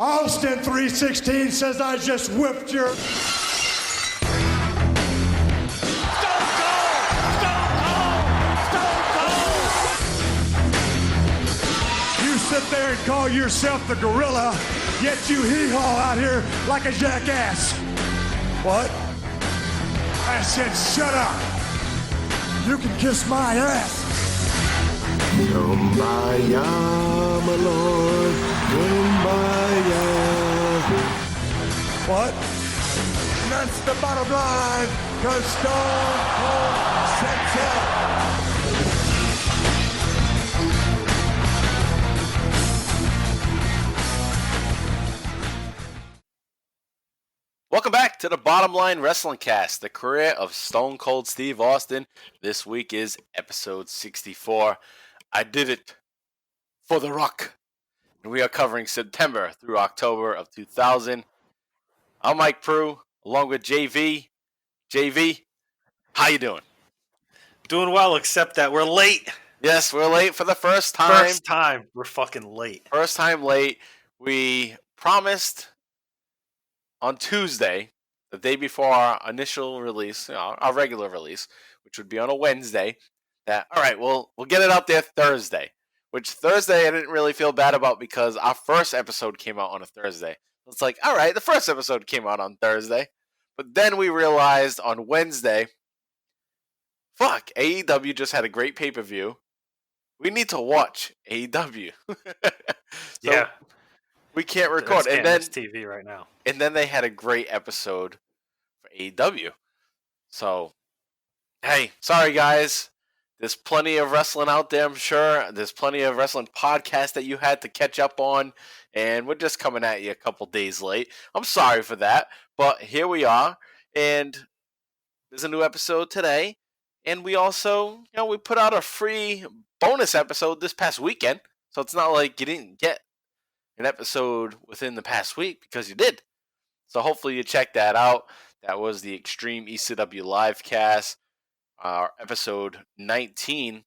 Austin 316 says I just whipped your... Sit there and call yourself the gorilla, yet you hee-haw out here like a jackass. What? I said shut up. You can kiss my ass. Kumbaya, my lord, kumbaya. What? And that's the bottom line, 'cause Stone Cold said so. Welcome back to the Bottom Line Wrestling Cast, the career of Stone Cold Steve Austin. This week is episode 64. I did it for The Rock. And we are covering September through October of 2000. I'm Mike Prue, along with JV. JV, how you doing? Doing well, except that we're late. Yes, we're late for the first time. First time. We're fucking late. First time late. We promised on Tuesday, the day before our initial release, our regular release, which would be on a Wednesday, that, all right, we'll get it out there Thursday, which Thursday I didn't really feel bad about because our first episode came out on a Thursday. It's like, all right, the first episode came out on Thursday, but then we realized on Wednesday, fuck, AEW just had a great pay-per-view. We need to watch AEW. Yeah. We can't record. And then TV right now. And then they had a great episode for AEW. So, hey, sorry guys. There's plenty of wrestling out there, I'm sure. There's plenty of wrestling podcasts that you had to catch up on. And we're just coming at you a couple days late. I'm sorry for that. But here we are. And there's a new episode today. And we also, we put out a free bonus episode this past weekend. So it's not like you didn't get an episode within the past week, because you did. So hopefully you check that out. That was the Extreme ECW Livecast, our episode 19,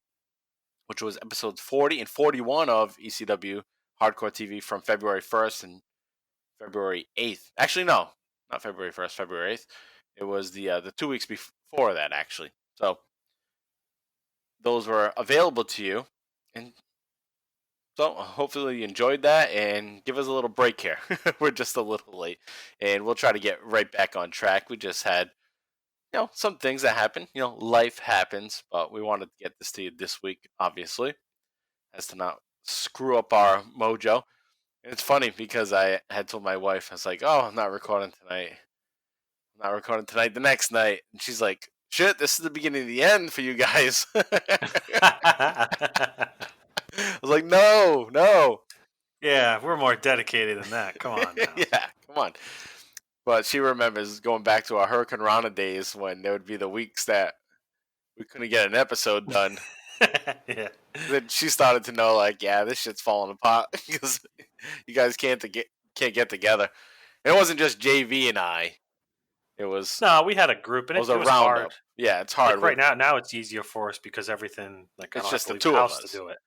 which was episodes 40 and 41 of ECW Hardcore TV from February 1st and February 8th. Actually, no, not February 1st, February 8th. It was the 2 weeks before that, actually. So those were available to you. And so hopefully you enjoyed that, and give us a little break here. We're just a little late, and we'll try to get right back on track. We just had, some things that happen. Life happens, but we wanted to get this to you this week, obviously, as to not screw up our mojo. And it's funny because I had told my wife, I was like, oh, I'm not recording tonight. I'm not recording tonight the next night. And she's like, shit, this is the beginning of the end for you guys. I was like, no. Yeah, we're more dedicated than that. Come on now. Yeah, come on. But she remembers going back to our Hurricane Rana days when there would be the weeks that we couldn't get an episode done. Yeah. Then she started to know, like, yeah, this shit's falling apart because you guys can't get together. And it wasn't just JV and I. It was... No, we had a group, and it was hard. Yeah, it's hard. Like right now it's easier for us because everything, like, it's just the two two of us to do it.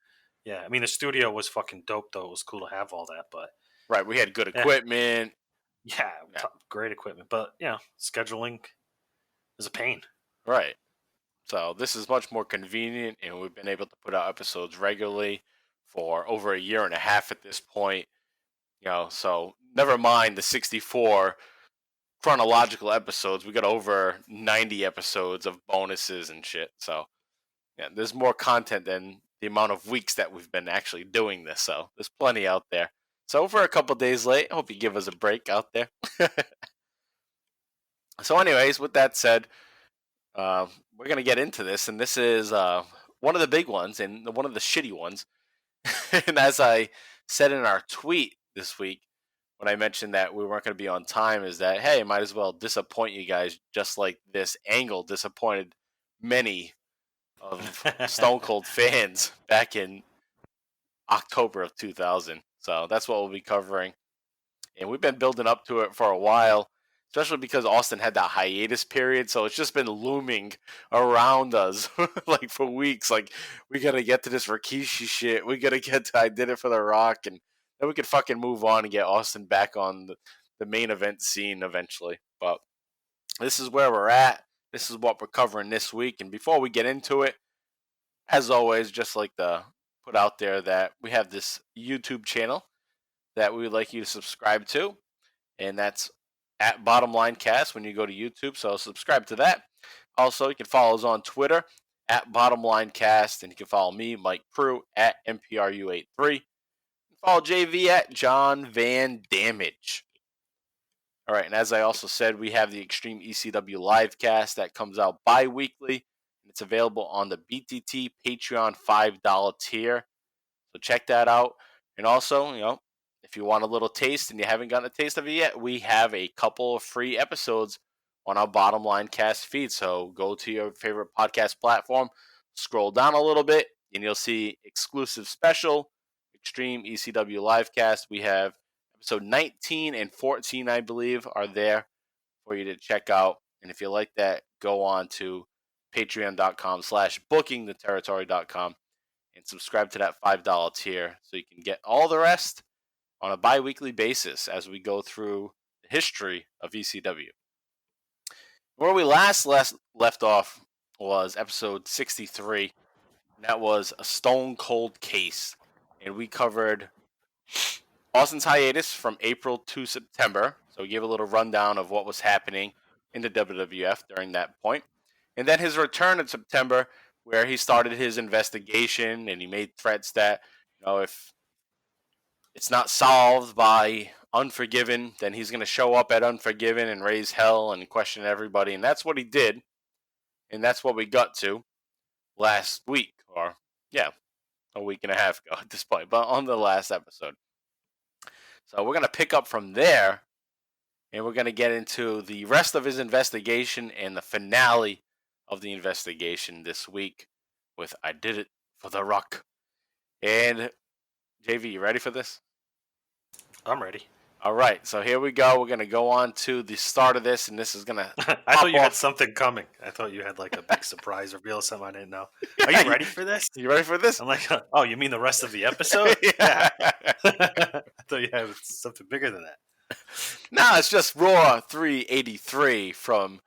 Yeah, I mean, the studio was fucking dope, though. It was cool to have all that, but... Right, we had good equipment. Yeah, great equipment. But, scheduling is a pain. Right. So this is much more convenient, and we've been able to put out episodes regularly for over a year and a half at this point. So never mind the 64 chronological episodes. We got over 90 episodes of bonuses and shit. So, yeah, there's more content than the amount of weeks that we've been actually doing this. So there's plenty out there. So for a couple days late, I hope you give us a break out there. So anyways, with that said, we're going to get into this. And this is one of the big ones and one of the shitty ones. And as I said in our tweet this week, when I mentioned that we weren't going to be on time, is that, hey, might as well disappoint you guys just like this angle disappointed many of Stone Cold fans back in October of 2000. So that's what we'll be covering. And we've been building up to it for a while, especially because Austin had that hiatus period. So it's just been looming around us like for weeks. Like, we got to get to this Rikishi shit. We got to get to I Did It for The Rock. And then we could fucking move on and get Austin back on the main event scene eventually. But this is where we're at. This is what we're covering this week. And before we get into it, as always, just like to put out there that we have this YouTube channel that we would like you to subscribe to. And that's at Bottom Line Cast when you go to YouTube. So subscribe to that. Also, you can follow us on Twitter at Bottom Line Cast. And you can follow me, Mike Prue, at MPRU83. Follow JV at John Van Damage. All right, and as I also said, we have the Extreme ECW Livecast that comes out bi-weekly. It's available on the BTT Patreon $5 tier. So check that out. And also, if you want a little taste and you haven't gotten a taste of it yet, we have a couple of free episodes on our Bottom Line Cast feed. So go to your favorite podcast platform, scroll down a little bit, and you'll see exclusive special Extreme ECW Livecast. We have episode 19 and 14, I believe, are there for you to check out. And if you like that, go on to patreon.com/bookingtheterritory.com and subscribe to that $5 tier so you can get all the rest on a bi-weekly basis as we go through the history of ECW. Where we last left off was episode 63. And that was a Stone Cold Case. And we covered Austin's hiatus from April to September. So we gave a little rundown of what was happening in the WWF during that point. And then his return in September, where he started his investigation and he made threats that, if it's not solved by Unforgiven, then he's going to show up at Unforgiven and raise hell and question everybody. And that's what he did. And that's what we got to last week, or, a week and a half ago at this point, but on the last episode. So we're going to pick up from there, and we're going to get into the rest of his investigation and the finale of the investigation this week with I Did It for the Rock. And JV, you ready for this? I'm ready. All right, so here we go. We're going to go on to the start of this, and this is going to I thought you had something coming. I thought you had like a big surprise reveal, something I didn't know. Are you ready for this? You ready for this? I'm like, oh, you mean the rest of the episode? Yeah. I thought you had something bigger than that. No, it's just Raw 383 from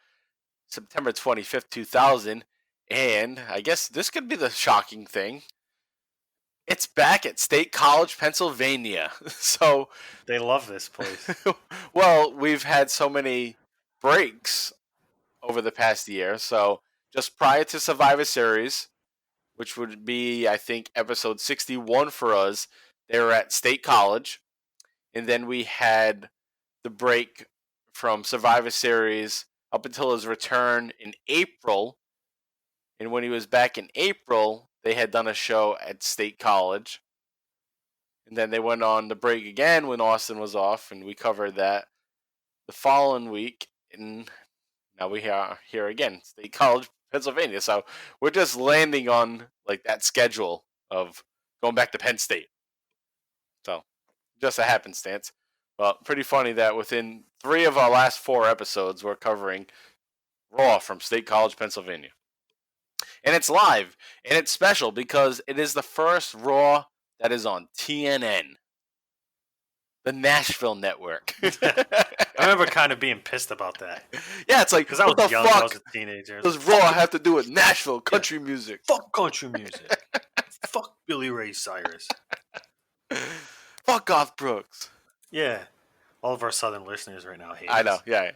September 25th, 2000. And I guess this could be the shocking thing. It's back at State College, Pennsylvania. So they love this place. Well, we've had so many breaks over the past year. So just prior to Survivor Series, which would be, I think, episode 61 for us, they were at State College. And then we had the break from Survivor Series up until his return in April. And when he was back in April, they had done a show at State College. And then they went on the break again when Austin was off, and we covered that the following week. And now we are here again, State College, Pennsylvania. So we're just landing on like that schedule of going back to Penn State. So just a happenstance. Well, pretty funny that within 3 of our last 4 episodes, we're covering Raw from State College, Pennsylvania. And it's live, and it's special because it is the first Raw that is on TNN, the Nashville network. I remember kind of being pissed about that. Yeah, it's like, because I was young, I was a teenager. Does Raw have to do with Nashville country music? Fuck country music. Fuck Billy Ray Cyrus. Fuck Garth Brooks. Yeah. All of our southern listeners right now hate I know, us. yeah.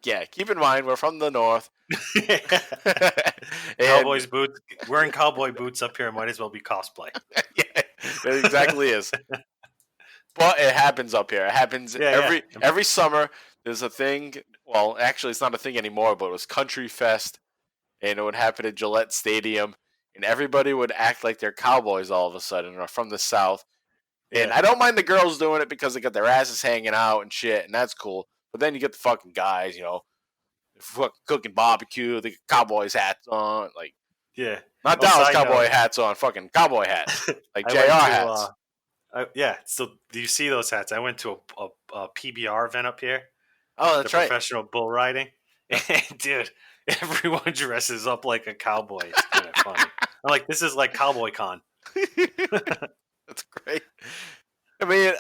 Yeah, keep in mind, we're from the north. Cowboys boots. Wearing cowboy boots up here might as well be cosplay. Yeah, it exactly is. But it happens up here. It happens every summer. There's a thing. Well, actually, it's not a thing anymore, but it was Country Fest, and it would happen at Gillette Stadium, and everybody would act like they're cowboys all of a sudden, or from the South. And I don't mind the girls doing it because they got their asses hanging out and shit, and that's cool. But then you get the fucking guys, cooking barbecue, the cowboys hats on, like not Dallas cowboy hats on, fucking cowboy hats, like JR hats. So do you see those hats? I went to a PBR event up here. Oh, that's right. Professional bull riding. And dude, everyone dresses up like a cowboy. It's kind of funny. I'm like, this is like Cowboy Con. That's great. I mean,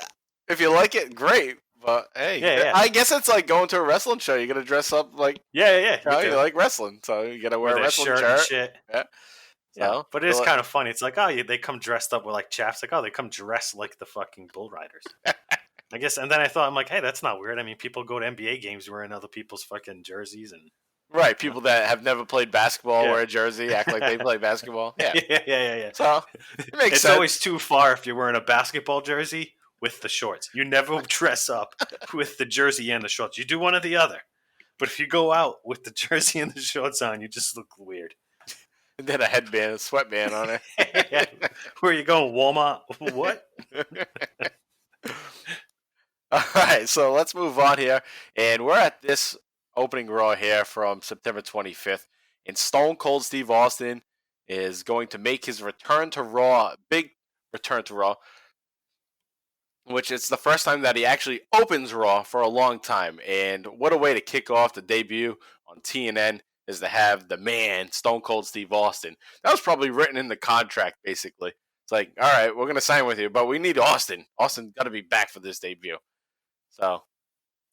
if you like it, great. But hey, Yeah. I guess it's like going to a wrestling show. You got to dress up like Yeah. you like wrestling, so you got to wear With a wrestling shirt and shit. Yeah. Yeah, So, but it is kind of funny. It's like, they come dressed up with like chaps. Like, they come dressed like the fucking bull riders. I guess, and then I thought, I'm like, hey, that's not weird. I mean, people go to NBA games wearing other people's fucking jerseys and right. People that have never played basketball wear a jersey, act like they play basketball. Yeah. yeah. So it makes it's sense. always too far if you're wearing a basketball jersey with the shorts. You never dress up with the jersey and the shorts. You do one or the other. But if you go out with the jersey and the shorts on, you just look weird. And then a headband, a sweatband on it. Where are you going, Walmart? What? All right, so let's move on here. And we're at this opening Raw here from September 25th. And Stone Cold Steve Austin is going to make his return to Raw, big return to Raw, which is the first time that he actually opens Raw for a long time. And what a way to kick off the debut on TNN is to have the man, Stone Cold Steve Austin. That was probably written in the contract, basically. It's like, all right, we're going to sign with you, but we need Austin. Austin got to be back for this debut. So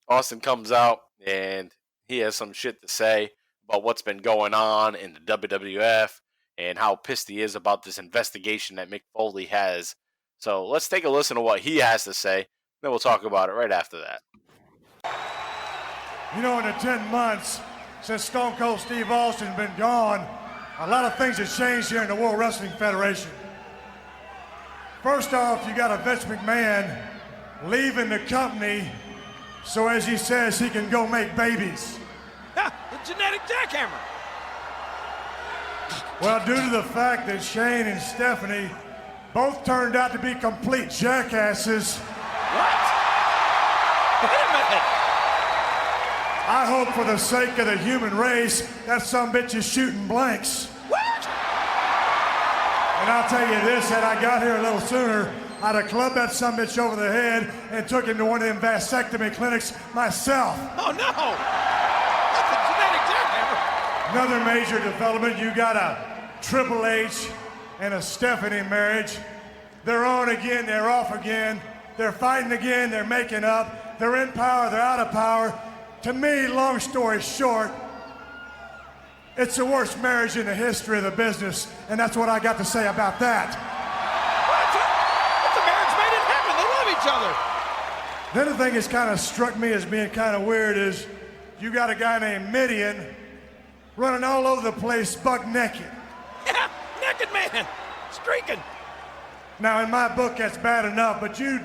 Austin comes out, and he has some shit to say about what's been going on in the WWF and how pissed he is about this investigation that Mick Foley has. So let's take a listen to what he has to say. Then we'll talk about it right after that. You know, in the 10 months since Stone Cold Steve Austin's been gone, a lot of things have changed here in the World Wrestling Federation. First off, you got a Vince McMahon leaving the company so, as he says, he can go make babies. The genetic jackhammer. Well, due to the fact that Shane and Stephanie both turned out to be complete jackasses. What? Wait a minute. I hope for the sake of the human race that sumbitch is shooting blanks. What? And I'll tell you this, had I got here a little sooner, I'd have clubbed that sumbitch over the head and took him to one of them vasectomy clinics myself. Oh, no. That's a genetic jackhammer. Another major development, you got a Triple H and a Stephanie marriage. They're on again, they're off again. They're fighting again, they're making up. They're in power, they're out of power. To me, long story short, it's the worst marriage in the history of the business, and that's what I got to say about that. It's a marriage made in heaven. They love each other. The other thing that's kind of struck me as being kind of weird is you got a guy named Midian running all over the place buck naked. Yeah, naked man, streaking. Now, in my book, that's bad enough, but you'd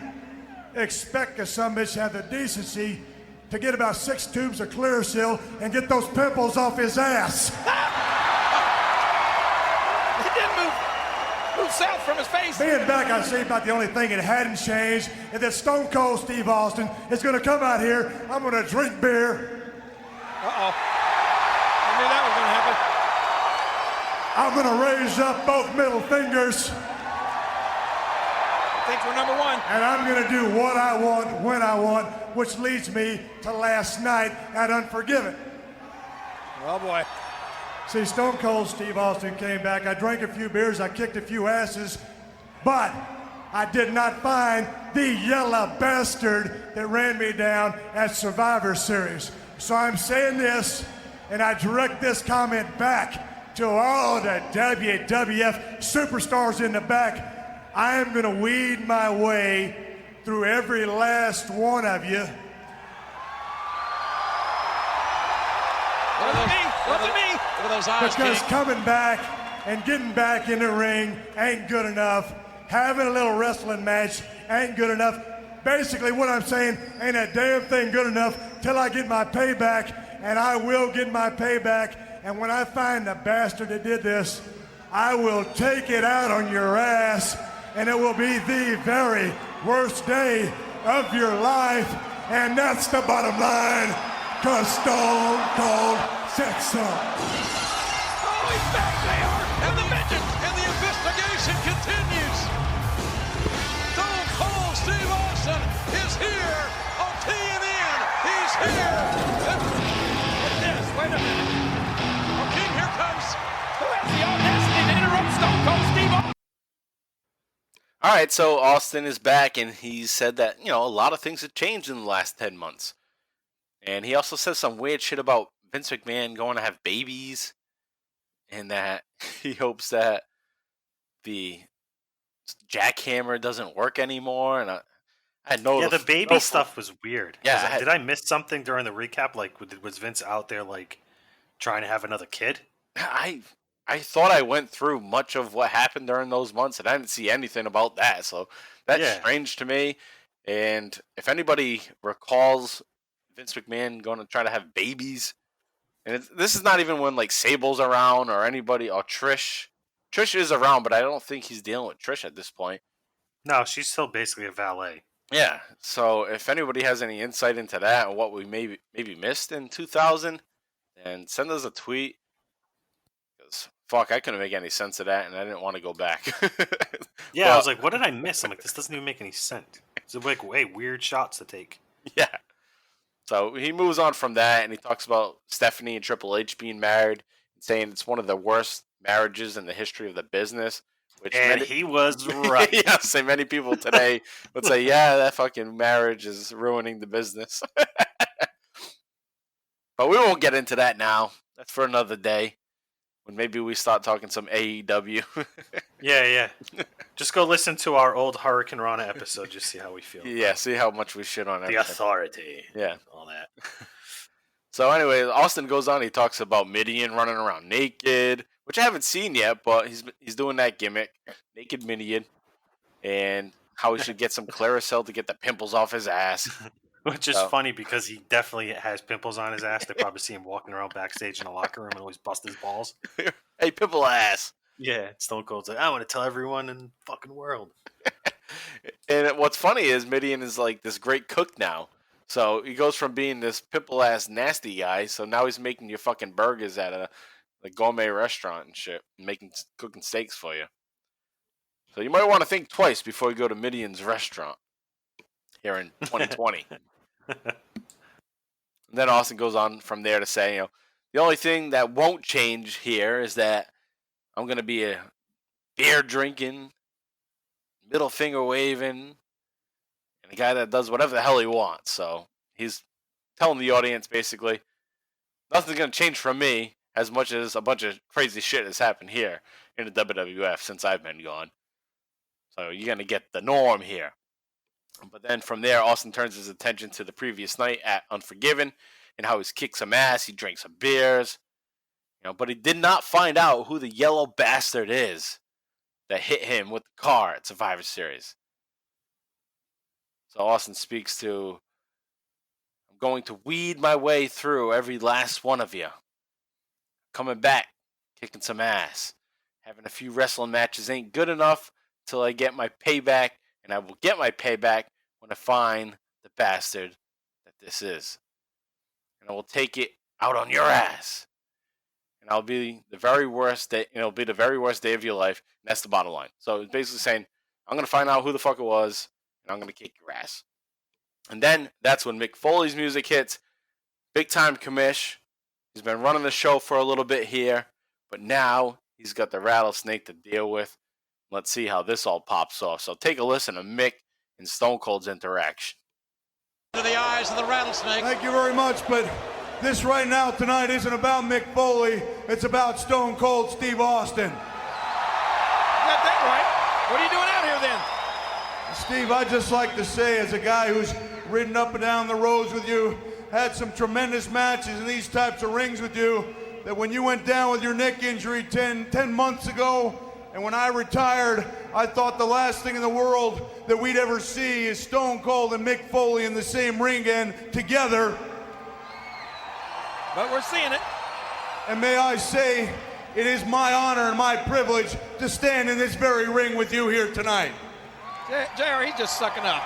expect a sumbitch to have the decency to get about 6 tubes of Clearasil and get those pimples off his ass. He didn't move south from his face. Being back, I say about the only thing that hadn't changed is that Stone Cold Steve Austin is going to come out here. I'm going to drink beer. Uh-oh. I knew that was going to happen. I'm going to raise up both middle fingers. I think we're number one. And I'm going to do what I want, when I want, which leads me to last night at Unforgiven. Oh, boy. See, Stone Cold Steve Austin came back. I drank a few beers, I kicked a few asses, but I did not find the yellow bastard that ran me down at Survivor Series. So I'm saying this, and I direct this comment back to all the WWF superstars in the back. I am going to weed my way through every last one of you. Look at me. Look at me. Look at those eyes, Because King. coming back and getting back in the ring ain't good enough. Having a little wrestling match ain't good enough. Basically, what I'm saying, ain't a damn thing good enough till I get my payback, and I will get my payback. And when I find the bastard that did this, I will take it out on your ass, and it will be the very worst day of your life. And that's the bottom line, 'cause Stone Cold said so. Oh, he's back. They are. And the vengeance and the investigation continues. Stone Cold Steve Austin is here on TNN. He's here. What's this? Wait a minute. Oh, King, here comes. Who has the audacity to interrupt Stone Cold Steve Austin? All All right, so Austin is back, and he said that, a lot of things have changed in the last 10 months. And he also says some weird shit about Vince McMahon going to have babies, and that he hopes that the jackhammer doesn't work anymore. And I had no... Yeah, the baby stuff was weird. Yeah. Did I miss something during the recap? Like, was Vince out there, like, trying to have another kid? I thought I went through much of what happened during those months, and I didn't see anything about that. So that's strange to me. And if anybody recalls Vince McMahon going to try to have babies, and this is not even when like Sable's around or anybody or Trish. Trish is around, but I don't think he's dealing with Trish at this point. No, she's still basically a valet. Yeah. So if anybody has any insight into that and what we maybe missed in 2000, then send us a tweet. Fuck, I couldn't make any sense of that, and I didn't want to go back. Yeah, I was like, what did I miss? I'm like, this doesn't even make any sense. It's like, weird shots to take. Yeah. So he moves on from that, and he talks about Stephanie and Triple H being married, and saying it's one of the worst marriages in the history of the business. He was right. Yes, and many people today would say, yeah, that fucking marriage is ruining the business. But we won't get into that now. That's for another day. When maybe we start talking some AEW. Yeah. Just go listen to our old Hurricane Rana episode. Just see how we feel. Yeah, see how much we shit on everything. The Authority. Yeah. All that. So anyway, Austin goes on. He talks about Midian running around naked, which I haven't seen yet, but he's doing that gimmick, naked Midian, and how he should get some Claricel to get the pimples off his ass. Which is funny because he definitely has pimples on his ass. They probably see him walking around backstage in the locker room and always bust his balls. Hey, pimple ass. Yeah, Stone Cold's like, I want to tell everyone in the fucking world. And what's funny is Midian is like this great cook now. So he goes from being this pimple ass nasty guy, so now he's making you fucking burgers at a gourmet restaurant and shit, and cooking steaks for you. So you might want to think twice before you go to Midian's restaurant here in 2020. And then Austin goes on from there to say, the only thing that won't change here is that I'm going to be a beer drinking, middle finger waving, and a guy that does whatever the hell he wants. So he's telling the audience basically, nothing's going to change from me as much as a bunch of crazy shit has happened here in the WWF since I've been gone. So you're going to get the norm here. But then from there, Austin turns his attention to the previous night at Unforgiven and how he's kicked some ass, he drank some beers, but he did not find out who the yellow bastard is that hit him with the car at Survivor Series. So Austin speaks to, I'm going to weed my way through every last one of you. Coming back, kicking some ass. Having a few wrestling matches ain't good enough till I get my payback. And I will get my payback when I find the bastard that this is. And I will take it out on your ass. And I'll be the very worst day. It'll be the very worst day of your life. And that's the bottom line. So it's basically saying, I'm going to find out who the fuck it was. And I'm going to kick your ass. And then that's when Mick Foley's music hits. Big time commish. He's been running the show for a little bit here. But now he's got the rattlesnake to deal with. Let's see how this all pops off. So take a listen to Mick and Stone Cold's interaction. To the eyes of the rattlesnake. Thank you very much, but this right now tonight isn't about Mick Foley. It's about Stone Cold Steve Austin. Got that right. What are you doing out here then? Steve, I'd just like to say, as a guy who's ridden up and down the roads with you, had some tremendous matches in these types of rings with you, that when you went down with your neck injury 10 months ago, and when I retired, I thought the last thing in the world that we'd ever see is Stone Cold and Mick Foley in the same ring again together. But we're seeing it. And may I say, it is my honor and my privilege to stand in this very ring with you here tonight. JR, he's just sucking up.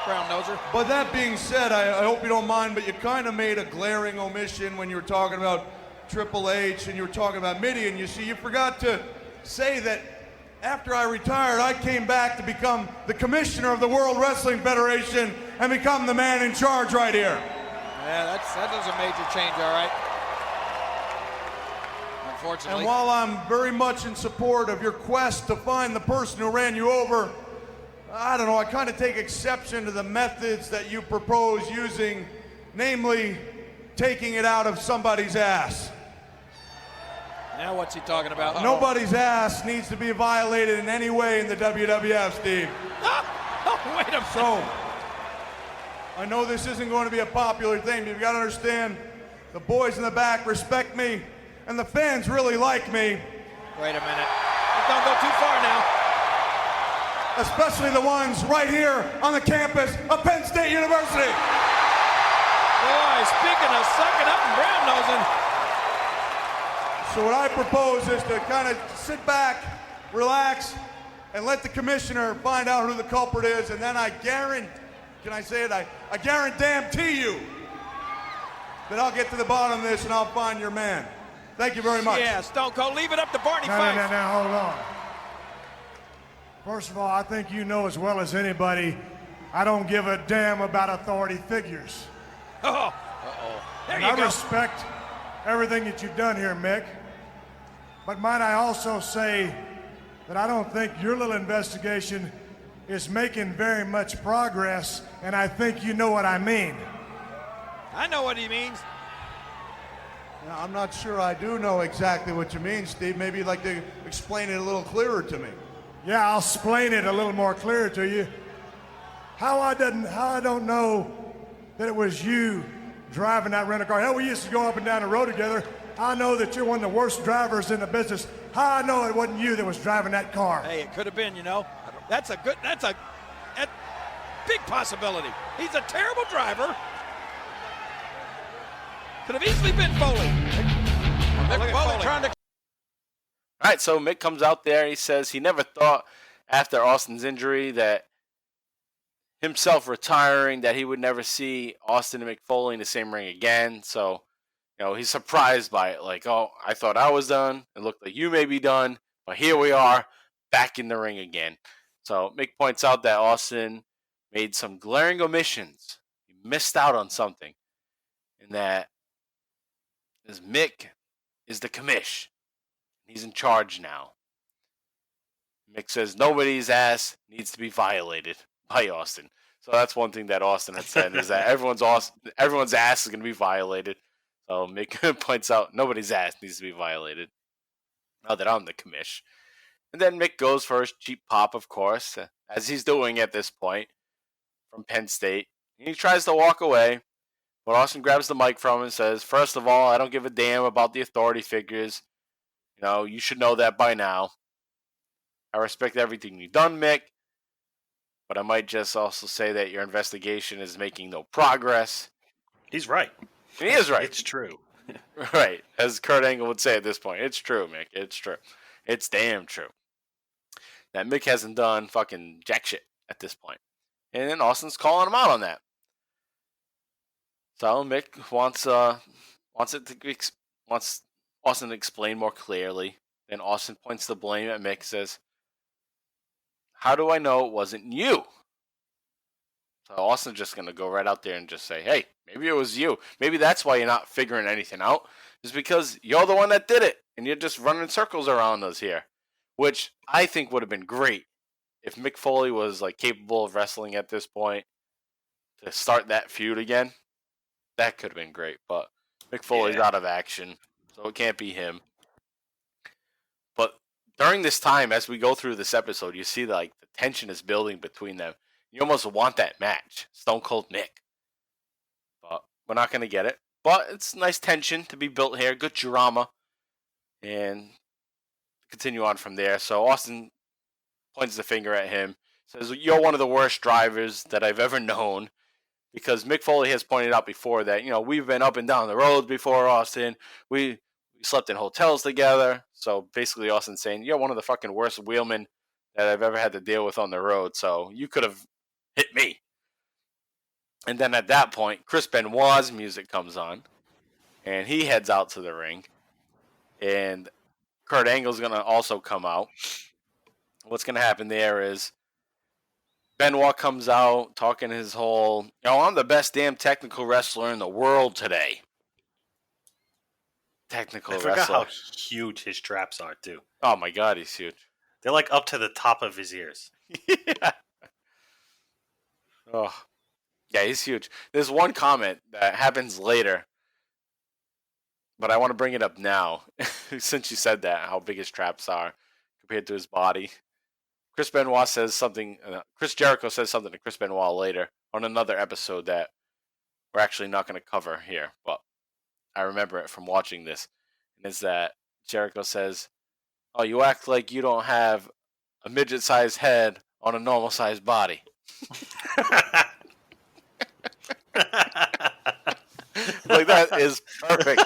Brown noser. But that being said, I hope you don't mind, but you kind of made a glaring omission when you were talking about Triple H and you were talking about Midian. You see, you forgot to say that after I retired, I came back to become the commissioner of the World Wrestling Federation and become the man in charge right here. Yeah, that is a major change, all right. unfortunately. And while I'm very much in support of your quest to find the person who ran you over, I don't know, I kind of take exception to the methods that you propose using, namely taking it out of somebody's ass. Now what's he talking about? Nobody's ass needs to be violated in any way in the WWF, Steve. Oh, wait a minute. So, I know this isn't going to be a popular thing, but you've got to understand, the boys in the back respect me, and the fans really like me. Wait a minute. Don't go too far now. Especially the ones right here on the campus of Penn State University. Boy, speaking of sucking up and brown nosing. So what I propose is to kind of sit back, relax, and let the commissioner find out who the culprit is, and then I guarantee, can I say it? I guarantee you that I'll get to the bottom of this and I'll find your man. Thank you very much. Yeah, Stone Cold, leave it up to Barney No, Fife. hold on. First of all, I think you know as well as anybody, I don't give a damn about authority figures. Oh, there And you I go. respect everything that you've done here, Mick. But might I also say that I don't think your little investigation is making very much progress, and I think you know what I mean. I know what he means. Now, I'm not sure I do know exactly what you mean, Steve. Maybe you'd like to explain it a little clearer to me. Yeah, I'll explain it a little more clear to you. How I don't know that it was you driving that rental car. Hell, we used to go up and down the road together. I know that you're one of the worst drivers in the business. How I know it wasn't you that was driving that car? Hey, it could have been, you know. That's a big possibility. He's a terrible driver. Could have easily been Foley. Mick Foley trying to. All right, so Mick comes out there. He says he never thought after Austin's injury that himself retiring that he would never see Austin and Mick Foley in the same ring again. So, you know, he's surprised by it. Like, oh, I thought I was done. It looked like you may be done. But here we are, back in the ring again. So Mick points out that Austin made some glaring omissions. He missed out on something. And that is Mick is the commish. He's in charge now. Mick says nobody's ass needs to be violated by Austin. So that's one thing that Austin had said is that everyone's ass is going to be violated. So Mick points out nobody's ass needs to be violated. Now that I'm the commish. And then Mick goes for his cheap pop, of course, as he's doing at this point from Penn State. And he tries to walk away, but Austin grabs the mic from him and says, first of all, I don't give a damn about the authority figures. You know, you should know that by now. I respect everything you've done, Mick. But I might just also say that your investigation is making no progress. He's right. And he is right. It's true. Right. As Kurt Angle would say at this point. It's true, Mick. It's true. It's damn true. That Mick hasn't done fucking jack shit at this point. And then Austin's calling him out on that. So Mick wants Austin to explain more clearly. Then Austin points the blame at Mick and says, how do I know it wasn't you? So Austin's just going to go right out there and just say, hey, maybe it was you. Maybe that's why you're not figuring anything out. Is because you're the one that did it. And you're just running circles around us here. Which I think would have been great if Mick Foley was like capable of wrestling at this point to start that feud again. That could have been great. But Mick Foley's out of action. So it can't be him. But during this time, as we go through this episode, you see like the tension is building between them. You almost want that match, Stone Cold Mick. But we're not going to get it. But it's nice tension to be built here. Good drama. And continue on from there. So Austin points the finger at him. Says, you're one of the worst drivers that I've ever known. Because Mick Foley has pointed out before that, you know, we've been up and down the roads before, Austin. We slept in hotels together. So basically Austin's saying, you're one of the fucking worst wheelmen that I've ever had to deal with on the road. So you could have hit me. And then at that point, Chris Benoit's music comes on. And he heads out to the ring. And Kurt Angle's going to also come out. What's going to happen there is Benoit comes out talking his whole, I'm the best damn technical wrestler in the world today. technical I forgot wrestler. how huge his traps are, too. Oh my god, he's huge. They're like up to the top of his ears. Yeah. Oh, yeah, he's huge. There's one comment that happens later, but I want to bring it up now since you said that, how big his traps are compared to his body. Chris Benoit says something. Chris Jericho says something to Chris Benoit later on another episode that we're actually not going to cover here, but I remember it from watching this. And it's that Jericho says, "Oh, you act like you don't have a midget-sized head on a normal-sized body." Like, that is perfect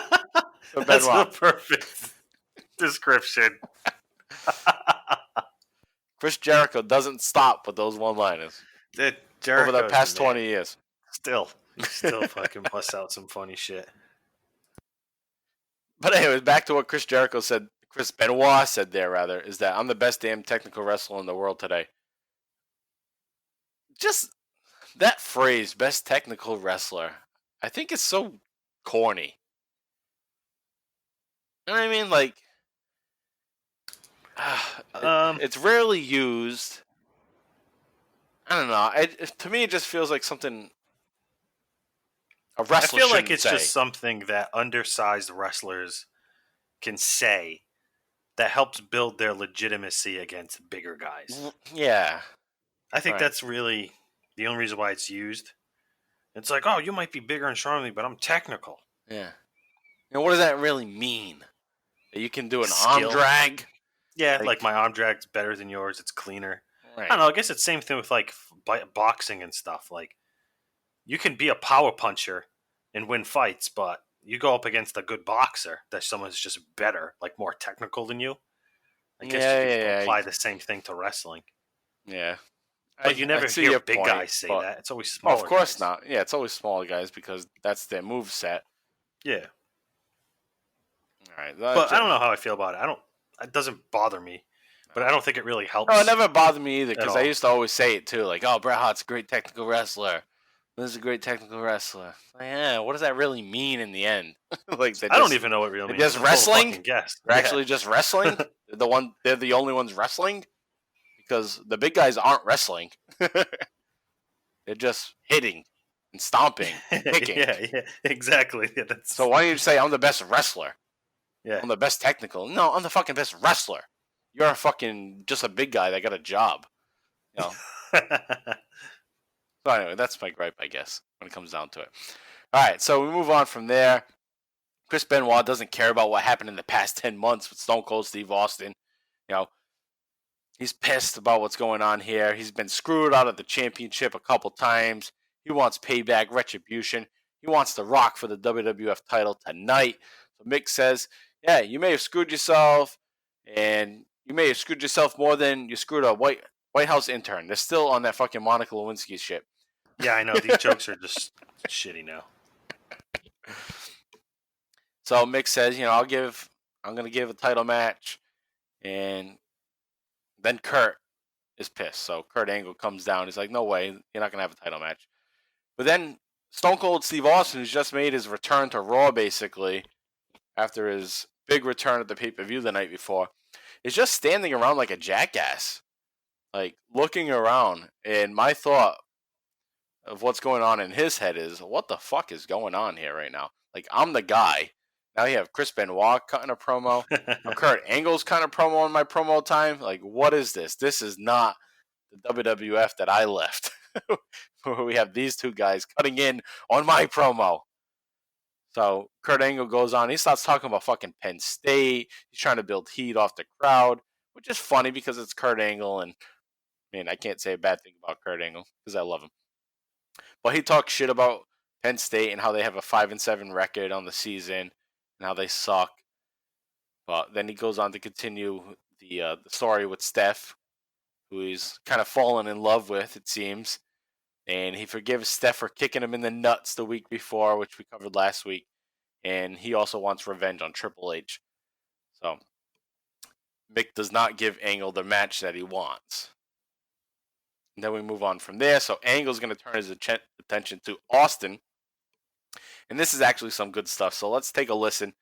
for That's Benoit. the perfect description. Chris Jericho doesn't stop with those one-liners over the Jericho's past the man. 20 years. He still fucking busts out some funny shit. But anyways, back to what Chris Jericho said. Chris Benoit said there, rather, is that I'm the best damn technical wrestler in the world today. Just that phrase, best technical wrestler, I think it's so corny. You know what I mean? Like, it's rarely used. I don't know. To me, it just feels like something a wrestler I feel like shouldn't it's say. just something that undersized wrestlers can say that helps build their legitimacy against bigger guys. Yeah. I think Right. that's really the only reason why it's used. It's like, oh, you might be bigger and stronger than me, but I'm technical. Yeah. And what does that really mean? That you can do an Skill. arm drag? Yeah, like my arm drag's better than yours. It's cleaner. Right. I don't know. I guess it's the same thing with like boxing and stuff. Like, you can be a power puncher and win fights, but you go up against a good boxer that someone's just better, like more technical than you. I guess you can apply the same thing to wrestling. Yeah. But you never see hear your big point, guys say but- that. It's always Oh, smaller of course guys. not. Yeah, it's always smaller guys because that's their move set. Yeah. All right. But I don't know how I feel about it. It doesn't bother me, but I don't think it really helps. No, it never bothered me either because At I all. used to always say it too. Like, oh, Bret Hart's a great technical wrestler. This is a great technical wrestler. Like, yeah, what does that really mean in the end? Like, I don't even know what it really they're means. just It's a total wrestling? fucking guess. They're Yeah. actually just wrestling. They're the only ones wrestling because the big guys aren't wrestling. They're just hitting and stomping, and kicking. yeah, exactly. Yeah, that's So why don't you say I'm the best wrestler? yeah. I'm the best technical. No, I'm the fucking best wrestler. You're a fucking just a big guy that got a job. You know. So anyway, that's my gripe, I guess, when it comes down to it. All right, so we move on from there. Chris Benoit doesn't care about what happened in the past 10 months with Stone Cold Steve Austin. You know, he's pissed about what's going on here. He's been screwed out of the championship a couple times. He wants payback, retribution. He wants The Rock for the WWF title tonight. So Mick says, yeah, you may have screwed yourself, and you may have screwed yourself more than you screwed a White House intern. They're still on that fucking Monica Lewinsky shit. Yeah, I know. These jokes are just shitty now. So Mick says, you know, I'm going to give a title match. And then Kurt is pissed. So Kurt Angle comes down. He's like, no way, you're not going to have a title match. But then Stone Cold Steve Austin, who's just made his return to Raw, basically, after his big return at the pay-per-view the night before, is just standing around like a jackass. Like, looking around. And my thought of what's going on in his head is, what the fuck is going on here right now? Like, I'm the guy. Now you have Chris Benoit cutting a promo. Kurt Angle's kind of promo in my promo time. Like, what is this? This is not the WWF that I left. Where we have these two guys cutting in on my promo. So Kurt Angle goes on. He starts talking about fucking Penn State. He's trying to build heat off the crowd, which is funny because it's Kurt Angle. And, I mean, I can't say a bad thing about Kurt Angle because I love him. But he talks shit about Penn State and how they have a 5-7 record on the season and how they suck. But then he goes on to continue the story with Steph, who he's kind of fallen in love with, it seems. And he forgives Steph for kicking him in the nuts the week before, which we covered last week. And he also wants revenge on Triple H. So Mick does not give Angle the match that he wants. And then we move on from there. So Angle's going to turn his attention to Austin. And this is actually some good stuff. So let's take a listen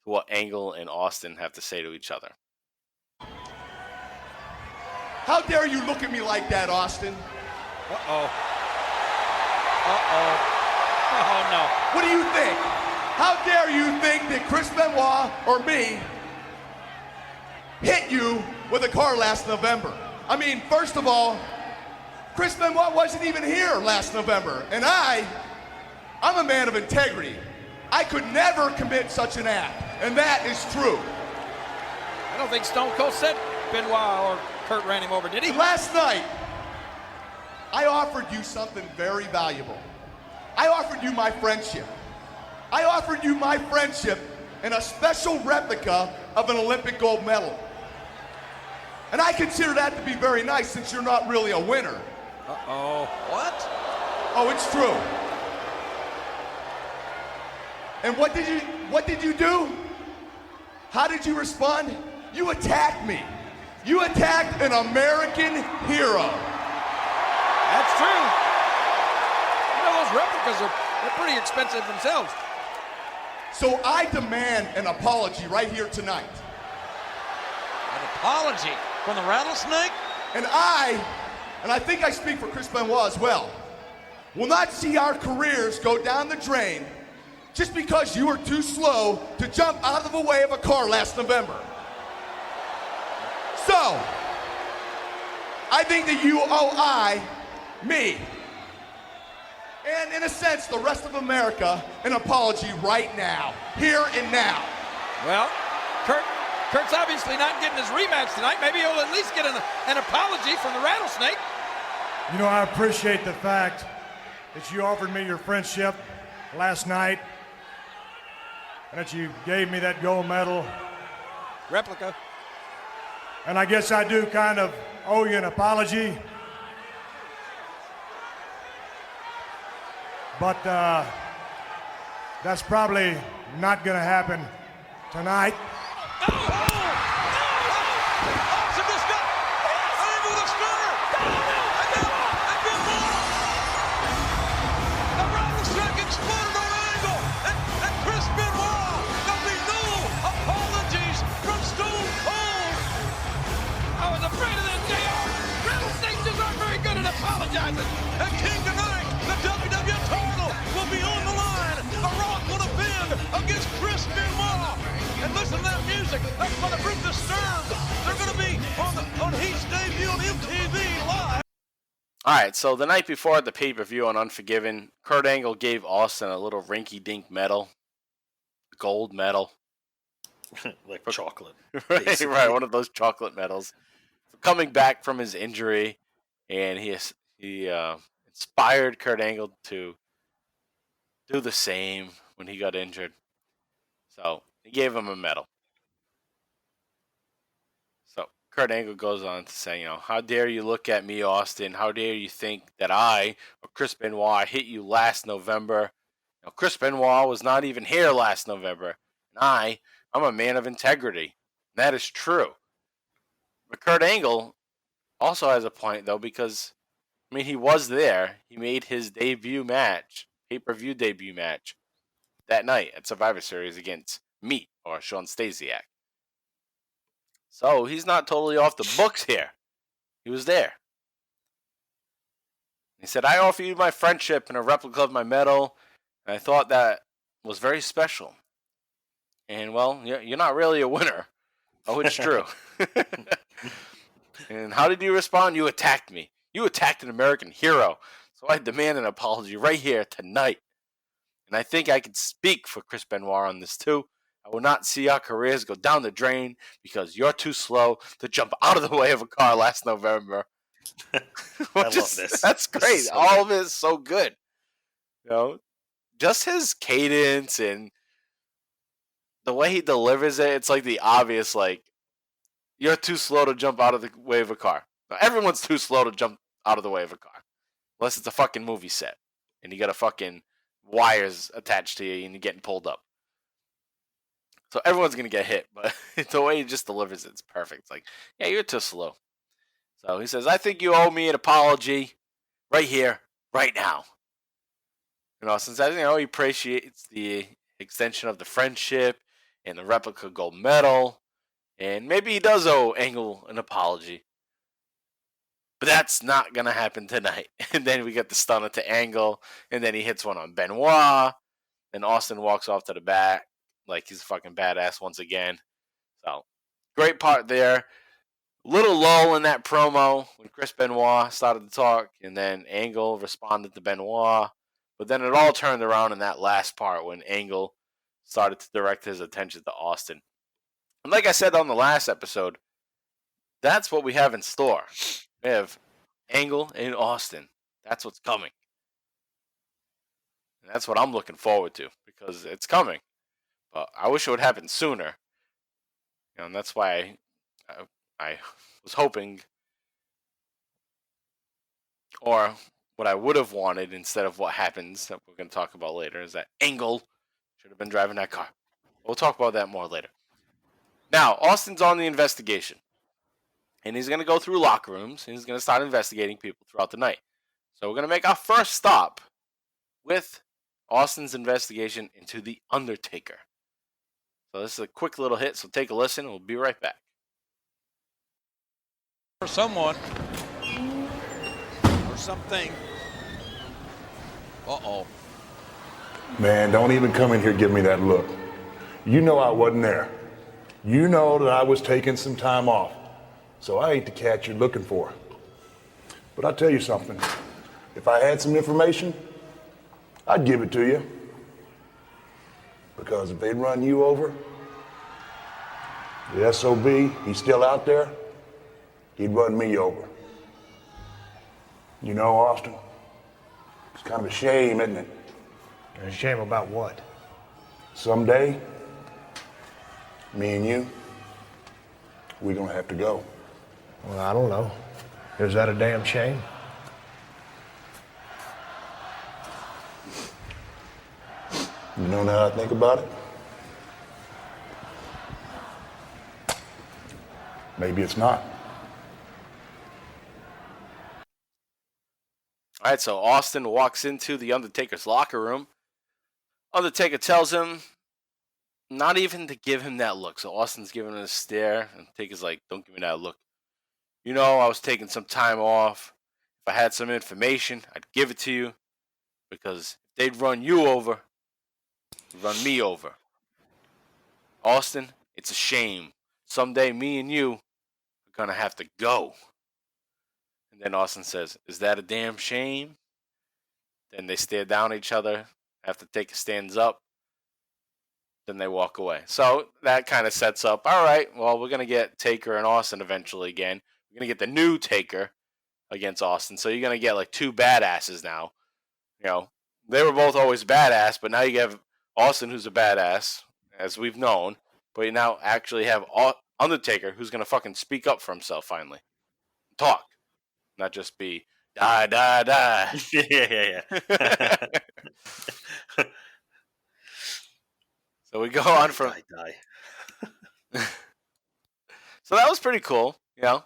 to what Angle and Austin have to say to each other. How dare you look at me like that, Austin? Uh-oh. Uh-oh. Oh, no. What do you think? How dare you think that Chris Benoit or me hit you with a car last November? I mean, first of all, Chris Benoit wasn't even here last November, and I'm a man of integrity. I could never commit such an act, and that is true. I don't think Stone Cold said Benoit or Kurt ran him over, did he? Last night, I offered you something very valuable. I offered you my friendship. I offered you my friendship and a special replica of an Olympic gold medal. And I consider that to be very nice since you're not really a winner. Uh-oh. What? Oh, it's true. And what did you do? How did you respond? You attacked me. You attacked an American hero. That's true. You know, those replicas they're pretty expensive themselves. So I demand an apology right here tonight. An apology from the Rattlesnake? And I think I speak for Chris Benoit as well, will not see our careers go down the drain just because you were too slow to jump out of the way of a car last November. So, I think that you owe me, and in a sense, the rest of America, an apology right now, here and now. Well, Kurt's obviously not getting his rematch tonight. Maybe he'll at least get an apology from the Rattlesnake. You know, I appreciate the fact that you offered me your friendship last night and that you gave me that gold medal. Replica. And I guess I do kind of owe you an apology. But that's probably not going to happen tonight. And King tonight, the WWE title will be on the line. The Rock will defend against Chris Benoit. And listen to that music. That's going to bring the Stearns. They're going to be on Heat's debut on MTV Live. All right, so the night before the pay-per-view on Unforgiven, Kurt Angle gave Austin a little rinky-dink medal, gold medal. Like chocolate. right, one of those chocolate medals. For coming back from his injury, and he inspired Kurt Angle to do the same when he got injured. So he gave him a medal. So Kurt Angle goes on to say, how dare you look at me, Austin? How dare you think that I, or Chris Benoit, hit you last November? Chris Benoit was not even here last November. And I'm a man of integrity. And that is true. But Kurt Angle also has a point, though, because he was there. He made his debut match, pay-per-view debut match, that night at Survivor Series against me, or Sean Stasiak. So he's not totally off the books here. He was there. He said, I offer you my friendship and a replica of my medal, and I thought that was very special. And, well, you're not really a winner. Oh, it's true. And how did you respond? You attacked me. You attacked an American hero, so I demand an apology right here tonight. And I think I can speak for Chris Benoit on this too. I will not see our careers go down the drain because you're too slow to jump out of the way of a car last November. I love this. That's great. This is so All good. of it is so good. Just his cadence and the way he delivers it, it's like the obvious, you're too slow to jump out of the way of a car. Now, everyone's too slow to jump out of the way of a car. Unless it's a fucking movie set. And you got a fucking wires attached to you and you're getting pulled up. So everyone's going to get hit. But the way he just delivers it's perfect. It's like, yeah, you're too slow. So he says, I think you owe me an apology right here, right now. Since he appreciates the extension of the friendship and the replica gold medal. And maybe he does owe Angle an apology. But that's not going to happen tonight. And then we get the stunner to Angle, and then he hits one on Benoit. Then Austin walks off to the back like he's a fucking badass once again. So, great part there. Little lull in that promo when Chris Benoit started to talk, and then Angle responded to Benoit. But then it all turned around in that last part when Angle started to direct his attention to Austin. And like I said on the last episode, that's what we have in store. We have Angle and Austin. That's what's coming. And that's what I'm looking forward to because it's coming. But I wish it would happen sooner. And that's why I was hoping, or what I would have wanted instead of what happens that we're going to talk about later is that Angle should have been driving that car. We'll talk about that more later. Now, Austin's on the investigation. And he's going to go through locker rooms, and he's going to start investigating people throughout the night. So we're going to make our first stop with Austin's investigation into The Undertaker. So this is a quick little hit, so take a listen, and we'll be right back. For someone or something. Uh-oh. Man, don't even come in here giving me that look. You know I wasn't there. You know that I was taking some time off. So I ain't the cat you're looking for. But I'll tell you something. If I had some information, I'd give it to you. Because if they'd run you over, the SOB, he's still out there, he'd run me over. You know, Austin, it's kind of a shame, isn't it? A shame about what? Someday, me and you, we're gonna have to go. Well, I don't know. Is that a damn shame? You know now I think about it? Maybe it's not. All right, so Austin walks into the Undertaker's locker room. Undertaker tells him not even to give him that look. So Austin's giving him a stare, and Taker's like, don't give me that look. You know, I was taking some time off. If I had some information, I'd give it to you. Because if they'd run you over, they'd run me over. Austin, it's a shame. Someday me and you are going to have to go. And then Austin says, is that a damn shame? Then they stare down at each other. After Taker stands up. Then they walk away. So that kind of sets up, all right, well, we're going to get Taker and Austin eventually again. We're going to get the new Taker against Austin. So you're going to get like two badasses now. You know, they were both always badass, but now you have Austin, who's a badass, as we've known. But you now actually have Undertaker, who's going to fucking speak up for himself finally. Talk. Not just be, die, die, die. Yeah. So we go on from... Die. So that was pretty cool, you know.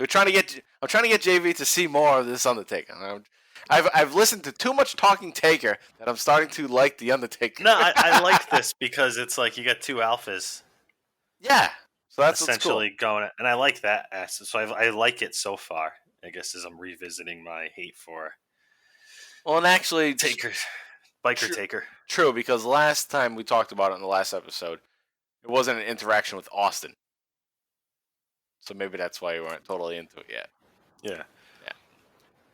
I'm trying to get JV to see more of this Undertaker. I've listened to too much talking Taker that I'm starting to like the Undertaker. No, I like this because it's like you got two alphas. Yeah, so that's essentially what's cool. going, and I like that. So I like it so far. I guess as I'm revisiting my hate for. Well, and actually, Taker, biker Taker. True, because last time we talked about it in the last episode, it wasn't an interaction with Austin. So maybe that's why you weren't totally into it yet. Yeah.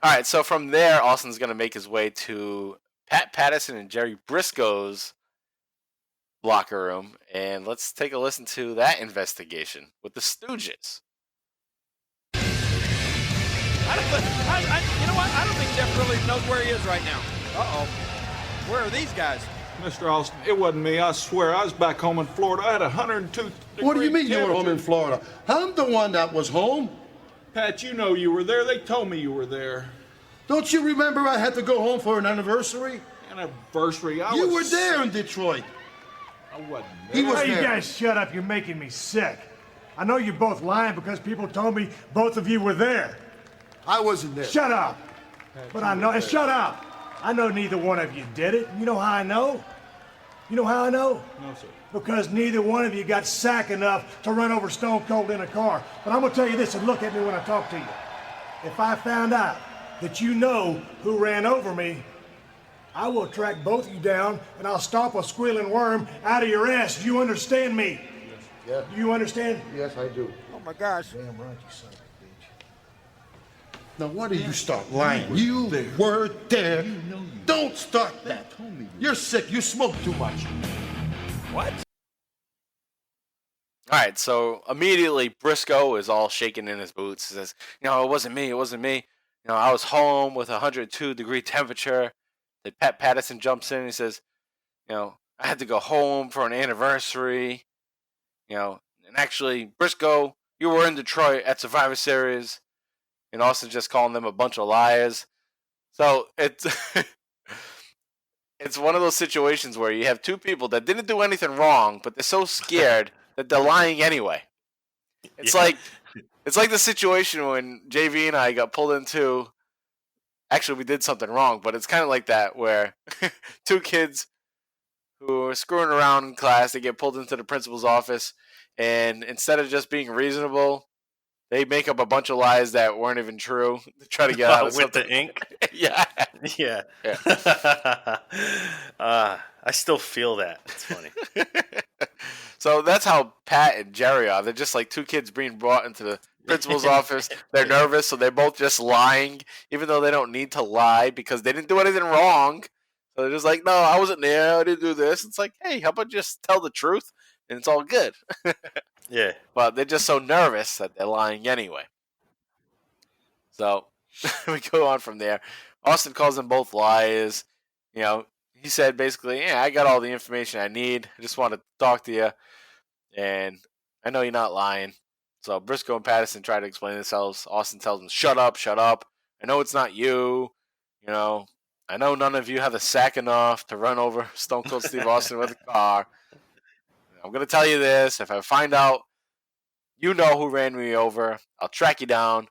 All right, so from there, Austin's going to make his way to Pat Patterson and Jerry Briscoe's locker room, and let's take a listen to that investigation with the Stooges. You know what? I don't think Jeff really knows where he is right now. Uh-oh. Where are these guys? Mr. Austin, it wasn't me. I swear, I was back home in Florida. I had 102 What do you mean you were home temperature. in Florida? I'm the one that was home. Pat, you know you were there. They told me you were there. Don't you remember I had to go home for an anniversary? Anniversary. You were there in Detroit. I wasn't He there. was Hey, you there. guys shut up. You're making me sick. I know you're both lying because people told me both of you were there. I wasn't there. Shut up. But I know, and shut up. I know neither one of you did it. You know how I know? You know how I know? No, sir. Because neither one of you got sack enough to run over Stone Cold in a car. But I'm gonna tell you this, and look at me when I talk to you. If I found out that you know who ran over me, I will track both of you down and I'll stomp a squealing worm out of your ass. Do you understand me? Yeah. Do you understand? Yes, I do. Oh my gosh. Damn right, you son of a bitch. Now, why did you start lying? You were there. Don't start that. You're sick. You smoke too much. What? All right, so immediately Briscoe is all shaking in his boots. He says, it wasn't me. I was home with a 102-degree temperature. Then Pat Patterson jumps in and he says, I had to go home for an anniversary. And actually, Briscoe, you were in Detroit at Survivor Series. And Austin's just calling them a bunch of liars. So it's it's one of those situations where you have two people that didn't do anything wrong, but they're so scared that they're lying anyway. It's like the situation when JV and I got pulled into. Actually, we did something wrong, but it's kind of like that where two kids who are screwing around in class, they get pulled into the principal's office, and instead of just being reasonable, they make up a bunch of lies that weren't even true to try to get out of with something. the ink. Yeah. I still feel that. It's funny. So that's how Pat and Jerry are. They're just like two kids being brought into the principal's office. They're nervous, so they're both just lying, even though they don't need to lie because they didn't do anything wrong. So they're just like, no, I wasn't there. I didn't do this. It's like, hey, how about just tell the truth and it's all good. Yeah. But they're just so nervous that they're lying anyway. So we go on from there. Austin calls them both liars. He said basically, I got all the information I need. I just want to talk to you. And I know you're not lying. So Briscoe and Patterson try to explain themselves. Austin tells them, shut up. I know it's not you. I know none of you have the sack enough to run over Stone Cold Steve Austin with a car. I'm going to tell you this. If I find out you know who ran me over, I'll track you down and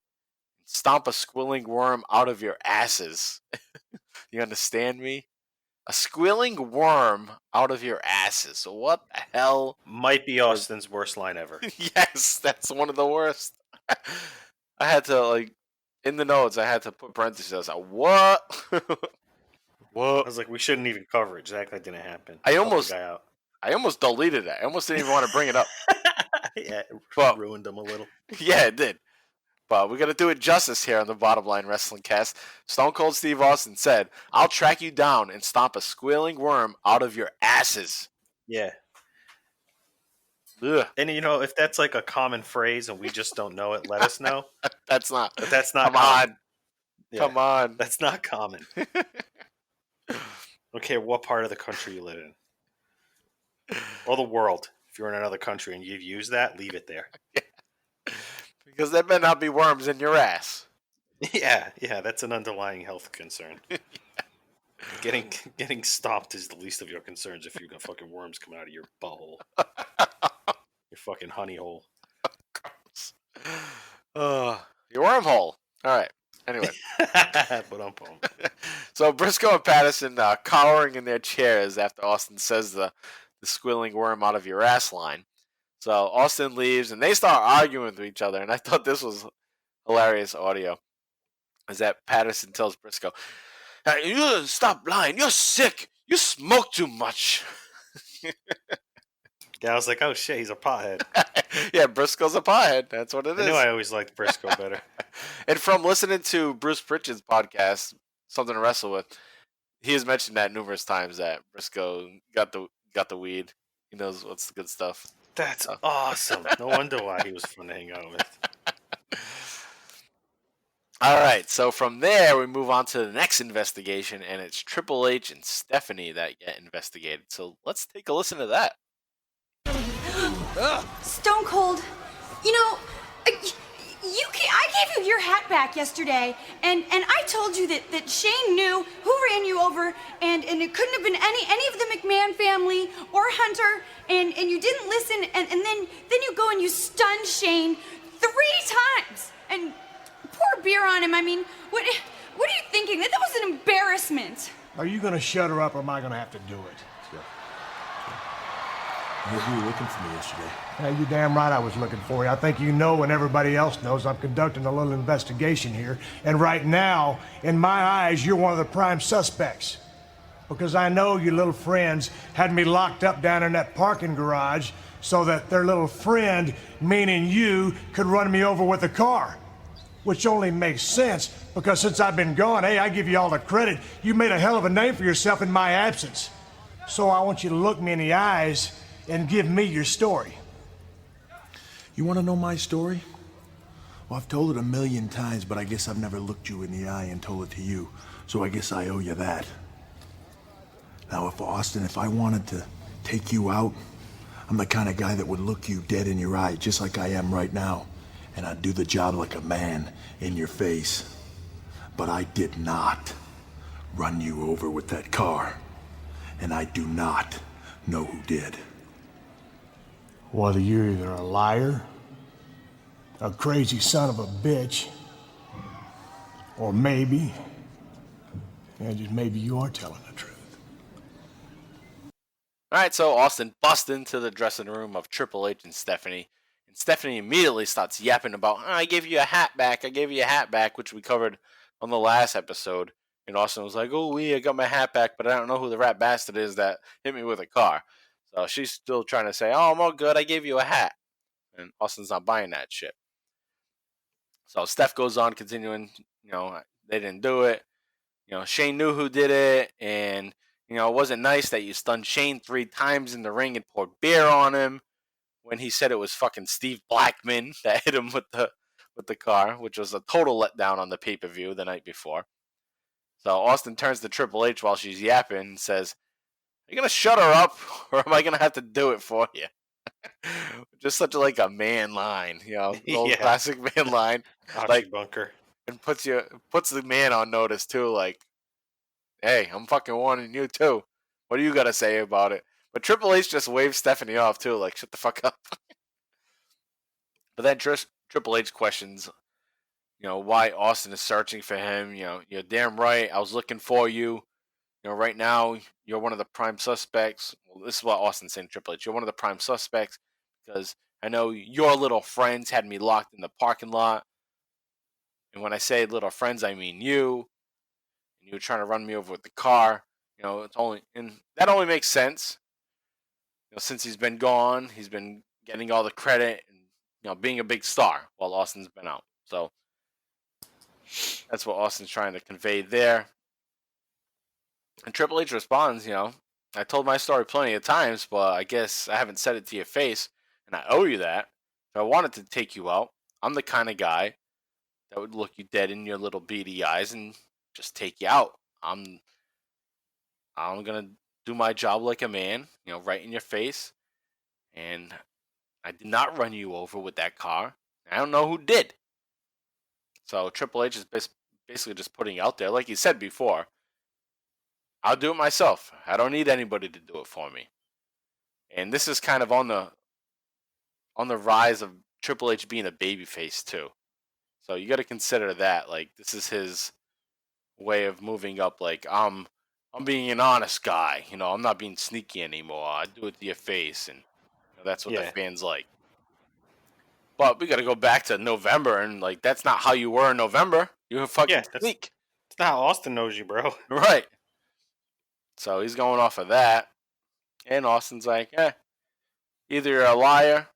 stomp a squilling worm out of your asses. You understand me? A squealing worm out of your asses. What the hell? Might be Austin's worst line ever. Yes, that's one of the worst. I had to, in the notes, I had to put parentheses. I was like, what? What? I was like, we shouldn't even cover it. Exactly didn't happen. I Help almost the guy out. I almost deleted it. I almost didn't even want to bring it up. Yeah, it But- ruined him a little. Yeah, it did. But we're going to do it justice here on the Bottom Line Wrestling Cast. Stone Cold Steve Austin said, I'll track you down and stomp a squealing worm out of your asses. Yeah. Ugh, And if that's like a common phrase and we just don't know it, let us know. that's not. But that's not Come common. on. Yeah, Come on. That's not common. Don't care what part of the country you live in. Or the world. If you're in another country and you've used that, leave it there. Because there better not be worms in your ass. Yeah, that's an underlying health concern. Getting stomped is the least of your concerns if you got fucking worms coming out of your butthole. Your fucking honey hole. Your wormhole. All right. Anyway. But I'm pumped. So Briscoe and Patterson cowering in their chairs after Austin says the squealing worm out of your ass line. So Austin leaves and they start arguing with each other. And I thought this was hilarious audio. Is that Patterson tells Briscoe, you stop lying. You're sick. You smoke too much. Yeah, I was like, oh shit, he's a pothead. Yeah, Briscoe's a pothead. That's what it is. I knew I always liked Briscoe better. And from listening to Bruce Pritchard's podcast, Something to Wrestle With, he has mentioned that numerous times that Briscoe got the weed. He knows what's the good stuff. That's awesome. No wonder why he was fun to hang out with. All right, so from there we move on to the next investigation, and it's Triple H and Stephanie that get investigated. So let's take a listen to that. Stone Cold, I gave you your hat back yesterday, and I told you that Shane knew who ran you over, and it couldn't have been any of the McMahon family or Hunter, and you didn't listen, and then you go and you stun Shane 3 times, and pour beer on him. I mean, what are you thinking? That was an embarrassment. Are you gonna shut her up or am I gonna have to do it? Maybe you were looking for me yesterday. Yeah, you're damn right I was looking for you. I think you know and everybody else knows I'm conducting a little investigation here. And right now, in my eyes, you're one of the prime suspects. Because I know your little friends had me locked up down in that parking garage so that their little friend, meaning you, could run me over with a car. Which only makes sense because since I've been gone, hey, I give you all the credit. You made a hell of a name for yourself in my absence. So I want you to look me in the eyes and give me your story. You want to know my story? Well, I've told it 1,000,000 times, but I guess I've never looked you in the eye and told it to you. So I guess I owe you that. Now, if I wanted to take you out, I'm the kind of guy that would look you dead in your eye, just like I am right now. And I'd do the job like a man in your face. But I did not run you over with that car. And I do not know who did. Whether you're either a liar, a crazy son of a bitch, or maybe, just maybe you are telling the truth. All right, so Austin busts into the dressing room of Triple H and Stephanie. And Stephanie immediately starts yapping about, I gave you a hat back, which we covered on the last episode. And Austin was like, oh, I got my hat back, but I don't know who the rat bastard is that hit me with a car. So she's still trying to say, oh, I'm all good, I gave you a hat. And Austin's not buying that shit. So Steph goes on, continuing, they didn't do it. Shane knew who did it, and, it wasn't nice that you stunned Shane 3 times in the ring and poured beer on him when he said it was fucking Steve Blackman that hit him with the car, which was a total letdown on the pay-per-view the night before. So Austin turns to Triple H while she's yapping and says, are you going to shut her up, or am I going to have to do it for you? Just such a man line, old classic man line. Bunker. And puts the man on notice, too, like, hey, I'm fucking warning you, too. What do you got to say about it? But Triple H just waves Stephanie off, too, like, shut the fuck up. But then Triple H questions, why Austin is searching for him. You're damn right, I was looking for you. Right now, you're one of the prime suspects. Well, this is what Austin's saying to Triple H. You're one of the prime suspects because I know your little friends had me locked in the parking lot. And when I say little friends, I mean you. And you were trying to run me over with the car. That only makes sense. Since he's been gone, he's been getting all the credit and being a big star while Austin's been out. So that's what Austin's trying to convey there. And Triple H responds, I told my story plenty of times, but I guess I haven't said it to your face, and I owe you that. If I wanted to take you out, I'm the kind of guy that would look you dead in your little beady eyes and just take you out. I'm gonna do my job like a man, right in your face. And I did not run you over with that car. I don't know who did. So Triple H is basically just putting it out there, like he said before. I'll do it myself. I don't need anybody to do it for me. And this is kind of on the rise of Triple H being a babyface too. So you got to consider that. Like, this is his way of moving up. Like, I'm being an honest guy. I'm not being sneaky anymore. I do it to your face, and that's what the fans like. But we got to go back to November, and that's not how you were in November. You were fucking sneak. That's not how Austin knows you, bro. Right. So he's going off of that. And Austin's like, either you're a liar,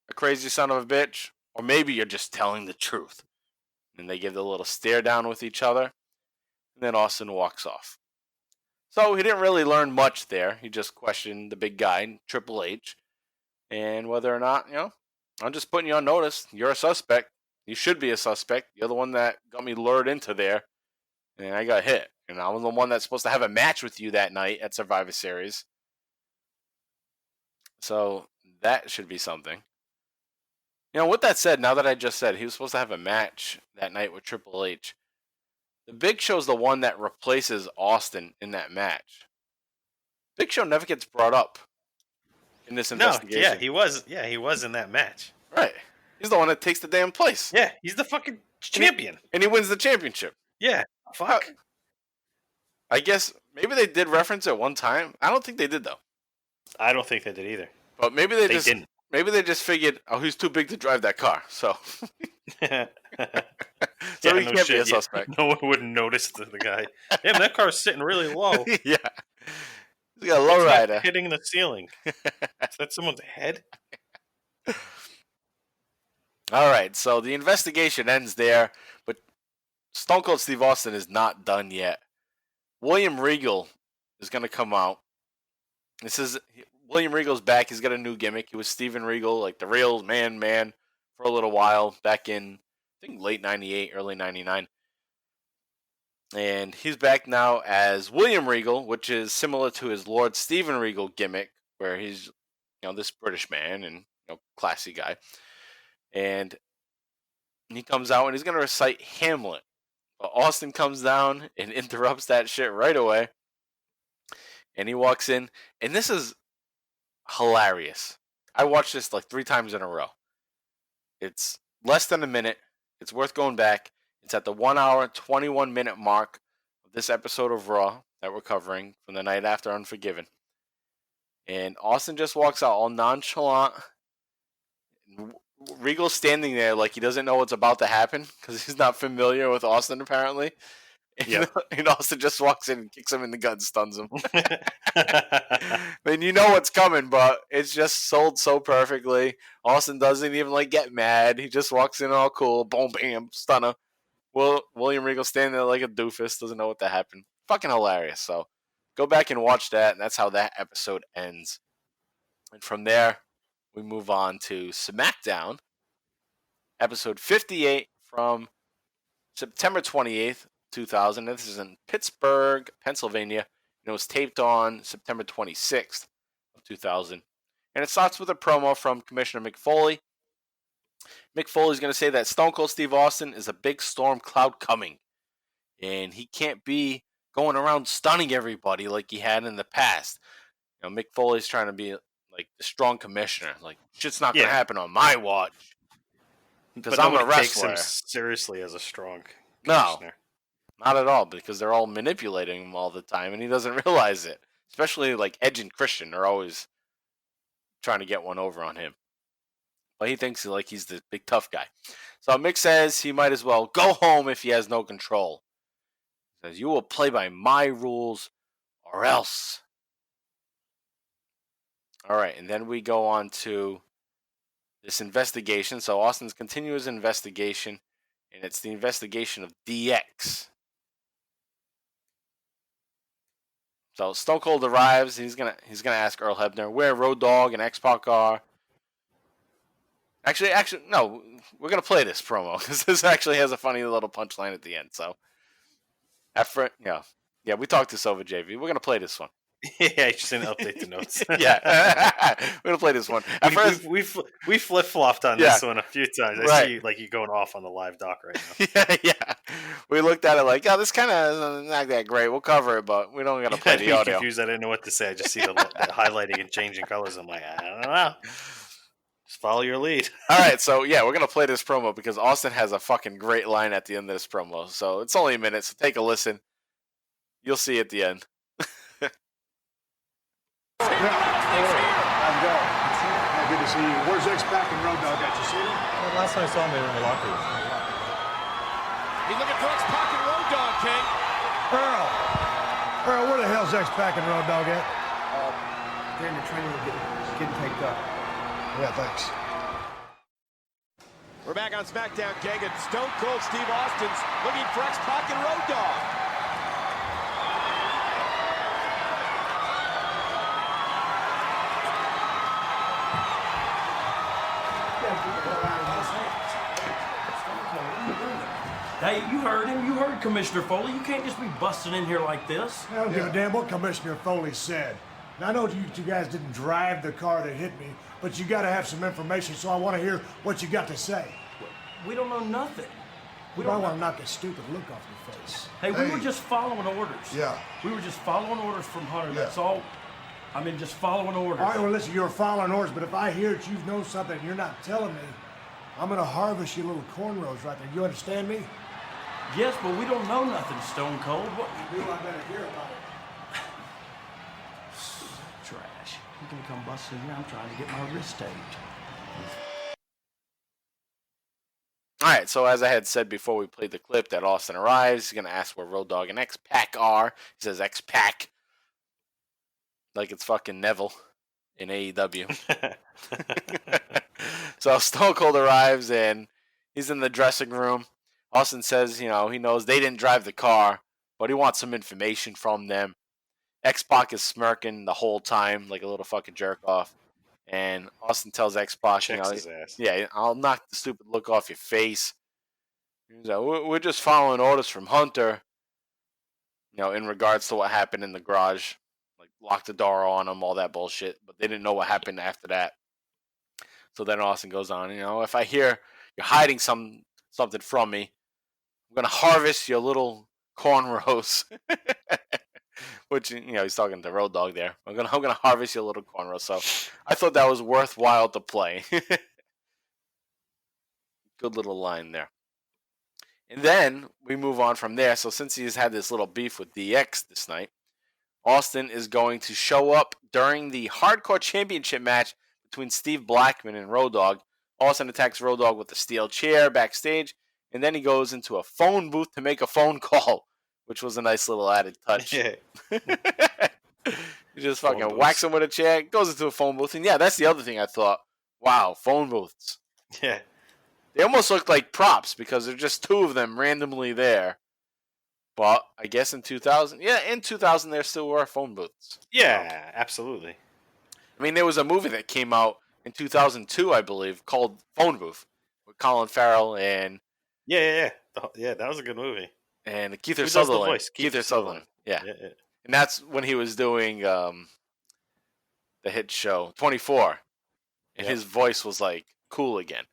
a crazy son of a bitch, or maybe you're just telling the truth. And they give the little stare down with each other. And then Austin walks off. So he didn't really learn much there. He just questioned the big guy, Triple H. And whether or not, I'm just putting you on notice. You're a suspect. You should be a suspect. You're the one that got me lured into there. And I got hit. And I was the one that's supposed to have a match with you that night at Survivor Series. So that should be something. With that said, now that I just said he was supposed to have a match that night with Triple H, the Big Show's the one that replaces Austin in that match. Big Show never gets brought up in this investigation. Yeah, he was in that match. Right. He's the one that takes the damn place. Yeah, he's the fucking champion. And he wins the championship. Yeah, fuck. I guess maybe they did reference it one time. I don't think they did, though. I don't think they did either. But maybe They just didn't. Maybe they just figured, oh, he's too big to drive that car, so he can't be a suspect. No one would notice the guy. Damn, that car's sitting really low. Yeah, he's got a low rider hitting the ceiling. Is that someone's head? All right, so the investigation ends there, but Stone Cold Steve Austin is not done yet. William Regal is going to come out. William Regal's back. He's got a new gimmick. He was Steven Regal, like the real man for a little while back in, I think, late 98, early 99. And he's back now as William Regal, which is similar to his Lord Steven Regal gimmick, where he's, this British man and, classy guy. And he comes out and he's going to recite Hamlet. But Austin comes down and interrupts that shit right away. And he walks in. And this is hilarious. I watched this like 3 times in a row. It's less than a minute. It's worth going back. It's at the 1 hour, 21 minute mark of this episode of Raw that we're covering from the night after Unforgiven. And Austin just walks out all nonchalant. Regal's standing there like he doesn't know what's about to happen because he's not familiar with Austin apparently. And Austin just walks in and kicks him in the gut and stuns him. I mean, you know what's coming, but it's just sold so perfectly. Austin doesn't even get mad. He just walks in all cool. Boom, bam, stunner. William Regal standing there like a doofus, doesn't know what that happened. Fucking hilarious. So go back and watch that, and that's how that episode ends. And from there, we move on to SmackDown, episode 58 from September 28th, 2000. This is in Pittsburgh, Pennsylvania. And it was taped on September 26th of 2000. And it starts with a promo from Commissioner Mick Foley. Mick Foley's going to say that Stone Cold Steve Austin is a big storm cloud coming. And he can't be going around stunning everybody like he had in the past. Mick Foley's trying to be like the strong commissioner. Like, shit's not going to happen on my watch. Because I'm a wrestler. Takes him seriously as a strong commissioner. No. Not at all, because they're all manipulating him all the time, and he doesn't realize it. Especially like Edge and Christian are always trying to get one over on him. But he thinks he's the big tough guy. So Mick says he might as well go home if he has no control. He says, you will play by my rules or else. All right, and then we go on to this investigation. So Austin's continuous investigation, and it's the investigation of DX. So Stone Cold arrives. He's gonna ask Earl Hebner where Road Dogg and X-Pac are. Actually, no. We're gonna play this promo because this actually has a funny little punchline at the end. So, we talked this over, JV. We're gonna play this one. Yeah, I just didn't update the notes. Yeah, we're gonna play this one. At first, we flip flopped on this one a few times. I see you going off on the live doc right now. Yeah. We looked at it like, this kind of not that great. We'll cover it, but we don't gotta play the audio. Confused. I didn't know what to say. I just see the highlighting and changing colors. I'm like, I don't know. Just follow your lead. All right, so we're gonna play this promo because Austin has a fucking great line at the end of this promo. So it's only a minute, so take a listen. You'll see at the end. Good to see you. Where's X-Pac and Road Dogg at? You see them? Well, last time I saw them, they were in the locker room. He's looking for X-Pac and Road Dogg, King. Earl, where the hell's X-Pac and Road Dogg at? They're in the training room getting taped up. Yeah, thanks. We're back on SmackDown, King, and Stone Cold Steve Austin's looking for X-Pac and Road Dogg. Hey, you heard him. You heard Commissioner Foley. You can't just be busting in here like this. I don't give a damn what Commissioner Foley said. And I know you two guys didn't drive the car that hit me, but you got to have some information, so I want to hear what you got to say. We don't know nothing. We don't want to knock a stupid look off your face. Hey, we were just following orders. Yeah. We were just following orders from Hunter. That's all. I mean, just following orders. All right, well, listen, you're following orders, but if I hear that you know something and you're not telling me, I'm going to harvest your little cornrows right there. You understand me? Yes, but we don't know nothing, Stone Cold. What? You do, I better hear about it. Trash. You gonna come busting here? I'm trying to get my wrist taped. All right, so as I had said before we played the clip that Austin arrives, he's going to ask where Road Dogg and X-Pac are. He says X-Pac like it's fucking Neville in AEW. So Stone Cold arrives and he's in the dressing room. Austin says, he knows they didn't drive the car, but he wants some information from them. X-Pac is smirking the whole time like a little fucking jerk off. And Austin tells X-Pac, Checks his ass. Yeah, I'll knock the stupid look off your face. He's like, we're just following orders from Hunter, in regards to what happened in the garage. Like, lock the door on him, all that bullshit. But they didn't know what happened after that. So then Austin goes on, if I hear you're hiding something from me, I'm going to harvest your little cornrows. Which, he's talking to Road Dogg there. I'm gonna harvest your little cornrows. So I thought that was worthwhile to play. Good little line there. And then we move on from there. So since he's had this little beef with DX this night, Austin is going to show up during the Hardcore Championship match between Steve Blackman and Road Dogg. Austin attacks Road Dogg with a steel chair backstage, and then he goes into a phone booth to make a phone call, which was a nice little added touch. Yeah. He just fucking whacks him with a chair, goes into a phone booth. And yeah, that's the other thing I thought. Wow, phone booths. Yeah. They almost look like props because there's just two of them randomly there. But I guess in 2000, there still were phone booths. Yeah, absolutely. I mean, there was a movie that came out in 2002, I believe, called Phone Booth with Colin Farrell and... Yeah, that was a good movie. And Keith Sutherland. Keith Sutherland. Yeah. And that's when he was doing the hit show 24. And his voice was like cool again.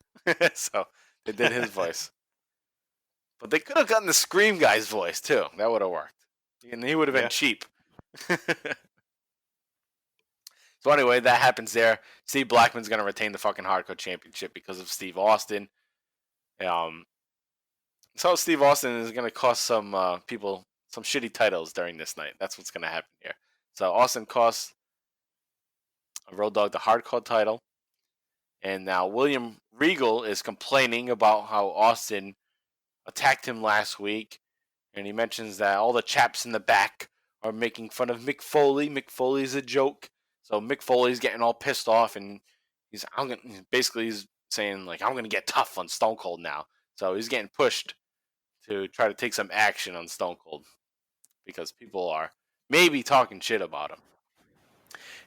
So they did his voice. But they could have gotten the Scream guy's voice too. That would have worked. And he would have been cheap. So anyway, that happens there. Steve Blackman's going to retain the fucking Hardcore Championship because of Steve Austin. So Steve Austin is going to cost some people some shitty titles during this night. That's what's going to happen here. So Austin costs Road Dogg the Hardcore title. And now William Regal is complaining about how Austin attacked him last week. And he mentions that all the chaps in the back are making fun of Mick Foley. Mick Foley's a joke. So Mick Foley's getting all pissed off. And he's saying, like, I'm going to get tough on Stone Cold now. So he's getting pushed to try to take some action on Stone Cold because people are maybe talking shit about him.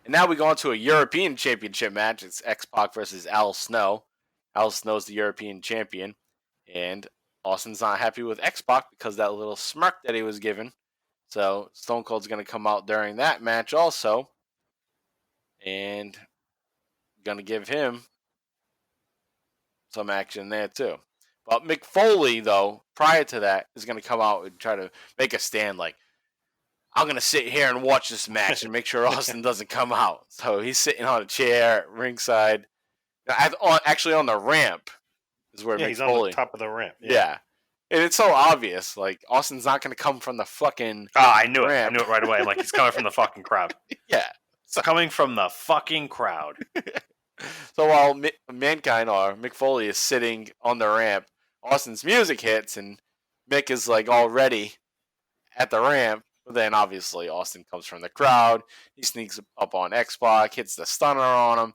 And now we go on to a European Championship match. It's X-Pac versus Al Snow. Al Snow's the European champion. And Austin's not happy with X-Pac because that little smirk that he was given. So Stone Cold's going to come out during that match also. And going to give him some action there too. But Mick Foley, though, prior to that, is going to come out and try to make a stand like, I'm going to sit here and watch this match and make sure Austin doesn't come out. So he's sitting on a chair at ringside. Actually, on the ramp is where Mick he's Foley. On the top of the ramp. Yeah. And it's so obvious. Like, Austin's not going to come from the fucking I knew ramp. it. I knew it right away. I'm like, he's coming from the fucking crowd. Yeah. So, coming from the fucking crowd. So while Mankind or Mick Foley is sitting on the ramp, Austin's music hits and Mick is like all ready at the ramp. But then obviously Austin comes from the crowd. He sneaks up on X-Pac, hits the stunner on him.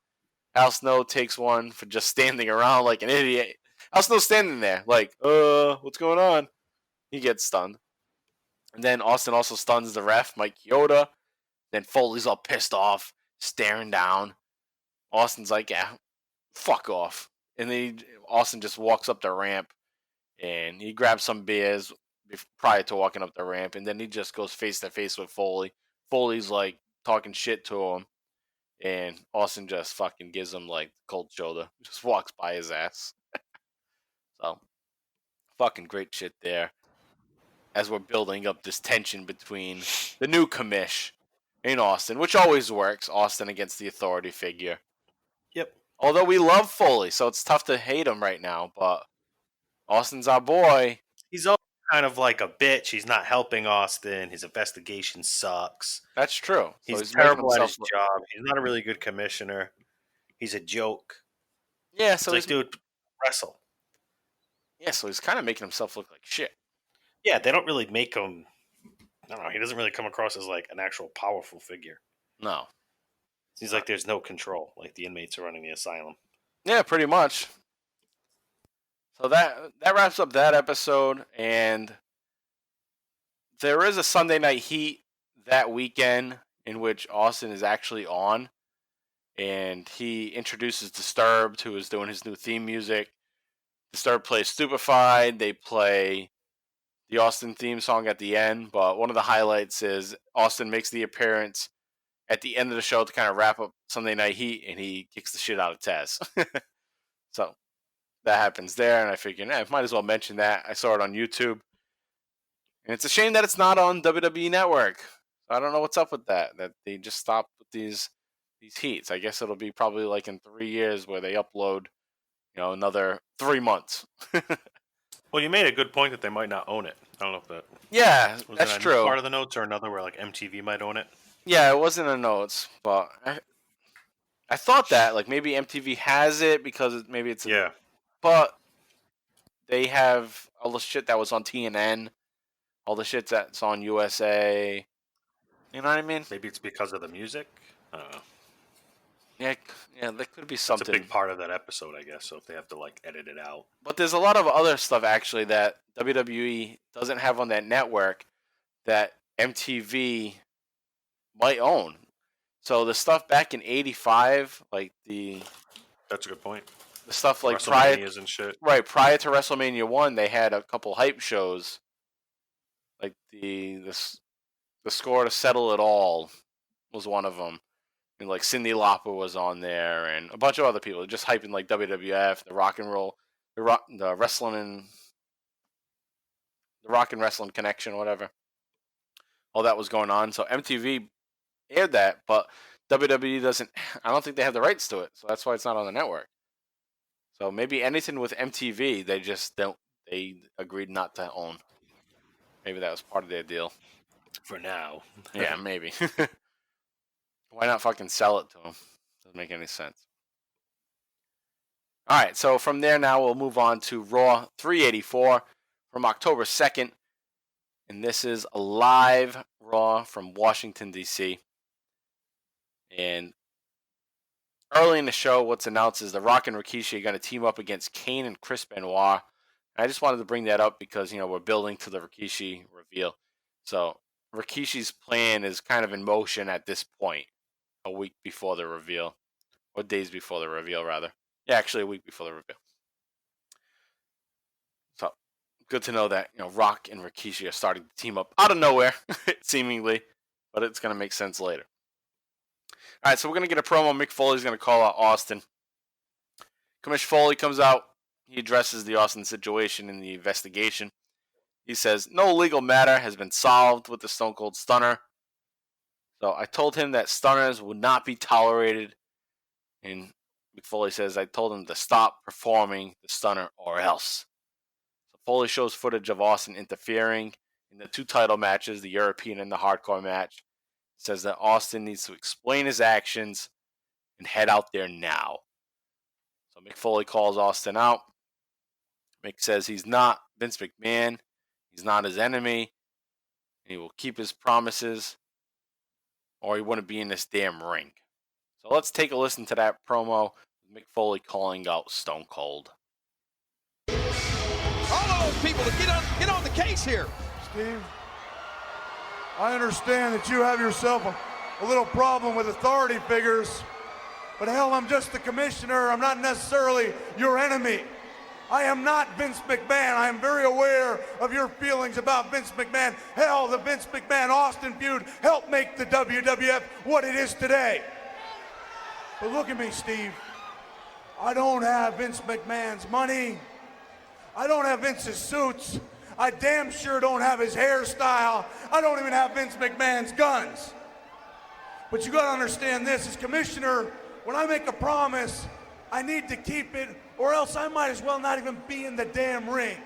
Al Snow takes one for just standing around like an idiot. Al Snow's standing there like, what's going on? He gets stunned. And then Austin also stuns the ref, Mike Chioda. Then Foley's all pissed off, staring down. Austin's like, yeah, fuck off. And then Austin just walks up the ramp and he grabs some beers prior to walking up the ramp. And then he just goes face to face with Foley. Foley's like talking shit to him. And Austin just fucking gives him like cold shoulder. Just walks by his ass. So, fucking great shit there. As we're building up this tension between the new commish and Austin, which always works. Austin against the authority figure. Yep. Although we love Foley, so it's tough to hate him right now. But Austin's our boy. He's always kind of like a bitch. He's not helping Austin. His investigation sucks. That's true. So He's terrible at his job. He's not a really good commissioner. He's a joke. Yeah, so it's like, dude, wrestle. Yeah, so he's kind of making himself look like shit. Yeah, they don't really make him. I don't know. He doesn't really come across as like an actual powerful figure. No. Seems like there's no control. Like the inmates are running the asylum. Yeah, pretty much. So that wraps up that episode, and there is a Sunday Night Heat that weekend in which Austin is actually on, and he introduces Disturbed, who is doing his new theme music. Disturbed plays Stupefied. They play the Austin theme song at the end, but one of the highlights is Austin makes the appearance at the end of the show to kind of wrap up Sunday Night Heat, and he kicks the shit out of Taz. So that happens there, and I figured, I might as well mention that. I saw it on YouTube, and it's a shame that it's not on WWE Network. I don't know what's up with that they just stopped with these heats. I guess it'll be probably like in 3 years where they upload, another 3 months. Well, you made a good point that they might not own it. I don't know if that. Yeah, was that's that true. Part of the notes or another where like MTV might own it. Yeah, it wasn't in the notes, but I thought that like maybe MTV has it because maybe it's but they have all the shit that was on TNN, all the shit that's on USA. You know what I mean? Maybe it's because of the music. I don't know. Yeah, there could be something. It's a big part of that episode, I guess. So if they have to like edit it out, but there's a lot of other stuff actually that WWE doesn't have on that network that MTV might own. So the stuff back in '85, like that's a good point. The stuff like prior to WrestleMania 1, they had a couple hype shows, like the score to settle it all was one of them. And like Cyndi Lauper was on there, and a bunch of other people just hyping like WWF, the Rock and Wrestling Connection, whatever. All that was going on. So MTV aired that, but WWE doesn't. I don't think they have the rights to it, so that's why it's not on the network. So maybe anything with MTV, they just don't. They agreed not to own. Maybe that was part of their deal. For now. Yeah, maybe. Why not fucking sell it to them? Doesn't make any sense. All right, so from there now we'll move on to Raw 384 from October 2nd. And this is a live Raw from Washington, D.C. And early in the show, what's announced is The Rock and Rikishi are going to team up against Kane and Chris Benoit. And I just wanted to bring that up because, we're building to the Rikishi reveal. So Rikishi's plan is kind of in motion at this point. A week before the reveal. Or days before the reveal, rather. Yeah, actually a week before the reveal. So, good to know that, Rock and Rikishi are starting to team up out of nowhere, seemingly. But it's going to make sense later. Alright, so we're going to get a promo. Mick Foley's going to call out Austin. Commissioner Foley comes out. He addresses the Austin situation in the investigation. He says, no legal matter has been solved with the Stone Cold Stunner. So I told him that stunners would not be tolerated. And Mick Foley says, I told him to stop performing the stunner or else. So Foley shows footage of Austin interfering in the 2 title matches, the European and the Hardcore match. He says that Austin needs to explain his actions and head out there now. So Mick Foley calls Austin out. Mick says he's not Vince McMahon. He's not his enemy. And he will keep his promises, or he wouldn't be in this damn ring. So let's take a listen to that promo with Mick Foley calling out Stone Cold. All of those people to get on the case here. Steve, I understand that you have yourself a little problem with authority figures, but hell, I'm just the commissioner. I'm not necessarily your enemy. I am not Vince McMahon. I am very aware of your feelings about Vince McMahon. Hell, the Vince McMahon-Austin feud helped make the WWF what it is today. But look at me, Steve. I don't have Vince McMahon's money. I don't have Vince's suits. I damn sure don't have his hairstyle. I don't even have Vince McMahon's guns. But you gotta understand this, as commissioner, when I make a promise, I need to keep it, or else I might as well not even be in the damn ring.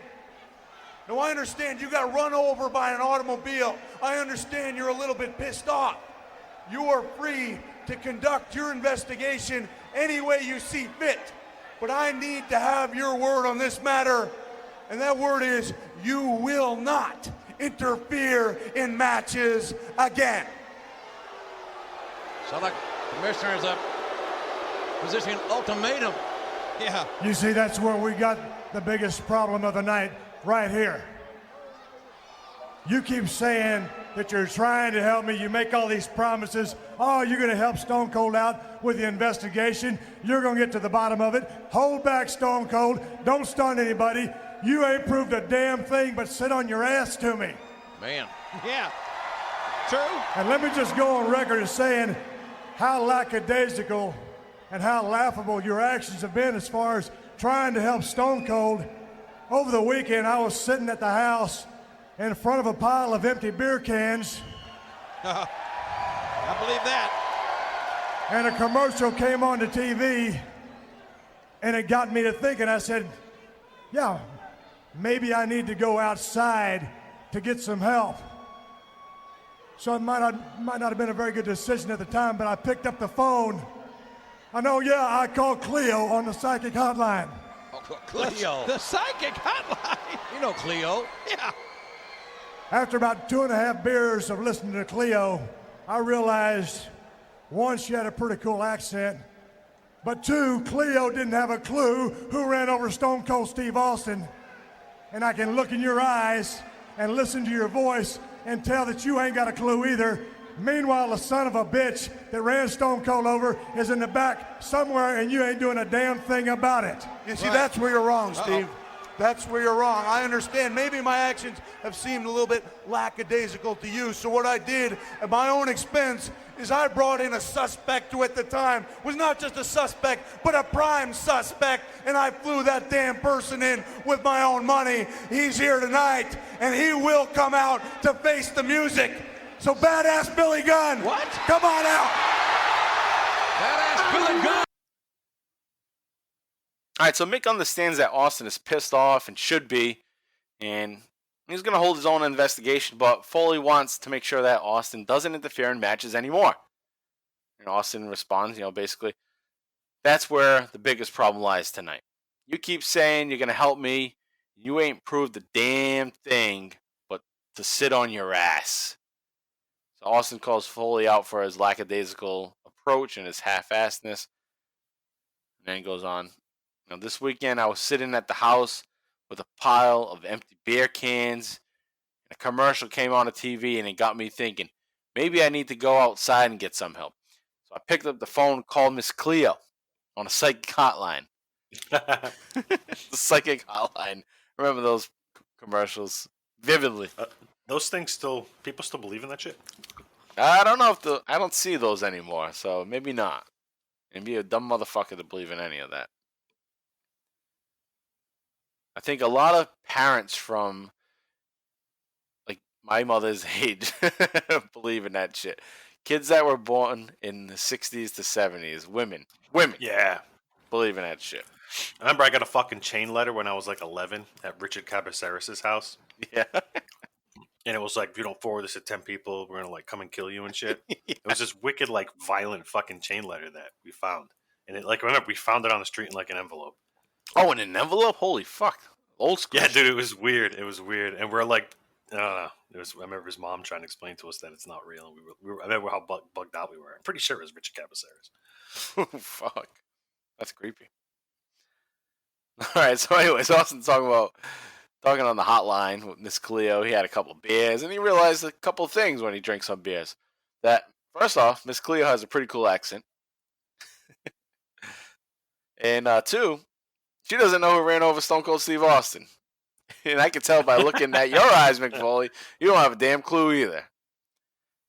Now, I understand you got run over by an automobile. I understand you're a little bit pissed off. You are free to conduct your investigation any way you see fit. But I need to have your word on this matter, and that word is you will not interfere in matches again. So the commissioner is positioning an ultimatum. Yeah. You see, that's where we got the biggest problem of the night, right here. You keep saying that you're trying to help me. You make all these promises. Oh, you're going to help Stone Cold out with the investigation. You're going to get to the bottom of it. Hold back, Stone Cold. Don't stun anybody. You ain't proved a damn thing but sit on your ass to me. Man. Yeah. True. And let me just go on record as saying how lackadaisical and how laughable your actions have been as far as trying to help Stone Cold. Over the weekend, I was sitting at the house in front of a pile of empty beer cans. I believe that. And a commercial came on the TV, and it got me to thinking. I said, yeah, maybe I need to go outside to get some help. So it might not have been a very good decision at the time, but I picked up the phone. I know, yeah, I called Cleo on the psychic hotline. Oh, Cleo. The psychic hotline. You know Cleo. Yeah. After about 2.5 beers of listening to Cleo, I realized, one, she had a pretty cool accent, but two, Cleo didn't have a clue who ran over Stone Cold Steve Austin. And I can look in your eyes and listen to your voice and tell that you ain't got a clue either. Meanwhile, the son of a bitch that ran Stone Cold over is in the back somewhere, and you ain't doing a damn thing about it. You see, that's where you're wrong, Steve. That's where you're wrong. I understand. Maybe my actions have seemed a little bit lackadaisical to you. So what I did at my own expense is I brought in a suspect who at the time was not just a suspect, but a prime suspect. And I flew that damn person in with my own money. He's here tonight, and he will come out to face the music. So badass Billy Gunn, what? Come on out. Badass Billy Gunn. All right, so Mick understands that Austin is pissed off and should be, and he's going to hold his own investigation, but Foley wants to make sure that Austin doesn't interfere in matches anymore. And Austin responds, basically, that's where the biggest problem lies tonight. You keep saying you're going to help me. You ain't proved a damn thing but to sit on your ass. So Austin calls Foley out for his lackadaisical approach and his half-assedness. And then goes on. This weekend I was sitting at the house with a pile of empty beer cans. And a commercial came on the TV and it got me thinking, maybe I need to go outside and get some help. So I picked up the phone and called Miss Cleo on a psychic hotline. The psychic hotline. Remember those commercials vividly. Those things people still believe in that shit? I don't know I don't see those anymore, so maybe not. And be a dumb motherfucker to believe in any of that. I think a lot of parents from like my mother's age believe in that shit. Kids that were born in the 60s to 70s, women, Yeah. believe in that shit. I remember I got a fucking chain letter when I was like 11 at Richard Cabaceres' house. Yeah. And it was like, if you don't forward this to 10 people, we're going to like come and kill you and shit. Yeah. It was this wicked, like violent fucking chain letter that we found. And it, like, remember, we found it on the street in like an envelope. Oh, in an envelope? Holy fuck. Old school. Yeah, dude, it was weird. It was weird. And we're like, I don't know. I remember his mom trying to explain to us that it's not real. I remember how bugged out we were. I'm pretty sure it was Richard Cabaceres. Oh, fuck. That's creepy. All right, so anyways, Austin's talking on the hotline with Miss Cleo. He had a couple beers, and he realized a couple things when he drank some beers. That, first off, Miss Cleo has a pretty cool accent. And two, she doesn't know who ran over Stone Cold Steve Austin. And I can tell by looking at your eyes, Mick Foley, you don't have a damn clue either.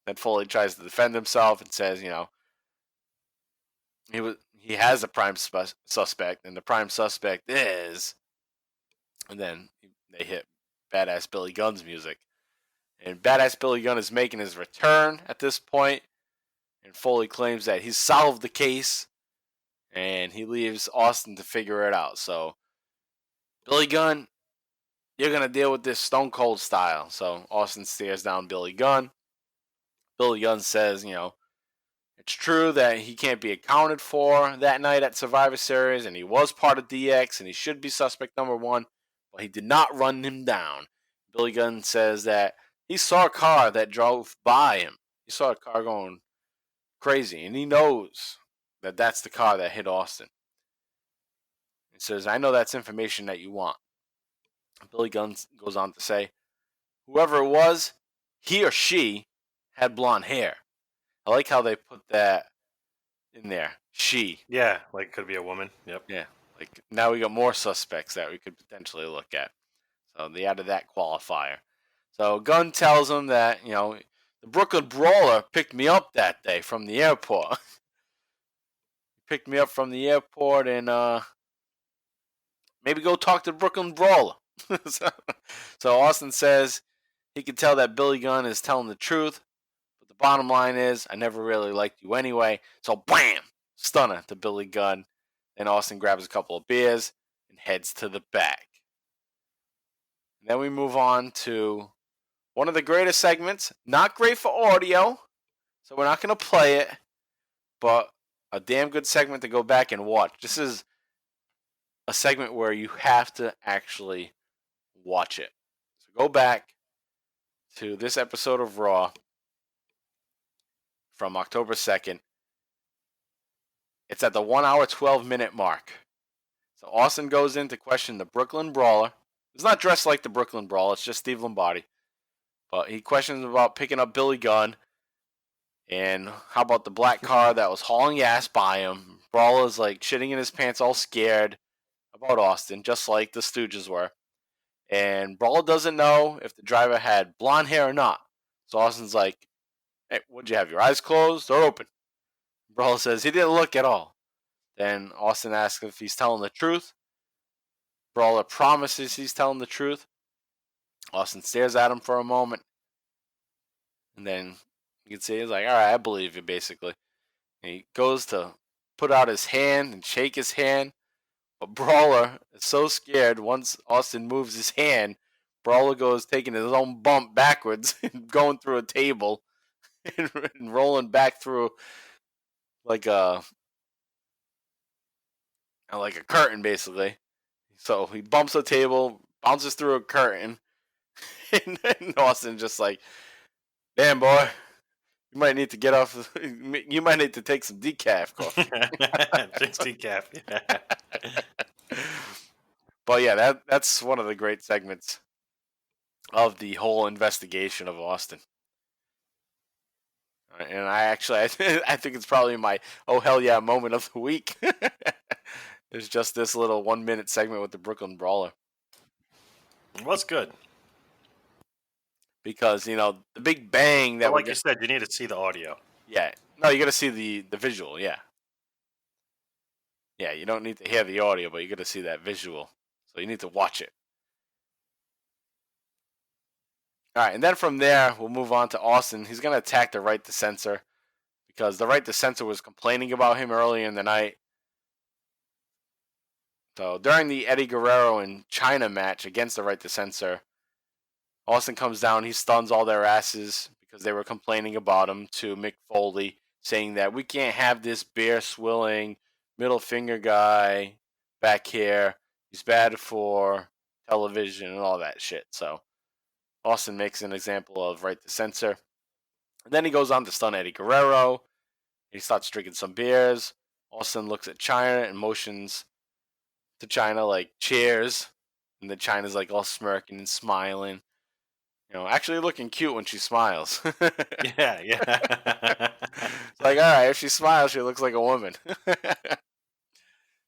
Then Foley tries to defend himself and says, he has a prime suspect, and the prime suspect is, and then they hit Badass Billy Gunn's music. And Badass Billy Gunn is making his return at this point, and Foley claims that he's solved the case, and he leaves Austin to figure it out. So, Billy Gunn, you're going to deal with this Stone Cold style. So Austin stares down Billy Gunn. Billy Gunn says, it's true that he can't be accounted for that night at Survivor Series, and he was part of DX, and he should be suspect number 1, but he did not run him down. Billy Gunn says that he saw a car that drove by him. He saw a car going crazy, and he knows that that's the car that hit Austin. He says, I know that's information that you want. Billy Gunn goes on to say, whoever it was, he or she had blonde hair. I like how they put that in there. She. Yeah, like it could be a woman. Yep. Yeah. Like now we got more suspects that we could potentially look at. So they added that qualifier. So Gunn tells him that, the Brooklyn Brawler picked me up that day from the airport. He picked me up from the airport and maybe go talk to the Brooklyn Brawler. So Austin says he can tell that Billy Gunn is telling the truth. But the bottom line is, I never really liked you anyway. So bam! Stunner to Billy Gunn. Then Austin grabs a couple of beers and heads to the back. And then we move on to one of the greatest segments. Not great for audio, so we're not going to play it. But a damn good segment to go back and watch. This is a segment where you have to actually watch it. So go back to this episode of Raw from October 2nd. It's at the 1 hour, 12 minute mark. So Austin goes in to question the Brooklyn Brawler. He's not dressed like the Brooklyn Brawler. It's just Steve Lombardi. But he questions about picking up Billy Gunn. And how about the black car that was hauling ass by him? Brawler's like shitting in his pants, all scared about Austin, just like the Stooges were. And Brawler doesn't know if the driver had blonde hair or not. So Austin's like, hey, what'd you have, your eyes closed or open? Brawler says he didn't look at all. Then Austin asks if he's telling the truth. Brawler promises he's telling the truth. Austin stares at him for a moment. And then you can see he's like, all right, I believe you, basically. And he goes to put out his hand and shake his hand. But Brawler is so scared once Austin moves his hand, Brawler goes taking his own bump backwards and going through a table and rolling back through like a curtain, basically. So he bumps a table, bounces through a curtain, and then Austin just like, damn, boy, you might need to get off. You might need to take some decaf coffee. Drinks decaf. But yeah, that's one of the great segments of the whole investigation of Austin. And I think it's probably my oh hell yeah moment of the week. There's just this little 1 minute segment with the Brooklyn Brawler. It was good. Because, the big bang that like you said, you need to see the audio. Yeah. No, you got to see the visual, yeah. Yeah, you don't need to hear the audio, but you got to see that visual. So you need to watch it. All right, and then from there, we'll move on to Austin. He's going to attack the Right to Censor because the Right to Censor was complaining about him earlier in the night. So during the Eddie Guerrero and China match against the Right to Censor, Austin comes down, he stuns all their asses because they were complaining about him to Mick Foley, saying that we can't have this beer swilling middle finger guy back here. He's bad for television and all that shit. So Austin makes an example of Right to Censor. And then he goes on to stun Eddie Guerrero. He starts drinking some beers. Austin looks at China and motions to China like cheers. And then China's like all smirking and smiling. Actually looking cute when she smiles. Yeah. It's like, all right, if she smiles, she looks like a woman.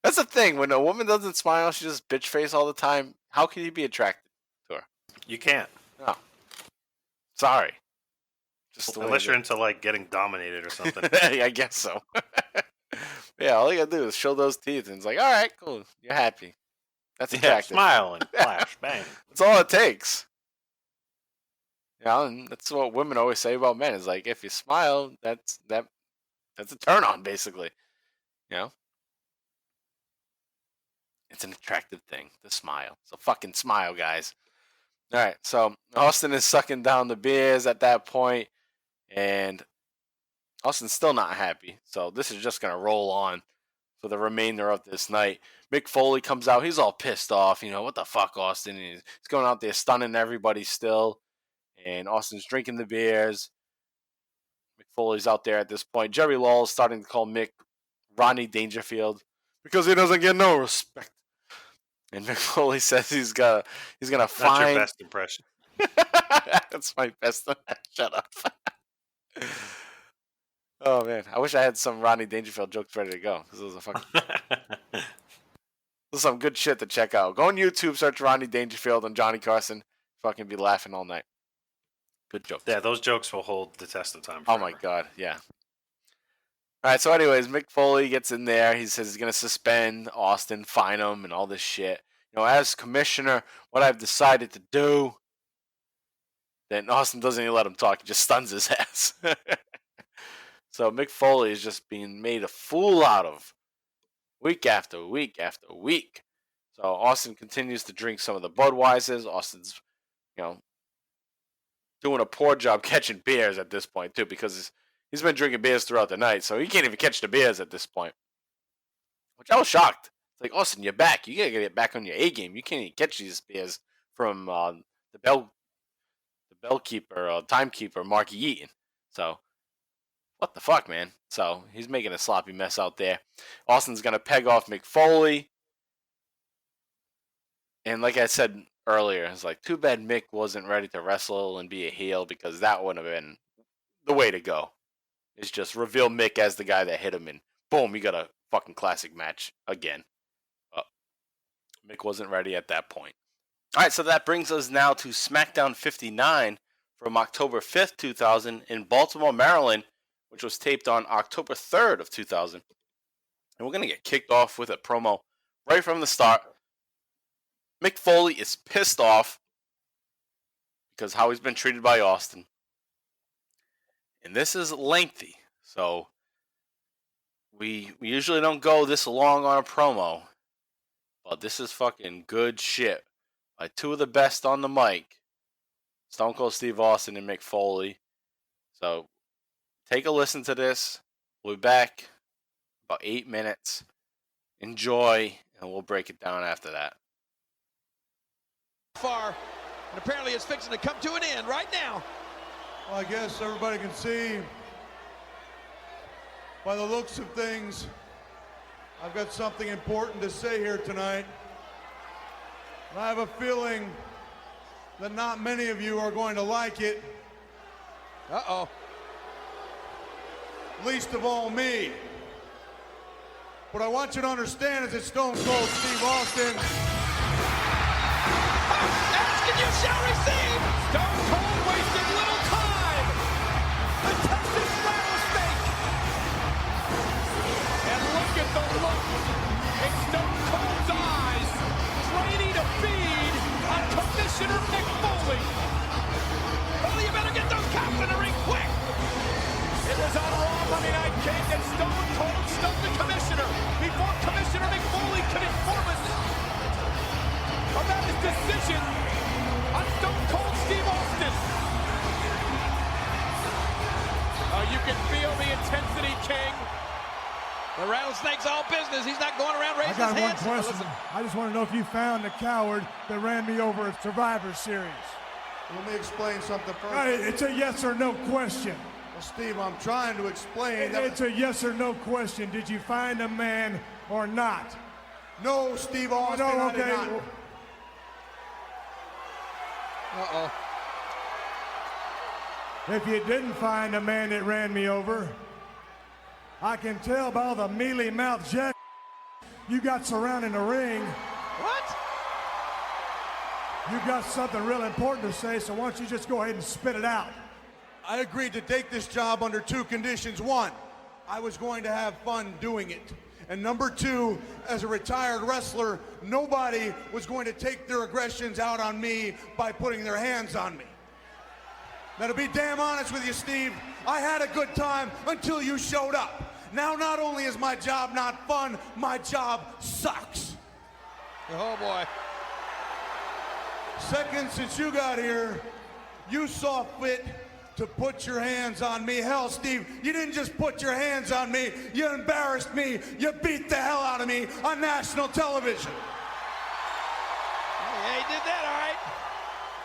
That's the thing. When a woman doesn't smile, she just bitch face all the time. How can you be attracted to her? You can't. No. Sorry. Just unless you're into like getting dominated or something. I guess so. Yeah, all you gotta do is show those teeth, and it's like, all right, cool, you're happy. That's attractive. Smile and flash, bang. That's all it takes. And that's what women always say about men. Is like, if you smile, that's a turn on, basically. It's an attractive thing to smile. So fucking smile, guys. All right, so Austin is sucking down the beers at that point, and Austin's still not happy. So this is just going to roll on for the remainder of this night. Mick Foley comes out. He's all pissed off. What the fuck, Austin? He's going out there stunning everybody still. And Austin's drinking the beers. Mick Foley's out there at this point. Jerry Lawler's starting to call Mick Rodney Dangerfield because he doesn't get no respect. And Mick Foley says he's gonna find. That's your best impression. That's my best. Shut up. Oh man, I wish I had some Rodney Dangerfield jokes ready to go because it was a fucking. This is some good shit to check out. Go on YouTube, search Rodney Dangerfield and Johnny Carson. Fucking be laughing all night. Good jokes. Yeah, those jokes will hold the test of time. Oh my god, yeah. All right, so anyways, Mick Foley gets in there. He says he's going to suspend Austin, fine him, and all this shit. As commissioner, what I've decided to do. Then Austin doesn't even let him talk. He just stuns his ass. So Mick Foley is just being made a fool out of week after week after week. So Austin continues to drink some of the Budweisers. Austin's, doing a poor job catching beers at this point, too, because he's been drinking beers throughout the night, so he can't even catch the beers at this point. Which I was shocked. It's like, Austin, you're back. You got to get back on your A game. You can't even catch these beers from the bellkeeper, timekeeper, Marky Eaton. So, what the fuck, man? So, he's making a sloppy mess out there. Austin's going to peg off Mick Foley. And like I said earlier, it's like, too bad Mick wasn't ready to wrestle and be a heel because that would have been the way to go. It's just reveal Mick as the guy that hit him and boom, you got a fucking classic match again. Mick wasn't ready at that point. All right, so that brings us now to SmackDown 59 from October 5th, 2000 in Baltimore, Maryland, which was taped on October 3rd of 2000. And we're going to get kicked off with a promo right from the start. Mick Foley is pissed off because how he's been treated by Austin. And this is lengthy, so we usually don't go this long on a promo, but this is fucking good shit by two of the best on the mic, Stone Cold Steve Austin and Mick Foley. So take a listen to this. We'll be back about 8 minutes. Enjoy, and we'll break it down after that. Far, and apparently it's fixing to come to an end right now. Well, I guess everybody can see by the looks of things, I've got something important to say here tonight. And I have a feeling that not many of you are going to like it. Uh-oh. Least of all me. What I want you to understand is that Stone Cold Steve Austin. Ask and you shall receive. Stone Cold wasted little time. The Texas rattlesnake. And look at the look in Stone Cold's eyes, ready to feed on Commissioner Mick Foley. Oh, you better get those cops in the ring quick. It was on Raw Monday Night King that Stone Cold stunned the Commissioner before Commissioner Mick Foley could inform us about his decision on Stone Cold Steve Austin. Oh, you can feel the intensity, King. The rattlesnake's all business. He's not going around raising his hands. I got one question. I just want to know if you found the coward that ran me over at Survivor Series. Let me explain something first. It's a yes or no question. Well, Steve, I'm trying to explain. It's a yes or no question. Did you find a man or not? No, Steve Austin, no, okay. I did not. Uh-oh. If you didn't find a man that ran me over, I can tell by all the mealy mouth jack you got surrounding the ring. What? You got something real important to say, so why don't you just go ahead and spit it out? I agreed to take this job under two conditions. One, I was going to have fun doing it. And number two, as a retired wrestler, nobody was going to take their aggressions out on me by putting their hands on me. Now, to be damn honest with you, Steve, I had a good time until you showed up. Now, not only is my job not fun, my job sucks. Oh, boy. Second, since you got here, you saw fit to put your hands on me. Hell, Steve, you didn't just put your hands on me. You embarrassed me. You beat the hell out of me on national television. Yeah, he did that, all right.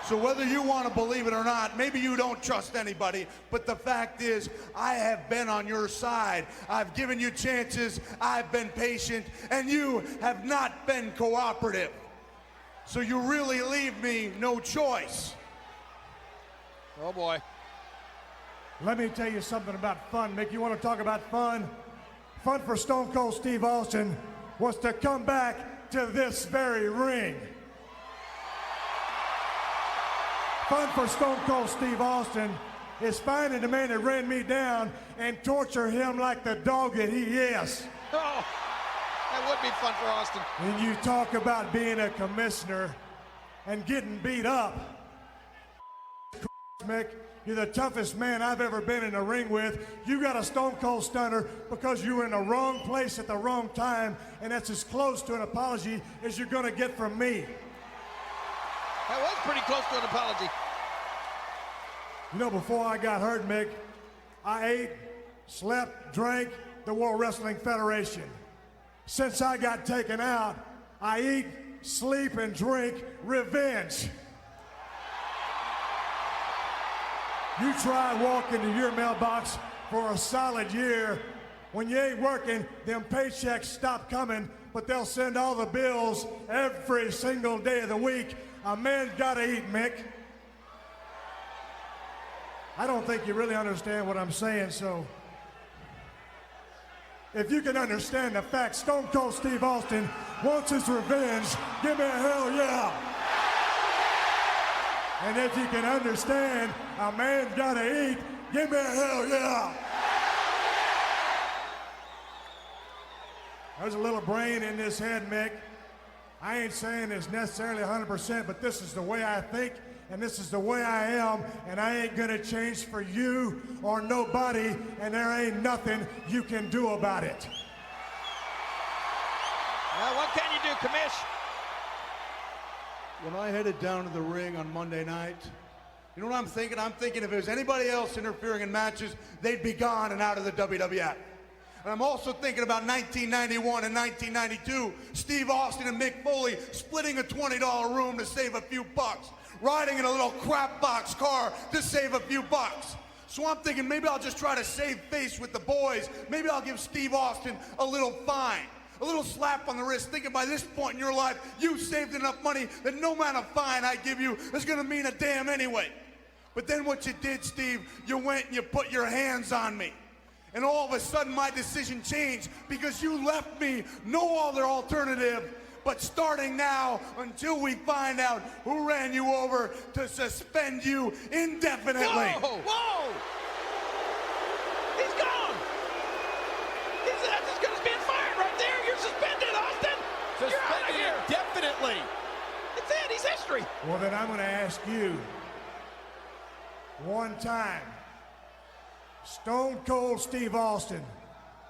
So whether you want to believe it or not, maybe you don't trust anybody, but the fact is, I have been on your side. I've given you chances, I've been patient, and you have not been cooperative. So you really leave me no choice. Oh, boy. Let me tell you something about fun, Mick. You want to talk about fun? Fun for Stone Cold Steve Austin was to come back to this very ring. Fun for Stone Cold Steve Austin is finding the man that ran me down and torture him like the dog that he is. Oh, that would be fun for Austin. When you talk about being a commissioner and getting beat up, Mick, you're the toughest man I've ever been in a ring with. You got a Stone Cold Stunner because you were in the wrong place at the wrong time, and that's as close to an apology as you're gonna get from me. That was pretty close to an apology. You know, before I got hurt, Mick, I ate, slept, drank the World Wrestling Federation. Since I got taken out, I eat, sleep, and drink revenge. You try walking to your mailbox for a solid year. When you ain't working, them paychecks stop coming, but they'll send all the bills every single day of the week. A man's gotta eat, Mick. I don't think you really understand what I'm saying, so if you can understand the fact Stone Cold Steve Austin wants his revenge, give me a hell yeah. And if you can understand a man's gotta eat, give me a hell yeah. There's a little brain in this head, Mick. I ain't saying it's necessarily 100%, but this is the way I think, and this is the way I am, and I ain't gonna change for you or nobody, and there ain't nothing you can do about it. Well, what can you do, Commish? When I headed down to the ring on Monday night, you know what I'm thinking? I'm thinking if there's anybody else interfering in matches, they'd be gone and out of the WWF. And I'm also thinking about 1991 and 1992, Steve Austin and Mick Foley splitting a $20 room to save a few bucks, riding in a little crap box car to save a few bucks. So I'm thinking maybe I'll just try to save face with the boys. Maybe I'll give Steve Austin a little fine, a little slap on the wrist, thinking by this point in your life, you've saved enough money that no amount of fine I give you is gonna mean a damn anyway. But then what you did, Steve, you went and you put your hands on me. And all of a sudden my decision changed because you left me no other alternative but starting now until we find out who ran you over to suspend you indefinitely. Whoa! Whoa! He's gone! That's as good as being fired right there. You're suspended, Austin! You're out of here! Definitely. That's it. He's history. Well, then I'm gonna ask you one time. Stone Cold Steve Austin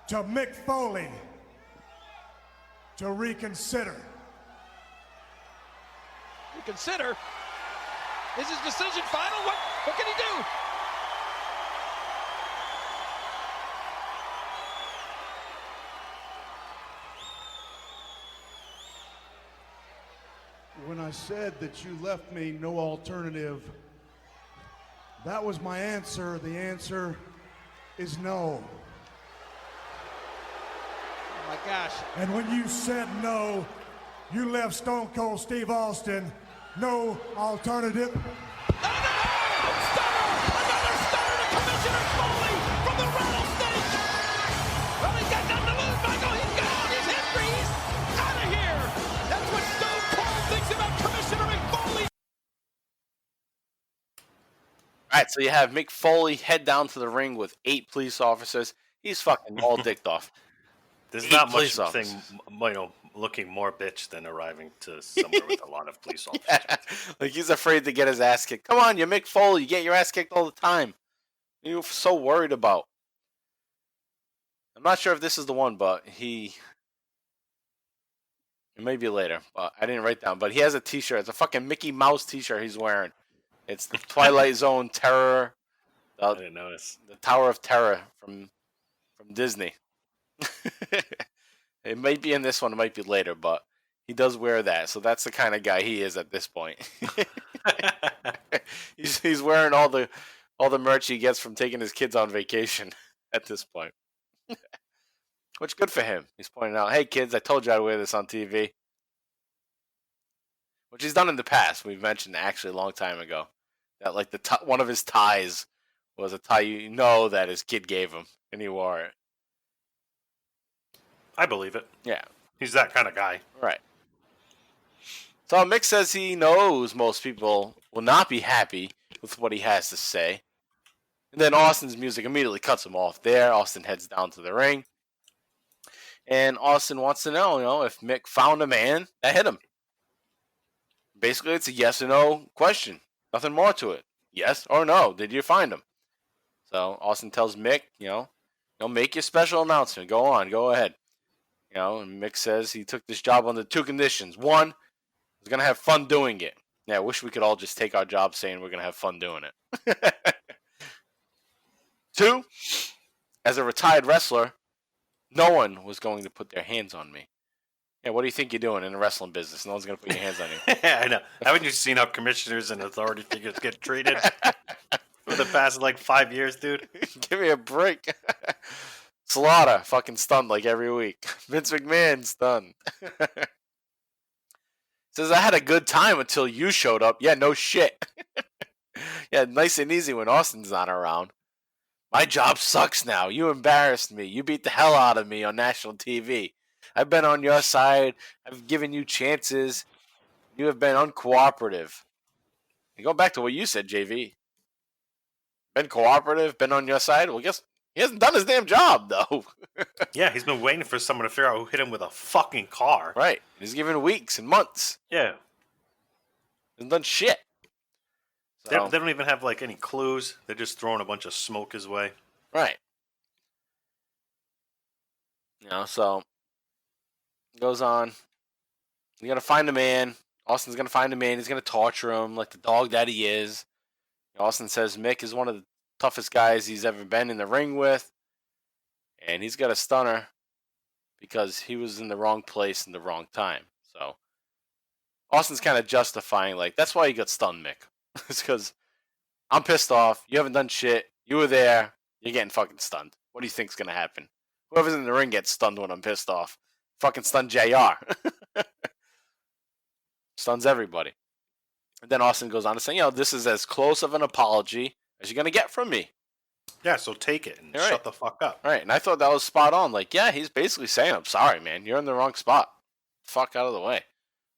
to Mick Foley to reconsider. Reconsider? Is his decision final? What can he do? When I said that you left me no alternative, that was my answer. The answer is no. Oh my gosh. And when you said no, you left Stone Cold Steve Austin no alternative. Another stunner to Commissioner Foley from the rattlesnake. Well, he's got nothing to lose, Michael. He's gone. He's history. He's out of here. That's what Stone Cold thinks about Commissioner McFoley. All right, so you have Mick Foley head down to the ring with 8 police officers. He's fucking all dicked off. There's not much thing, looking more bitch than arriving to somewhere with a lot of police officers. Yeah. Like he's afraid to get his ass kicked. Come on, you're Mick Foley. You get your ass kicked all the time. You're so worried about. I'm not sure if this is the one, but he It may be later, but I didn't write down. But he has a T-shirt. It's a fucking Mickey Mouse T-shirt he's wearing. It's the Twilight Zone Terror. I didn't notice. The Tower of Terror from Disney. It might be in this one. It might be later, but he does wear that. So that's the kind of guy he is at this point. he's wearing all the merch he gets from taking his kids on vacation at this point. Which good for him. He's pointing out, hey kids, I told you I'd wear this on TV. Which he's done in the past. We've mentioned actually a long time ago that like one of his ties was a tie that his kid gave him, and he wore it. I believe it. Yeah. He's that kind of guy. Right. So Mick says he knows most people will not be happy with what he has to say. And then Austin's music immediately cuts him off there. Austin heads down to the ring. And Austin wants to know, if Mick found a man that hit him. Basically, it's a yes or no question. Nothing more to it. Yes or no. Did you find him? So Austin tells Mick, make your special announcement. Go on. Go ahead. And Mick says he took this job under 2 conditions. 1, he's going to have fun doing it. Yeah, I wish we could all just take our job saying we're going to have fun doing it. 2, as a retired wrestler, no one was going to put their hands on me. Yeah, what do you think you're doing in the wrestling business? No one's going to put your hands on you. Yeah, I know. Haven't you seen how commissioners and authority figures get treated for the past, 5 years, dude? Give me a break. Slaughter, fucking stunned like every week. Vince McMahon stunned. Says, I had a good time until you showed up. Yeah, no shit. Yeah, nice and easy when Austin's not around. My job sucks now. You embarrassed me. You beat the hell out of me on national TV. I've been on your side. I've given you chances. You have been uncooperative. And go back to what you said, JV. Been cooperative, been on your side. Well, guess he hasn't done his damn job, though. Yeah, he's been waiting for someone to figure out who hit him with a fucking car. Right. He's given weeks and months. Yeah. Hasn't done shit. So, they don't even have, any clues. They're just throwing a bunch of smoke his way. Right. So it goes on. You're going to find a man. Austin's going to find a man. He's going to torture him like the dog that he is. Austin says Mick is one of the toughest guys he's ever been in the ring with. And he's got a stunner because he was in the wrong place in the wrong time. So Austin's kind of justifying, that's why he got stunned, Mick. It's because I'm pissed off. You haven't done shit. You were there. You're getting fucking stunned. What do you think's going to happen? Whoever's in the ring gets stunned when I'm pissed off. Fucking stun JR. Stuns everybody. And then Austin goes on to say, this is as close of an apology as you're going to get from me. Yeah, so take it and shut the fuck up. All right, and I thought that was spot on. He's basically saying, I'm sorry, man. You're in the wrong spot. Fuck out of the way.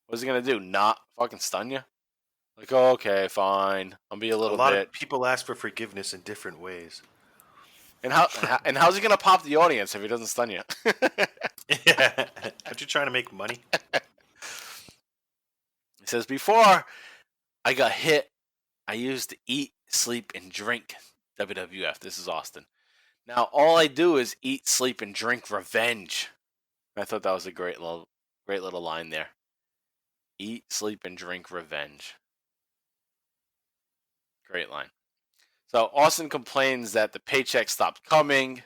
What's he going to do? Not fucking stun you? Okay, fine. I'll be a lot of people ask for forgiveness in different ways. And how's he going to pop the audience if he doesn't stun you? Yeah. Aren't you trying to make money? He says, before I got hit, I used to eat, sleep, and drink WWF. This is Austin. Now, all I do is eat, sleep, and drink revenge. I thought that was a great little line there. Eat, sleep, and drink revenge. Great line. So Austin complains that the paycheck stopped coming,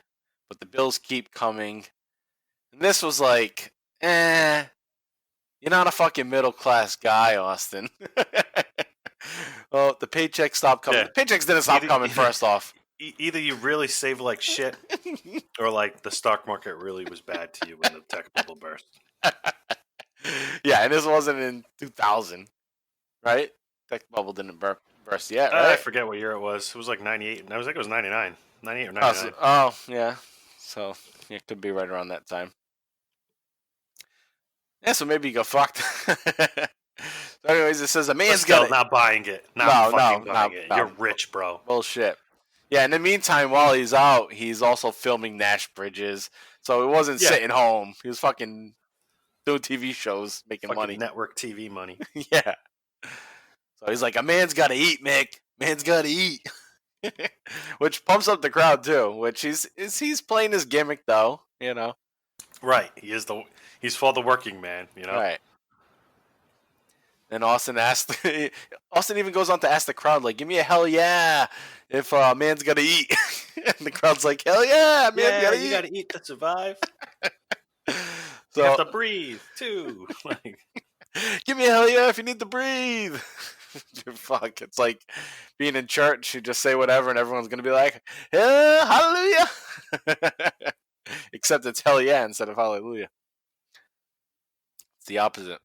but the bills keep coming. And this was you're not a fucking middle class guy, Austin. Well, the paycheck stopped coming. Yeah. The paychecks didn't stop coming, first off. Either you really save like shit, or the stock market really was bad to you when the tech bubble burst. Yeah, and this wasn't in 2000, right? Tech bubble didn't burst yet, right? I forget what year it was. It was 98. I was it was 99. 98 or 99. Yeah. So it could be right around that time. Yeah, so maybe you got fucked. So anyways, it says a man's got not buying it. Not buying it. You're rich, bro. Bullshit. Yeah, in the meantime, while he's out, he's also filming Nash Bridges. So he wasn't sitting home. He was fucking doing TV shows, making money. Network TV money. Yeah. So he's like, a man's got to eat, Mick. Man's got to eat. Which pumps up the crowd, too. Which he's playing his gimmick, though, Right. He's for the working man, you know? Right. And Austin Austin even goes on to ask the crowd, like, give me a hell yeah if man's gonna eat. And the crowd's like, hell yeah, man, You gotta eat to survive. So, you have to breathe too. Like, give me a hell yeah if you need to breathe. Fuck, it's like being in church. You just say whatever, and everyone's gonna be like, hallelujah. Except it's hell yeah instead of hallelujah. It's the opposite.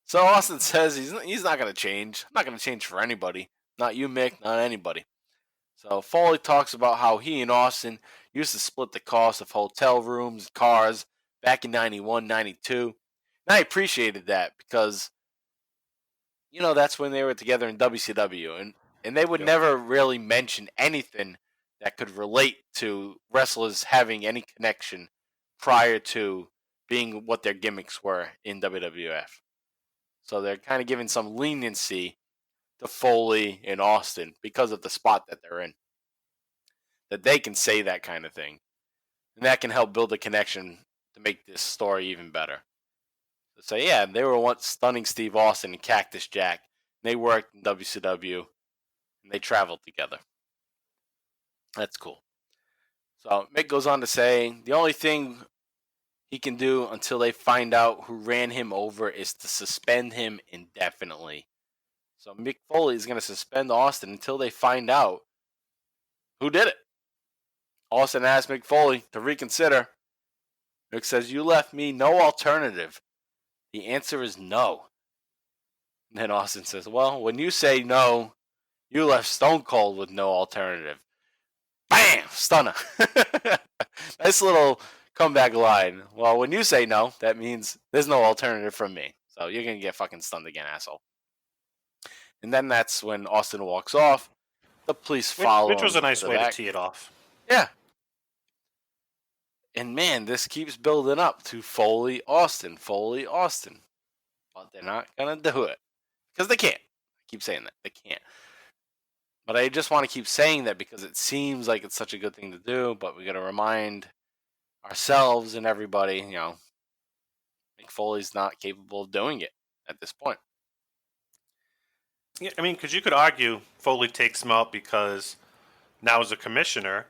So Austin says he's not gonna change. I'm not gonna change for anybody. Not you, Mick. Not anybody. So Foley talks about how he and Austin used to split the cost of hotel rooms and cars back in 91, 92. And I appreciated that because, you know, that's when they were together in WCW. And they would never really mention anything that could relate to wrestlers having any connection prior to being what their gimmicks were in WWF. So they're kind of giving some leniency to Foley and Austin because of the spot that they're in. That they can say that kind of thing. And that can help build a connection to make this story even better. So yeah, they were once Stunning Steve Austin and Cactus Jack. And they worked in WCW. And they traveled together. That's cool. So Mick goes on to say, the only thing he can do until they find out who ran him over is to suspend him indefinitely. So Mick Foley is going to suspend Austin until they find out who did it. Austin asks Mick Foley to reconsider. Mick says, you left me no alternative. The answer is no. And then Austin says, well, when you say no, you left Stone Cold with no alternative. Bam! Stunner. Nice little comeback line. Well, when you say no, that means there's no alternative from me. So you're going to get fucking stunned again, asshole. And then that's when Austin walks off. The police follow him. Which was a nice way to tee it off. Yeah. And man, this keeps building up to Foley Austin. But they're not going to do it. Because they can't. I keep saying that. They can't. But I just want to keep saying that because it seems like it's such a good thing to do. But we got to remind ourselves and everybody, you know, Mick Foley's not capable of doing it at this point. Yeah, I mean, because you could argue Foley takes him out because now as a commissioner,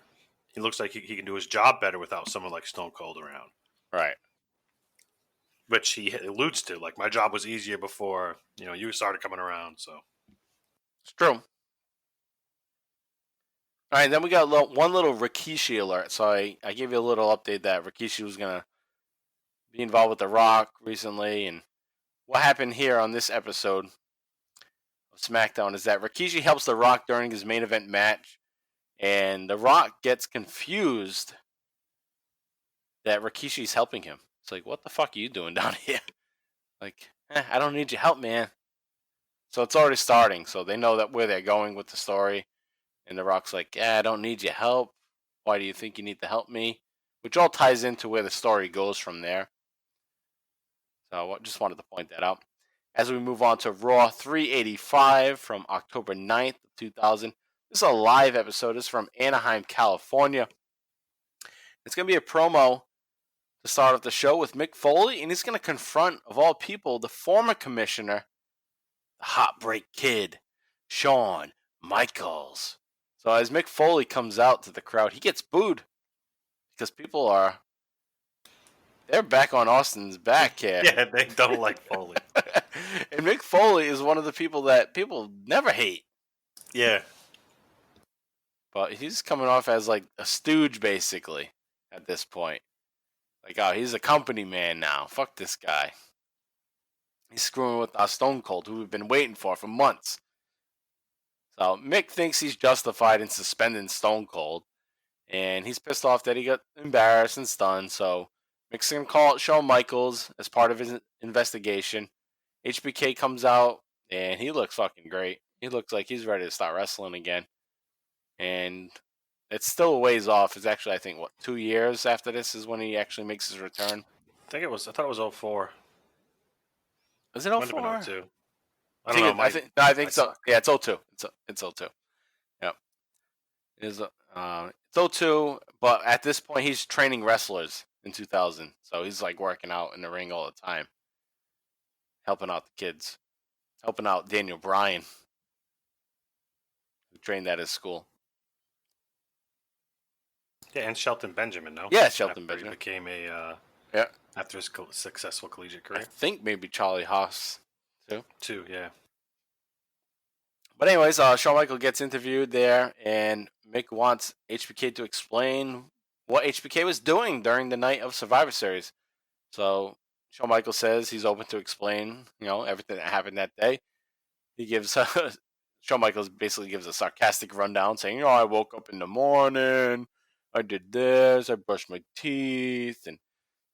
he looks like he can do his job better without someone like Stone Cold around. Right. Which he alludes to. Like, my job was easier before, you know, you started coming around, so. It's true. All right, then we got one little Rikishi alert. So I gave you a little update that Rikishi was going to be involved with The Rock recently. And what happened here on this episode of SmackDown is that Rikishi helps The Rock during his main event match. And The Rock gets confused that Rikishi's helping him. It's like, what the fuck are you doing down here? Like, I don't need your help, man. So it's already starting. So they know that where they're going with the story. And The Rock's like, I don't need your help. Why do you think you need to help me? Which all ties into where the story goes from there. So I just wanted to point that out. As we move on to Raw 385 from October 9th, 2000. This is a live episode. It's from Anaheim, California. It's going to be a promo to start off the show with Mick Foley. And he's going to confront, of all people, the former commissioner, the Hot Break Kid, Shawn Michaels. So as Mick Foley comes out to the crowd, he gets booed because they're back on Austin's back here. Yeah, they don't like Foley. And Mick Foley is one of the people that people never hate. Yeah. But he's coming off as like a stooge basically at this point. Like, oh, he's a company man now. Fuck this guy. He's screwing with our Stone Cold, who we've been waiting for months. So Mick thinks he's justified in suspending Stone Cold, and he's pissed off that he got embarrassed and stunned. So Mick's gonna call out Shawn Michaels as part of his investigation. HBK comes out, and he looks fucking great. He looks like he's ready to start wrestling again. And it's still a ways off. It's actually, I think, 2 years after this is when he actually makes his return. I thought it was 04. Is it 04? Might have been 02. I think so. Yeah, it's 02. It's 02. Yep. It's 02, but at this point he's training wrestlers in 2000. So he's like working out in the ring all the time, helping out the kids, helping out Daniel Bryan, who trained at his school. Yeah, and Shelton Benjamin, no? Yeah, Shelton Benjamin. He became after his successful collegiate I career. think maybe Charlie Haas, too. Yeah. But anyways, Shawn Michaels gets interviewed there, and Mick wants HBK to explain what HBK was doing during the night of Survivor Series. So Shawn Michaels says he's open to explain, everything that happened that day. He gives Shawn Michaels basically gives a sarcastic rundown, saying, I woke up in the morning, I did this, I brushed my teeth, and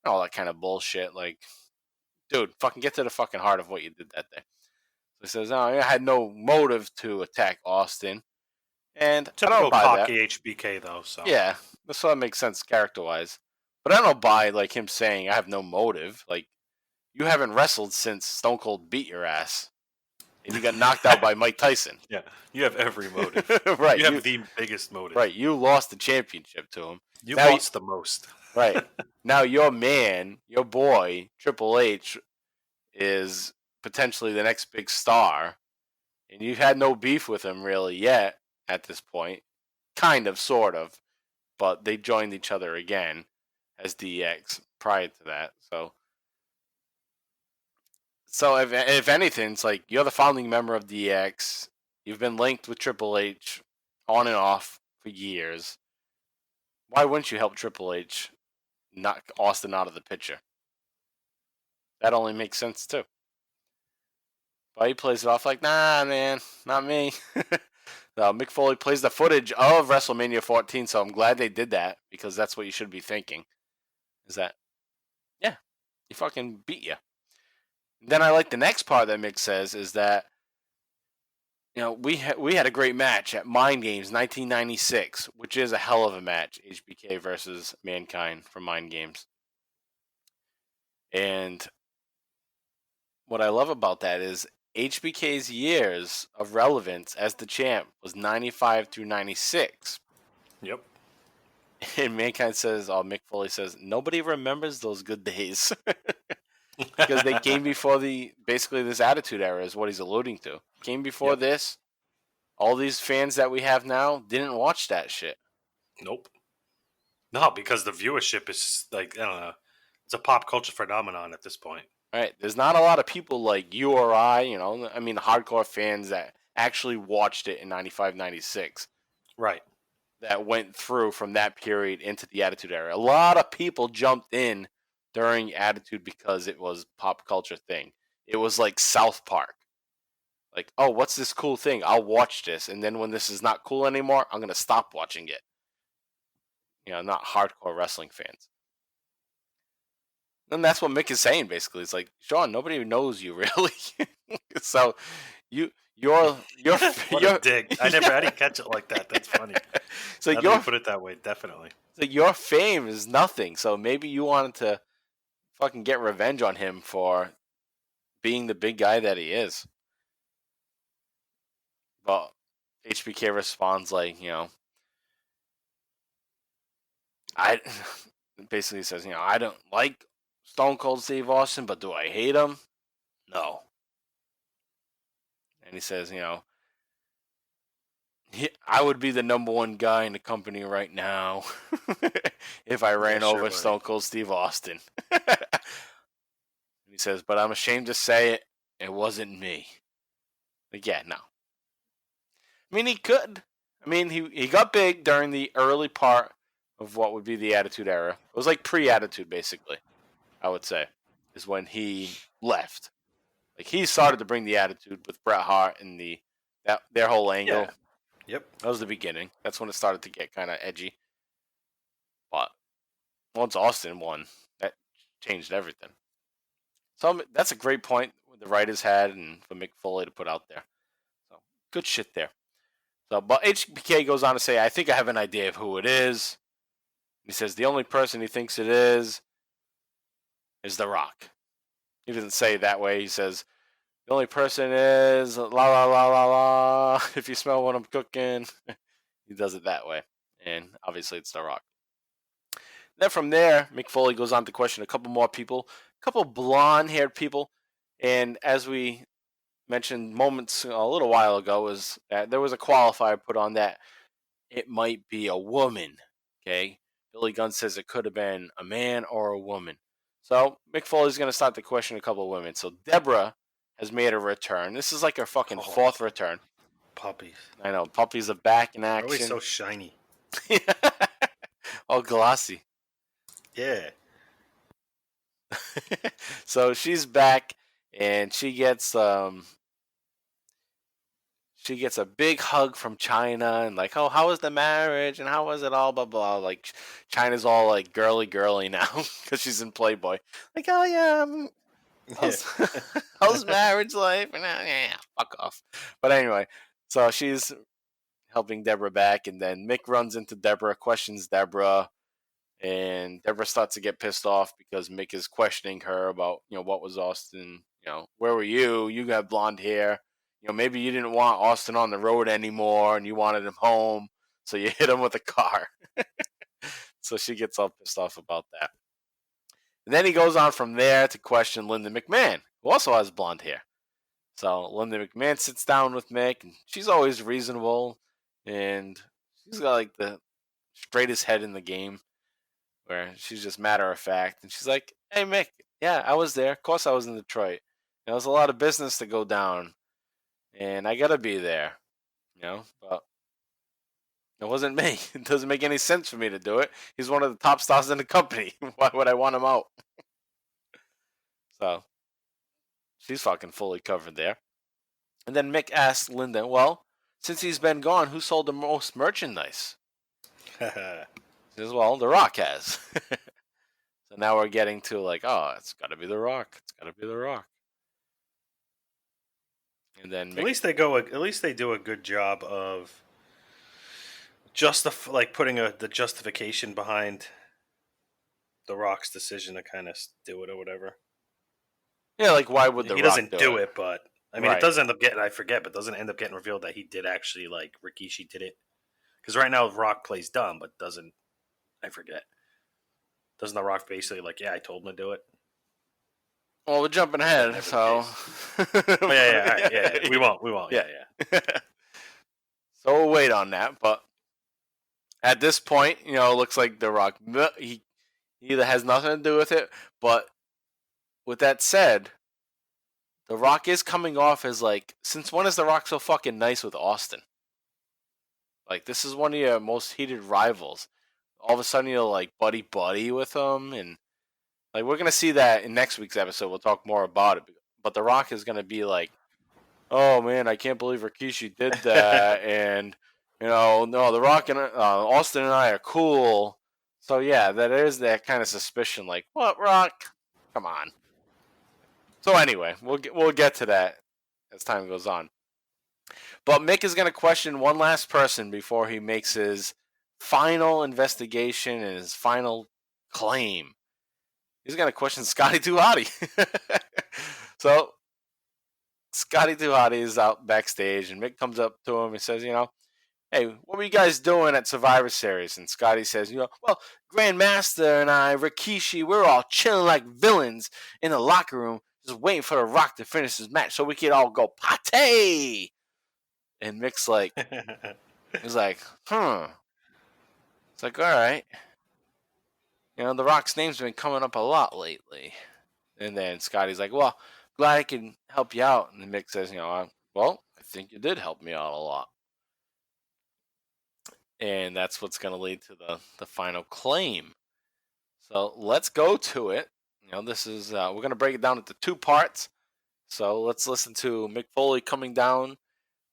all that kind of bullshit. Like, dude, fucking get to the fucking heart of what you did that day. He says, I had no motive to attack Austin. And Typical I don't buy cocky that. HBK, though. So Yeah, that's what makes sense character-wise. But I don't buy, like, him saying, I have no motive. Like, you haven't wrestled since Stone Cold beat your ass. And you got knocked out by Mike Tyson. Yeah, you have every motive. Right. You have the biggest motive. Right, you lost the championship to him. You lost the most. Right. Now your man, your boy, Triple H, is potentially the next big star, and you've had no beef with him really yet at this point. Kind of, sort of, but they joined each other again as DX prior to that. So if anything, it's like you're the founding member of DX. You've been linked with Triple H on and off for years. Why wouldn't you help Triple H knock Austin out of the picture? That only makes sense too. But he plays it off like, nah, man, not me. No, Mick Foley plays the footage of WrestleMania 14, so I'm glad they did that, because that's what you should be thinking. Is that, yeah, he fucking beat you. Then I like the next part that Mick says is that, we had a great match at Mind Games 1996, which is a hell of a match, HBK versus Mankind from Mind Games. And what I love about that is HBK's years of relevance as the champ was 95 through 96. Yep. And Mankind says, Mick Foley says, nobody remembers those good days. Because they came before basically this Attitude Era is what he's alluding to. Came before this. All these fans that we have now didn't watch that shit. Nope. No, because the viewership is like, I don't know, it's a pop culture phenomenon at this point. Right. There's not a lot of people like you or I, hardcore fans that actually watched it in 95, 96. Right. That went through from that period into the Attitude Era. A lot of people jumped in during Attitude because it was pop culture thing. It was like South Park. Like, oh, what's this cool thing? I'll watch this. And then when this is not cool anymore, I'm going to stop watching it. Not hardcore wrestling fans. And that's what Mick is saying, basically. It's like, Sean, nobody knows you, really. So, you're what a dig. I didn't catch it like that. That's funny. So you put it that way, definitely. So your fame is nothing. So maybe you wanted to fucking get revenge on him for being the big guy that he is. But HBK responds like, I basically says, I don't like Stone Cold Steve Austin, but do I hate him? No. And he says, I would be the number one guy in the company right now if I ran over Stone Cold Steve Austin. He says, but I'm ashamed to say it wasn't me. Like, yeah, no. I mean, he could. I mean, he got big during the early part of what would be the Attitude Era. It was like pre-Attitude, basically, I would say, is when he left. Like, he started to bring the Attitude with Bret Hart and their whole angle. Yeah. Yep. That was the beginning. That's when it started to get kind of edgy. But once Austin won, that changed everything. So that's a great point the writers had and for Mick Foley to put out there. So good shit there. So, but HBK goes on to say, I think I have an idea of who it is. He says the only person he thinks it is The Rock. He doesn't say it that way. He says, the only person is la la la la la. If you smell what I'm cooking. He does it that way. And obviously it's The Rock. Then from there, Mick Foley goes on to question a couple more people, a couple blonde-haired people. And as we mentioned moments a little while ago, is that there was a qualifier put on that it might be a woman. Okay, Billy Gunn says it could have been a man or a woman. So Mick Foley's going to start to question a couple of women. So Deborah has made a return. This is like her fucking fourth return. Puppies. I know, puppies are back in action. Always so shiny. All glossy. Yeah. So she's back, and she gets a big hug from China, and like, oh, how was the marriage, and how was it all, blah blah. Like China's all like girly now because she's in Playboy. Like, oh yeah, how's marriage life? And yeah, fuck off. But anyway, so she's helping Deborah back, and then Mick runs into Deborah, questions Deborah, and Deborah starts to get pissed off because Mick is questioning her about, what was Austin, where were you? You got blonde hair. Maybe you didn't want Austin on the road anymore and you wanted him home, so you hit him with a car. So she gets all pissed off about that. And then he goes on from there to question Linda McMahon, who also has blonde hair. So Linda McMahon sits down with Mick, and she's always reasonable, and she's got like the straightest head in the game, where she's just matter of fact. And she's like, hey, Mick, yeah, I was there. Of course I was in Detroit. There was a lot of business to go down, and I got to be there, but it wasn't me. It doesn't make any sense for me to do it. He's one of the top stars in the company. Why would I want him out? So she's fucking fully covered there. And then Mick asks Linda, well, since he's been gone, who sold the most merchandise? She says, well, The Rock has. So now we're getting to like, oh, it's got to be The Rock. It's got to be The Rock. And then Mick, at least they do a good job of putting the justification behind The Rock's decision to kind of do it or whatever. Yeah, like why would The Rock doesn't do it? But I mean, right. It does end up getting, I forget, but doesn't end up getting revealed that he did actually, like, Rikishi did it. Because right now Rock plays dumb, but doesn't, I forget. Doesn't The Rock basically like, yeah, I told him to do it? Well, we're jumping ahead, so. Oh, yeah, right, yeah. We won't. Yeah. So we'll wait on that, but at this point, it looks like The Rock, he either has nothing to do with it, but with that said, The Rock is coming off as like, since when is The Rock so fucking nice with Austin? Like, this is one of your most heated rivals. All of a sudden, you're like buddy with him, and like we're gonna see that in next week's episode. We'll talk more about it. But The Rock is gonna be like, "Oh man, I can't believe Rikishi did that," and no, The Rock and Austin and I are cool. So yeah, that is that kind of suspicion. Like, what, Rock? Come on. So anyway, we'll get to that as time goes on. But Mick is gonna question one last person before he makes his final investigation and his final claim. He's going to question Scotty 2 Hotty. So, Scotty 2 Hotty is out backstage, and Mick comes up to him and says, hey, what were you guys doing at Survivor Series? And Scotty says, well, Grandmaster and I, Rikishi, we're all chilling like villains in the locker room, just waiting for The Rock to finish his match so we could all go party. And Mick's like, he's like, It's like, all right. The Rock's name's been coming up a lot lately. And then Scotty's like, well, glad I can help you out. And Mick says, well, I think you did help me out a lot. And that's what's going to lead to the final claim. So let's go to it. This is, we're going to break it down into two parts. So let's listen to Mick Foley coming down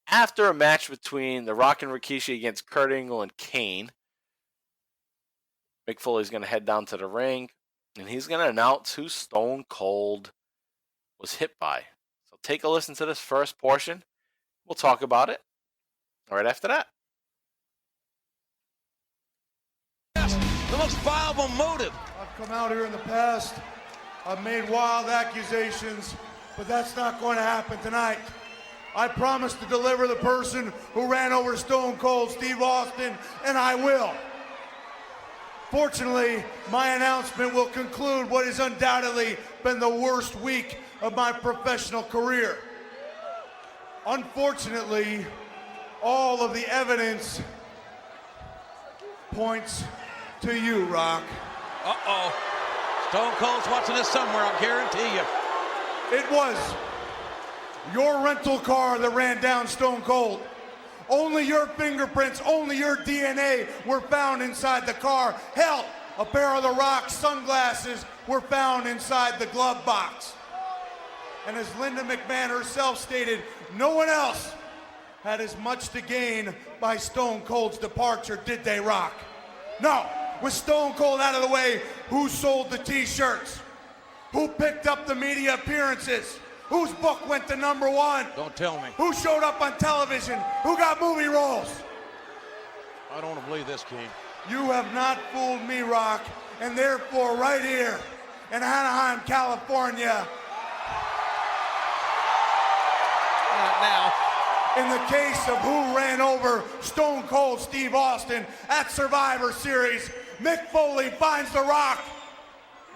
after a match between The Rock and Rikishi against Kurt Angle and Kane. Mick Foley's going to head down to the ring, and he's going to announce who Stone Cold was hit by. So take a listen to this first portion. We'll talk about it right after that. The most viable motive. I've come out here in the past. I've made wild accusations, but that's not going to happen tonight. I promise to deliver the person who ran over Stone Cold Steve Austin, and I will. Fortunately, my announcement will conclude what has undoubtedly been the worst week of my professional career. Unfortunately, all of the evidence points to you, Rock. Uh-oh. Stone Cold's watching this somewhere, I'll guarantee you. It was your rental car that ran down Stone Cold. Only your fingerprints, only your DNA were found inside the car. Hell, a pair of The Rock's sunglasses were found inside the glove box. And as Linda McMahon herself stated, no one else had as much to gain by Stone Cold's departure, did they, Rock? No. With Stone Cold out of the way, who sold the t-shirts? Who picked up the media appearances? Whose book went to #1? Don't tell me. Who showed up on television? Who got movie roles? I don't want to believe this, King. You have not fooled me, Rock, and therefore right here in Anaheim, California, Not now. in the case of who ran over Stone Cold Steve Austin at Survivor Series, Mick Foley finds The Rock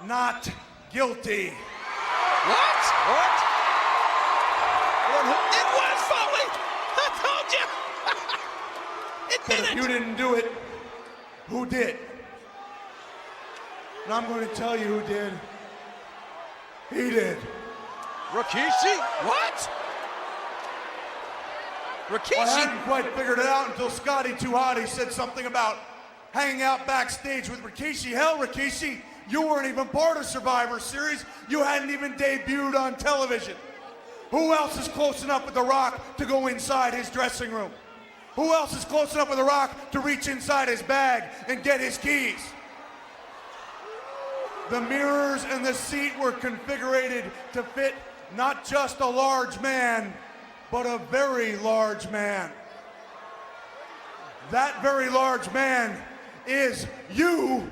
not guilty. What? What? It was Foley! I told you! But if you didn't do it, who did? And I'm going to tell you who did. He did. Rikishi? What? Rikishi? I hadn't quite figured it out until Scotty 2 Hotty said something about hanging out backstage with Rikishi. Hell, Rikishi, you weren't even part of Survivor Series. You hadn't even debuted on television. Who else is close enough with The Rock to go inside his dressing room? Who else is close enough with The Rock to reach inside his bag and get his keys? The mirrors and the seat were configured to fit not just a large man, but a very large man. That very large man is you.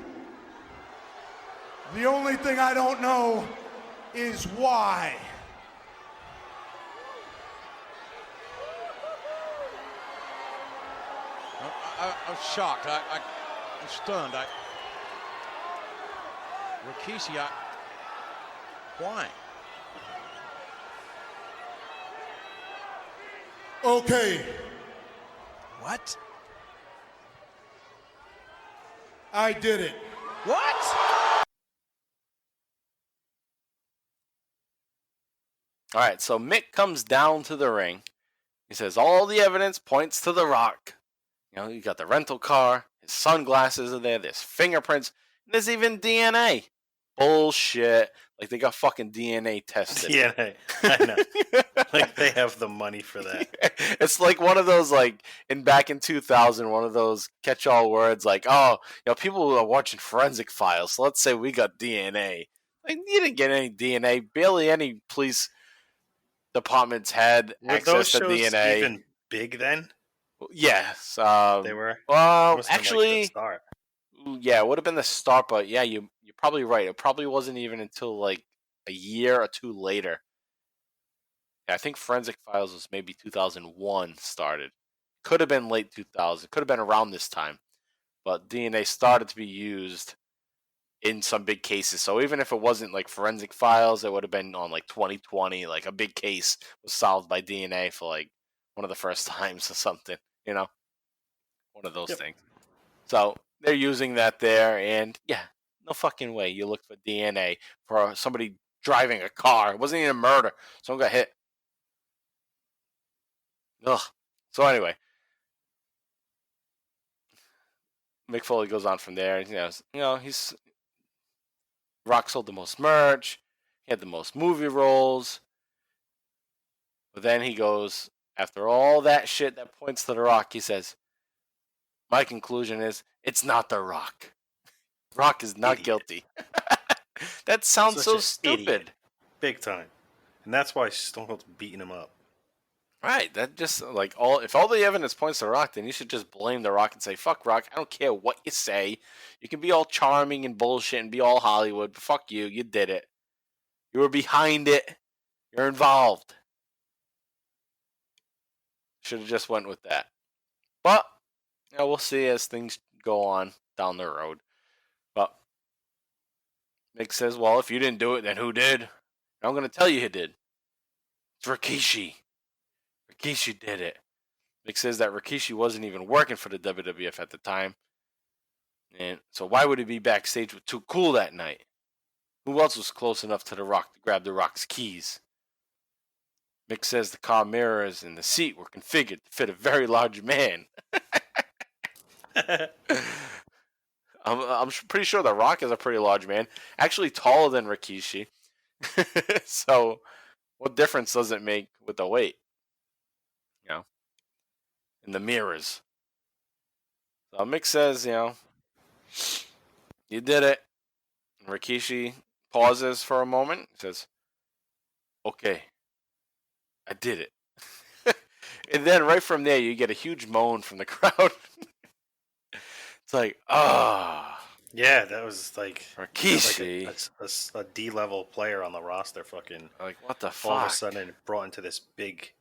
The only thing I don't know is why. I'm shocked. I'm stunned. Rikishi, why? Okay, What? I did it. What? All right, so Mick comes down to the ring. He says all the evidence points to The Rock. You know, you got the rental car, his sunglasses are there, there's fingerprints, and there's even DNA. Bullshit. Like they got fucking DNA tested. DNA. I know. Like they have the money for that. It's like one of those, like, back in 2000, one of those catch-all words like, oh, you know, people are watching forensic files, so let's say we got DNA. Like, you didn't get any DNA. Barely any police departments had Were access those to shows DNA. even big then? Yes. They were? Well, Must have been, like, actually, the start. yeah, it would have been the start, but yeah, you're probably right. It probably wasn't even until like a year or two later. Yeah, I think Forensic Files was maybe 2001 started. Could have been late 2000. Could have been around this time. But DNA started to be used in some big cases. So even if it wasn't like Forensic Files, it would have been on like 2020. Like a big case was solved by DNA for like one of the first times or something. You know? One of those things. So they're using that there. And yeah, no fucking way you look for DNA for somebody driving a car. It wasn't even a murder. Someone got hit. Ugh. So anyway, Mick Foley goes on from there. You know, he's Rock sold the most merch. He had the most movie roles. But then he goes, after all that shit that points to The Rock, he says, my conclusion is, it's not The Rock. Rock is not guilty. That sounds Such so an stupid. idiot. Big time. And that's why Stone Cold's beating him up. Right, that just, like, if all the evidence points to Rock, then you should just blame The Rock and say, fuck Rock, I don't care what you say. You can be all charming and bullshit and be all Hollywood, but fuck you, you did it. You were behind it. You're involved. Should have just went with that. But, you know, we'll see as things go on down the road. Mick says, well, if you didn't do it, then who did? I'm going to tell you who did. It's Rikishi. Rikishi did it. Mick says that Rikishi wasn't even working for the WWF at the time. And so why would he be backstage with Too Cool that night? Who else was close enough to The Rock to grab The Rock's keys? Mick says the car mirrors in the seat were configured to fit a very large man. I'm pretty sure The Rock is a pretty large man. Actually taller than Rikishi. So what difference does it make with the weight? You know, in the mirrors. So Mick says, you did it. And Rikishi pauses for a moment. Says, okay, I did it. And then right from there, you get a huge moan from the crowd. It's like, Yeah, that was like Rikishi, like a D-level player on the roster. Fucking like what the fuck? All of a sudden, brought into this big,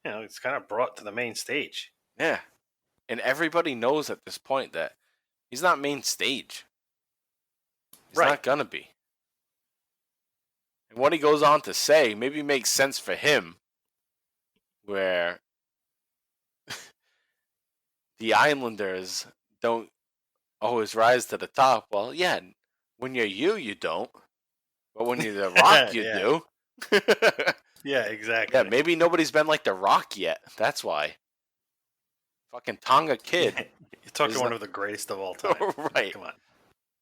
it's kind of brought to the main stage. Yeah, and everybody knows at this point that he's not main stage. He's not gonna be. And what he goes on to say maybe makes sense for him, where the Islanders don't always rise to the top. Well, yeah, when you're you don't. But when you're The Rock, you do. Yeah, exactly. Yeah, maybe nobody's been like The Rock yet. That's why. Fucking Tonga Kid. You're talking one of the greatest of all time. Right. Come on.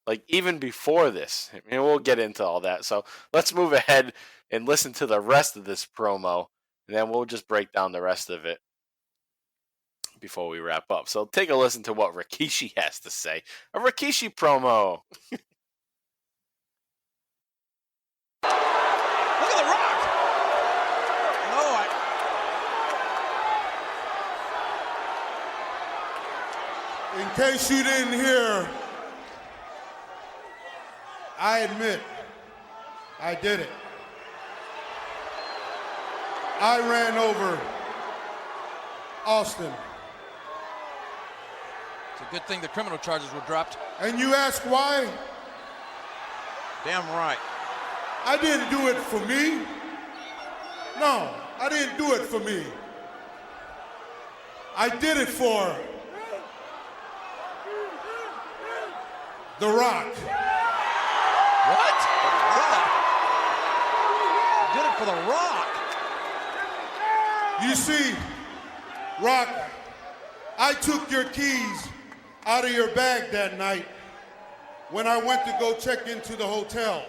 Like, even before this. I mean, we'll get into all that. So let's move ahead and listen to the rest of this promo. And then we'll just break down the rest of it before we wrap up. So take a listen to what Rikishi has to say. A Rikishi promo. Look at The Rock. In case you didn't hear, I admit, I did it. I ran over Austin. It's a good thing the criminal charges were dropped. And you ask why? Damn right. I didn't do it for me. No, I didn't do it for me. I did it for The Rock. What? The Rock? You did it for The Rock. You see, Rock, I took your keys out of your bag that night when I went to go check into the hotel.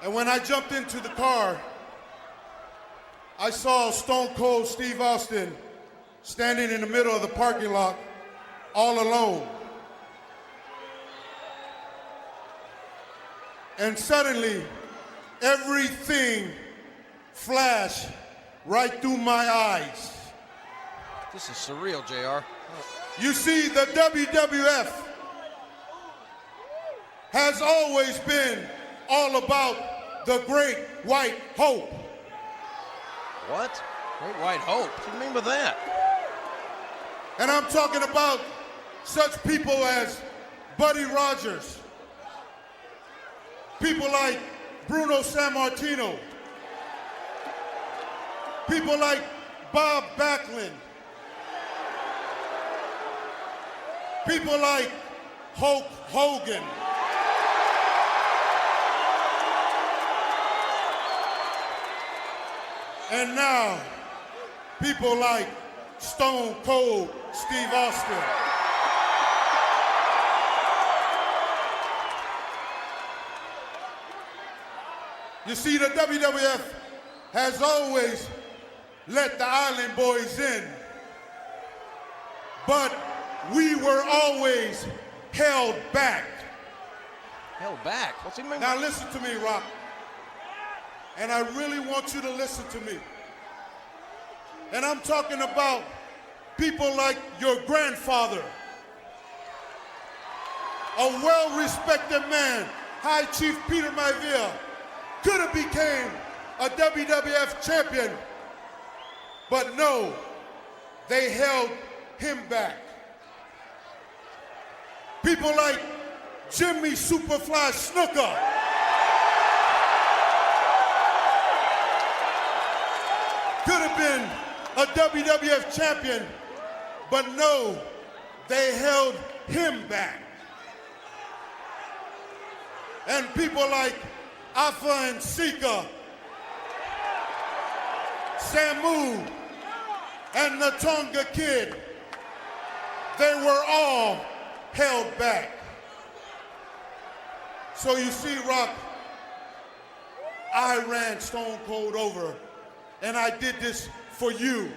And when I jumped into the car, I saw Stone Cold Steve Austin standing in the middle of the parking lot all alone. And suddenly, everything flashed right through my eyes. This is surreal, JR. You see, the WWF has always been all about the Great White Hope. What? Great White Hope? What do you mean by that? And I'm talking about such people as Buddy Rogers, people like Bruno Sammartino, people like Bob Backlund, people like Hulk Hogan, and now people like Stone Cold Steve Austin. You see, the WWF has always let the Island Boys in, but we were always held back. Held back? What's he mean? Now listen to me, Rock. And I really want you to listen to me. And I'm talking about people like your grandfather, a well-respected man, High Chief Peter Maivia, could have became a WWF champion, but no, they held him back. People like Jimmy Superfly Snuka. Could have been a WWF champion, but no, they held him back. And people like Afa and Sika, Samu, and the Tonga Kid, they were all held back. So you see, Rock, I ran Stone Cold over, and I did this for you.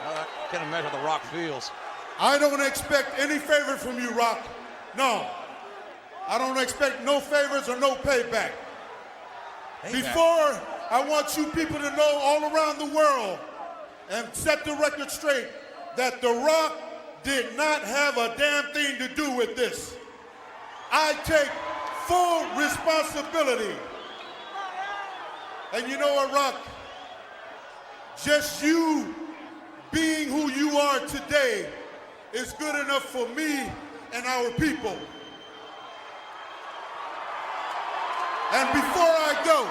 I can't imagine how The Rock feels. I don't expect any favor from you, Rock. No. I don't expect no favors or no payback. Before, I want you people to know all around the world and set the record straight that The Rock did not have a damn thing to do with this. I take full responsibility. And you know what, Rock? Just you being who you are today is good enough for me and our people. And before I go,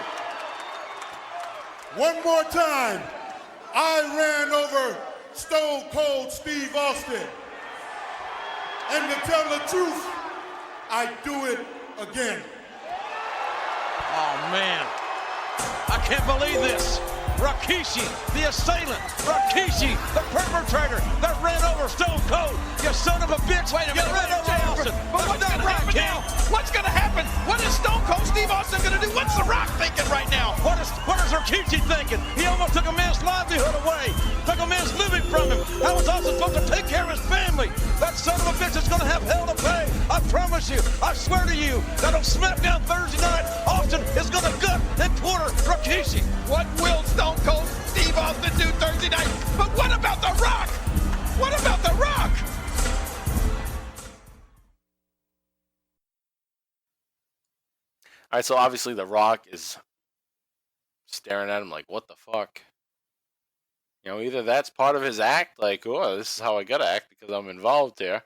one more time, I ran over Stone Cold Steve Austin. And to tell the truth, I do it again. Oh, man. I can't believe this. Rikishi, the assailant. Rikishi, the perpetrator that ran over Stone Cold. You son of a bitch. Wait a minute. You ran over Austin. But what's going to happen now? What's going to happen? What is Stone Cold Steve Austin going to do? What's The Rock thinking right now? What is Rikishi thinking? He almost took a man's livelihood away. Took a man's living from him. How was Austin supposed to take care of his family? That son of a bitch is going to have hell to pay. I promise you. I swear to you that on SmackDown Thursday night, Austin is going to gut and quarter Rikishi. What will Stone Cold Steve Austin do Thursday night? But what about The Rock? What about The Rock? All right, so obviously The Rock is staring at him like, what the fuck? You know, either that's part of his act, like, oh, this is how I gotta act because I'm involved here,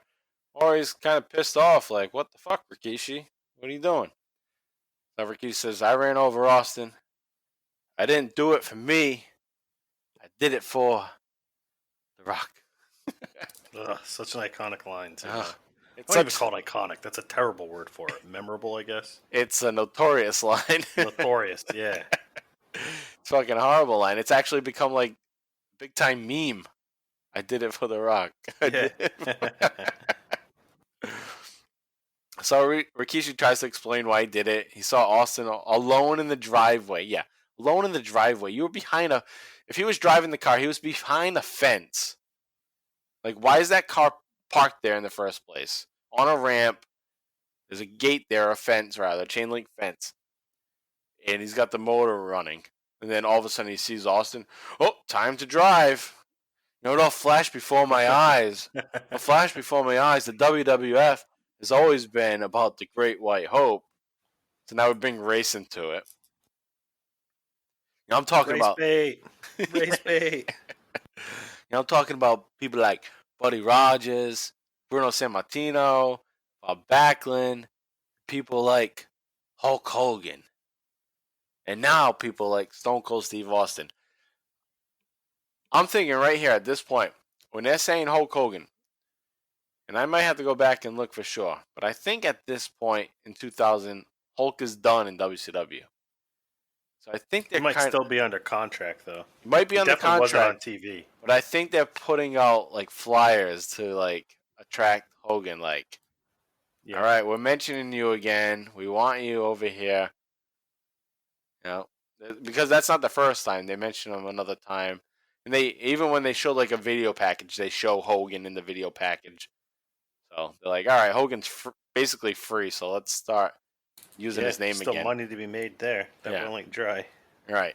or he's kind of pissed off, like, what the fuck, Rikishi? What are you doing? So Rikishi says, I ran over Austin. I didn't do it for me. I did it for The Rock. Ugh, such an iconic line, too. It's I don't even call it iconic. That's a terrible word for it. Memorable, I guess. It's a notorious line. Notorious, yeah. It's a fucking horrible line. It's actually become like big time meme. I did it for The Rock. So Rikishi tries to explain why he did it. He saw Austin alone in the driveway. Yeah, alone in the driveway. You were behind if he was driving the car, he was behind a fence. Like, why is that car parked there in the first place? On a ramp. There's a gate there, a fence rather, a chain link fence. And he's got the motor running. And then all of a sudden he sees Austin. Oh, time to drive. You know, it'll flash before my eyes. It'll flash before my eyes. The WWF has always been about the Great White Hope. So now we bring race into it. You know, I'm talking Race about bait. Race bait. You know, I'm talking about people like Buddy Rogers, Bruno Sammartino, Bob Backlund, people like Hulk Hogan, and now people like Stone Cold Steve Austin. I'm thinking right here at this point, when they're saying Hulk Hogan, and I might have to go back and look for sure, but I think at this point in 2000, Hulk is done in WCW. So I think He might still be under contract, though. He might be under Definitely contract wasn't on TV. But I think they're putting out like flyers to like attract Hogan. Like, all right, we're mentioning you again. We want you over here. You know, because that's not the first time they mention him. Another time, and they even when they show like a video package, they show Hogan in the video package. So they're like, all right, Hogan's basically free. So let's start using his name still again. Money to be made there. That won't like dry. Right.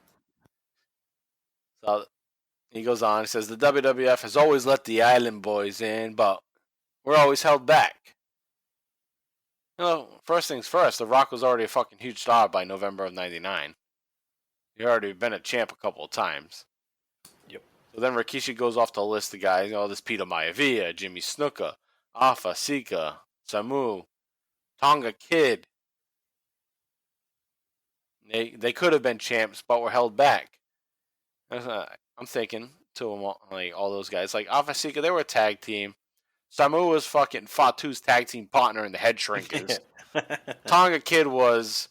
So he goes on. He says the WWF has always let the Island Boys in, but we're always held back. You know, first things first, The Rock was already a fucking huge star by November of '99. He already been a champ a couple of times. Yep. So then Rikishi goes off to list the guys. This Peter Maivia, Jimmy Snuka, Alpha, Sika, Samu, Tonga Kid. They could have been champs, but were held back. I'm thinking to them, all those guys. Like Alpha Sika, they were a tag team. Samu was fucking Fatu's tag team partner in the Head Shrinkers. Tonga Kid was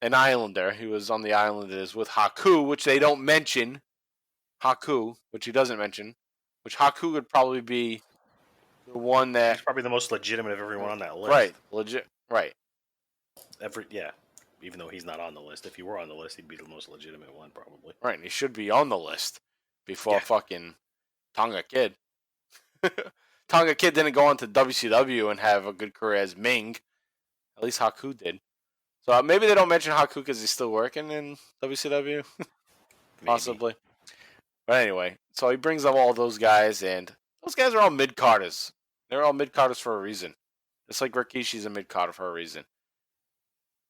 an Islander. He was on the Islanders with Haku, which they don't mention. Haku, which he doesn't mention. Which Haku would probably be the one that... He's probably the most legitimate of everyone on that list. Right. Legit. Right. Even though he's not on the list. If he were on the list, he'd be the most legitimate one, probably. Right, and he should be on the list before fucking Tonga Kid. Tonga Kid didn't go on to WCW and have a good career as Ming. At least Haku did. So maybe they don't mention Haku because he's still working in WCW. Possibly. But anyway, so he brings up all those guys, and those guys are all mid-carders. They're all mid-carders for a reason. Just like Rikishi's a mid-carder for a reason.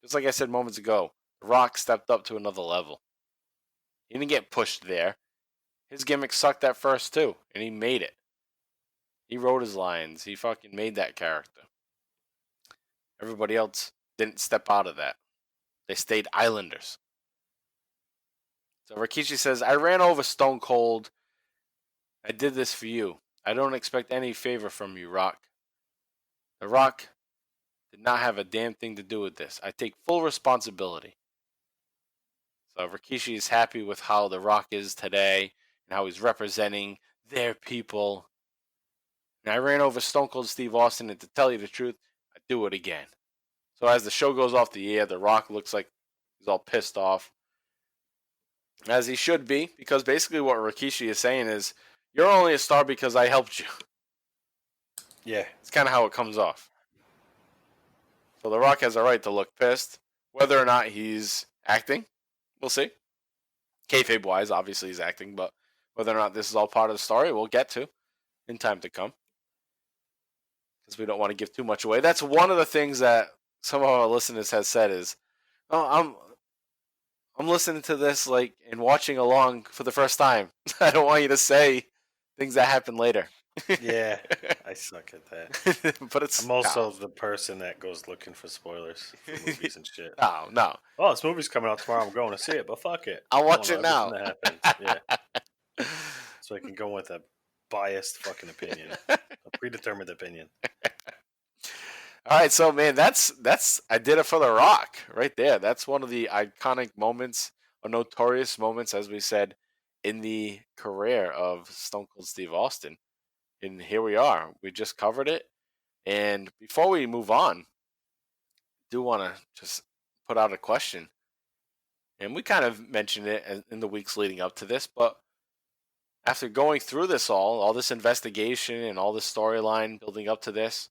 Just like I said moments ago, The Rock stepped up to another level. He didn't get pushed there. His gimmick sucked at first too, and he made it. He wrote his lines. He fucking made that character. Everybody else didn't step out of that. They stayed Islanders. So Rikishi says, I ran over Stone Cold. I did this for you. I don't expect any favor from you, Rock. The Rock did not have a damn thing to do with this. I take full responsibility. So Rikishi is happy with how The Rock is today and how he's representing their people. And I ran over Stone Cold Steve Austin, and to tell you the truth, I do it again. So as the show goes off the air, The Rock looks like he's all pissed off. As he should be, because basically what Rikishi is saying is, you're only a star because I helped you. Yeah. It's kind of how it comes off. So The Rock has a right to look pissed. Whether or not he's acting, we'll see. Kayfabe-wise, obviously he's acting, but whether or not this is all part of the story, we'll get to in time to come. Because we don't want to give too much away. That's one of the things that some of our listeners has said is, I'm listening to this and watching along for the first time. I don't want you to say things that happen later. Yeah, I suck at that. But I'm also the person that goes looking for spoilers for movies and shit. No. Oh, this movie's coming out tomorrow. I'm going to see it, but fuck it. I'll watch it now. That happens. Yeah. So I can go with a biased fucking opinion, a predetermined opinion. All right, so man, that's I did it for The Rock right there. That's one of the iconic moments, or notorious moments, as we said, in the career of Stone Cold Steve Austin. And here we are. We just covered it. And before we move on, I do want to just put out a question. And we kind of mentioned it in the weeks leading up to this, but after going through this all this investigation and all this storyline building up to this,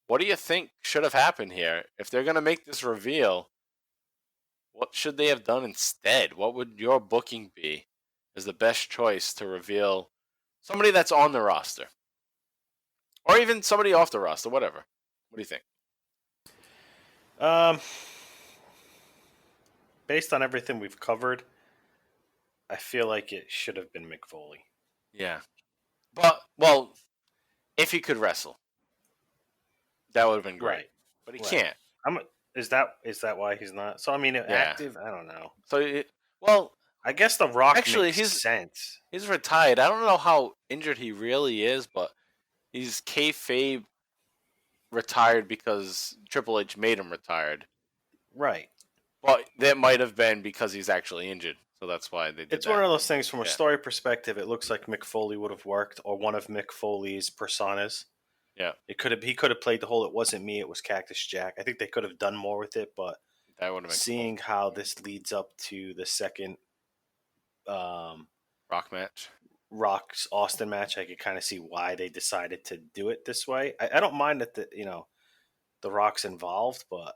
what do you think should have happened here? If they're going to make this reveal, what should they have done instead? What would your booking be as the best choice to reveal somebody that's on the roster? Or even somebody off the roster, whatever. What do you think? Based on everything we've covered, I feel like it should have been Mick Foley. Yeah. But, well, if he could wrestle, that would have been great. Right. But he can't. Is that why he's not? So, I mean, active? I don't know. So, I guess The Rock actually, makes sense. He's retired. I don't know how injured he really is, but he's kayfabe retired because Triple H made him retired. Right. But that might have been because he's actually injured. So that's why they did It's one of those things from a story perspective. It looks like Mick Foley would have worked, or one of Mick Foley's personas. Yeah. He could have played the whole "It wasn't me, it was Cactus Jack." I think they could have done more with it, but that would have been seeing how this leads up to the second Rock match, Rock's Austin match, I could kind of see why they decided to do it this way. I don't mind that the Rock's involved, but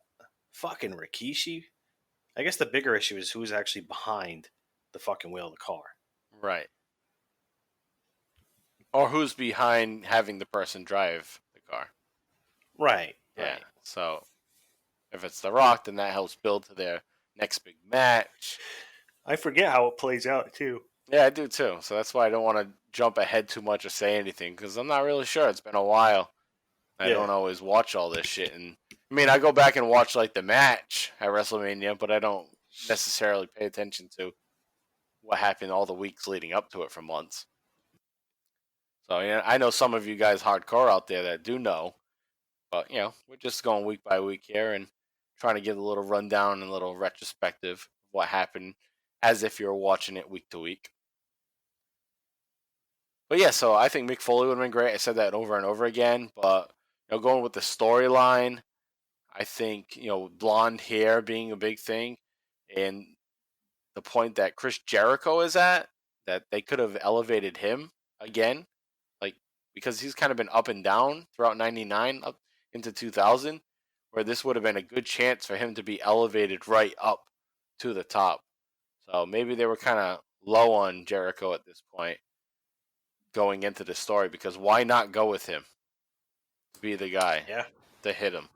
fucking Rikishi. I guess the bigger issue is who's actually behind the fucking wheel of the car. Right. Or who's behind having the person drive the car. Right. Yeah. Right. So if it's The Rock, then that helps build to their next big match. I forget how it plays out too. Yeah, I do too. So that's why I don't want to jump ahead too much or say anything, because I'm not really sure. It's been a while. I don't always watch all this shit. And I mean, I go back and watch like the match at WrestleMania, but I don't necessarily pay attention to what happened all the weeks leading up to it for months. So I know some of you guys hardcore out there that do know, but we're just going week by week here and trying to give a little rundown and a little retrospective of what happened as if you're watching it week to week. But yeah, so I think Mick Foley would have been great. I said that over and over again, but going with the storyline, I think blonde hair being a big thing, and the point that Chris Jericho is at, that they could have elevated him again, like because he's kind of been up and down throughout '99 up into 2000, where this would have been a good chance for him to be elevated right up to the top. So maybe they were kind of low on Jericho at this point going into the story, because why not go with him to be the guy to hit him?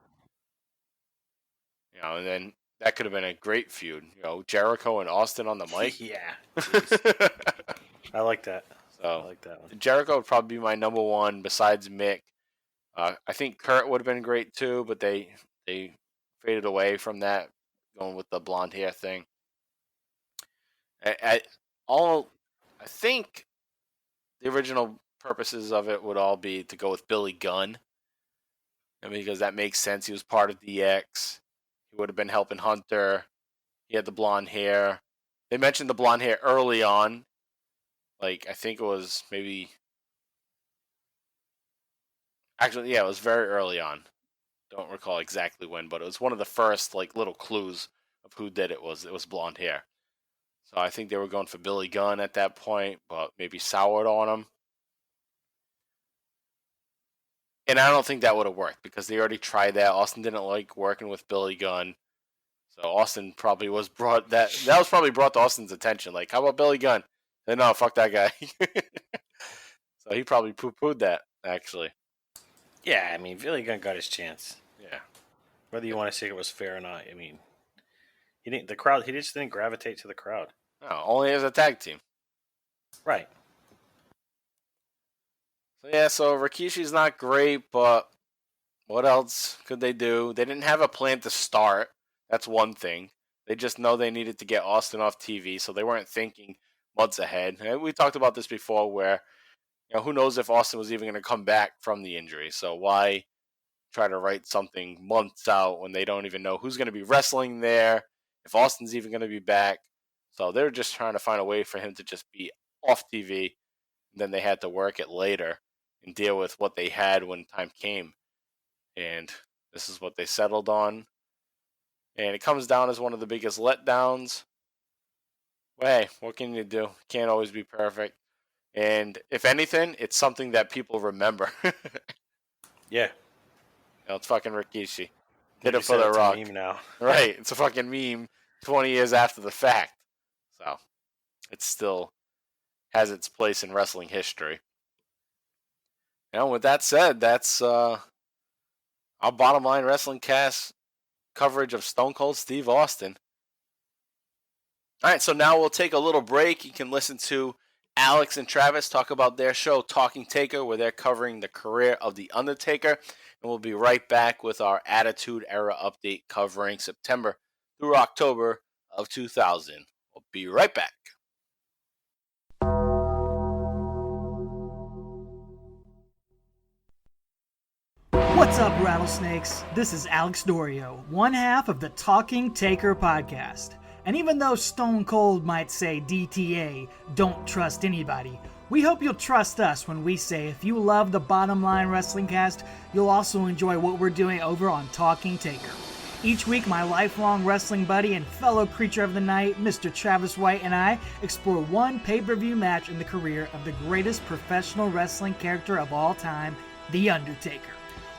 And then that could have been a great feud. Jericho and Austin on the mic. Yeah. I like that. So I like that one. Jericho would probably be my number one besides Mick. I think Kurt would have been great too, but they faded away from that, going with the blonde hair thing. I think the original purposes of it would all be to go with Billy Gunn. Because that makes sense. He was part of DX. He would have been helping Hunter. He had the blonde hair. They mentioned the blonde hair early on. I think it was maybe... Actually, yeah, it was very early on. Don't recall exactly when, but it was one of the first little clues of who did it was blonde hair. So I think they were going for Billy Gunn at that point, but maybe soured on him. And I don't think that would have worked, because they already tried that. Austin didn't like working with Billy Gunn. So Austin probably was brought... That was probably brought to Austin's attention. How about Billy Gunn? Said, no, fuck that guy. So he probably poo-pooed that, actually. Yeah, Billy Gunn got his chance. Yeah. Whether you want to say it was fair or not, he didn't. The crowd. He just didn't gravitate to the crowd. No, only as a tag team. Right. So Rikishi's not great, but what else could they do? They didn't have a plan to start. That's one thing. They just know they needed to get Austin off TV, so they weren't thinking months ahead. And we talked about this before, where who knows if Austin was even going to come back from the injury. So why try to write something months out when they don't even know who's going to be wrestling there, if Austin's even going to be back. So they're just trying to find a way for him to just be off TV. And then they had to work it later and deal with what they had when time came. And this is what they settled on. And it comes down as one of the biggest letdowns. Well, hey, what can you do? Can't always be perfect. And if anything, it's something that people remember. Yeah. It's fucking Rikishi. Did it for The Rock. It's a meme now. Right. It's a fucking meme 20 years after the fact. So it still has its place in wrestling history. With that said, that's our Bottom Line Wrestling Cast coverage of Stone Cold Steve Austin. All right, so now we'll take a little break. You can listen to Alex and Travis talk about their show, Talking Taker, where they're covering the career of The Undertaker. And we'll be right back with our Attitude Era update covering September through October of 2000. We'll be right back. What's up, rattlesnakes? This is Alex Dorio, one half of the Talking Taker podcast. And even though Stone Cold might say DTA, don't trust anybody, we hope you'll trust us when we say if you love the Bottom Line Wrestling Cast, you'll also enjoy what we're doing over on Talking Taker. Each week, my lifelong wrestling buddy and fellow creature of the night, Mr. Travis White, and I explore one pay-per-view match in the career of the greatest professional wrestling character of all time, The Undertaker.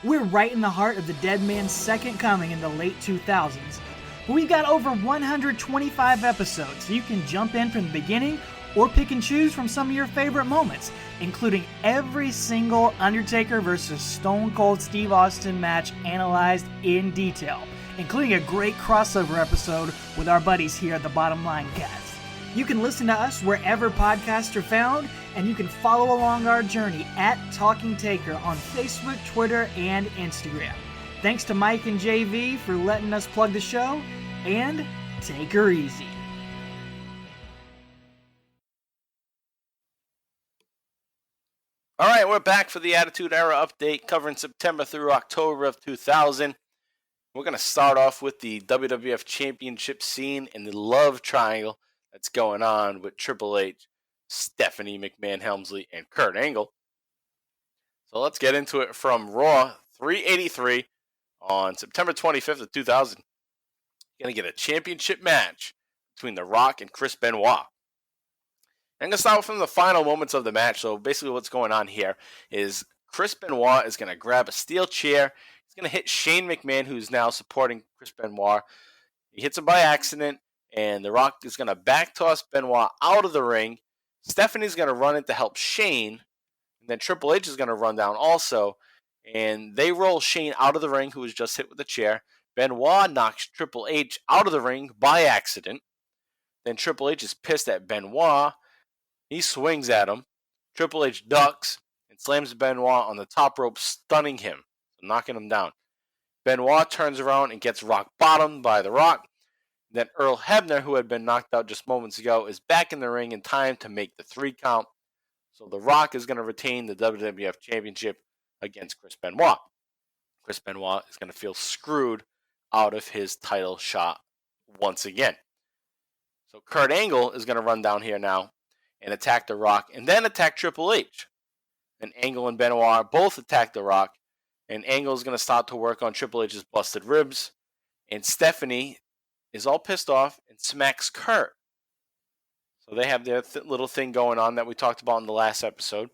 We're right in the heart of the Deadman's second coming in the late 2000s. But we've got over 125 episodes, so you can jump in from the beginning or pick and choose from some of your favorite moments, including every single Undertaker versus Stone Cold Steve Austin match analyzed in detail, including a great crossover episode with our buddies here at the Bottom Line Cast. You can listen to us wherever podcasts are found, and you can follow along our journey at Talking Taker on Facebook, Twitter, and Instagram. Thanks to Mike and JV for letting us plug the show, and take her easy. All right, we're back for the Attitude Era update covering September through October of 2000. We're going to start off with the WWF Championship scene and the love triangle that's going on with Triple H, Stephanie McMahon Helmsley, and Kurt Angle. So let's get into it from Raw 383 on September 25th of 2000. You're going to get a championship match between The Rock and Chris Benoit. I'm going to start from the final moments of the match. So basically what's going on here is Chris Benoit is going to grab a steel chair. He's going to hit Shane McMahon, who's now supporting Chris Benoit. He hits him by accident, and The Rock is going to back toss Benoit out of the ring. Stephanie's going to run in to help Shane, and then Triple H is going to run down also, and they roll Shane out of the ring, who was just hit with a chair. Benoit knocks Triple H out of the ring by accident. Then Triple H is pissed at Benoit. He swings at him. Triple H ducks and slams Benoit on the top rope, stunning him, knocking him down. Benoit turns around and gets rock bottomed by The Rock. Then Earl Hebner, who had been knocked out just moments ago, is back in the ring in time to make the 3 count. So The Rock is going to retain the WWF Championship against Chris Benoit. Chris Benoit is going to feel screwed out of his title shot once again. So Kurt Angle is going to run down here now and attack The Rock, and then attack Triple H. And Angle and Benoit both attack The Rock, and Angle is going to start to work on Triple H's busted ribs, and Stephanie is all pissed off and smacks Kurt. So they have their little thing going on that we talked about in the last episode.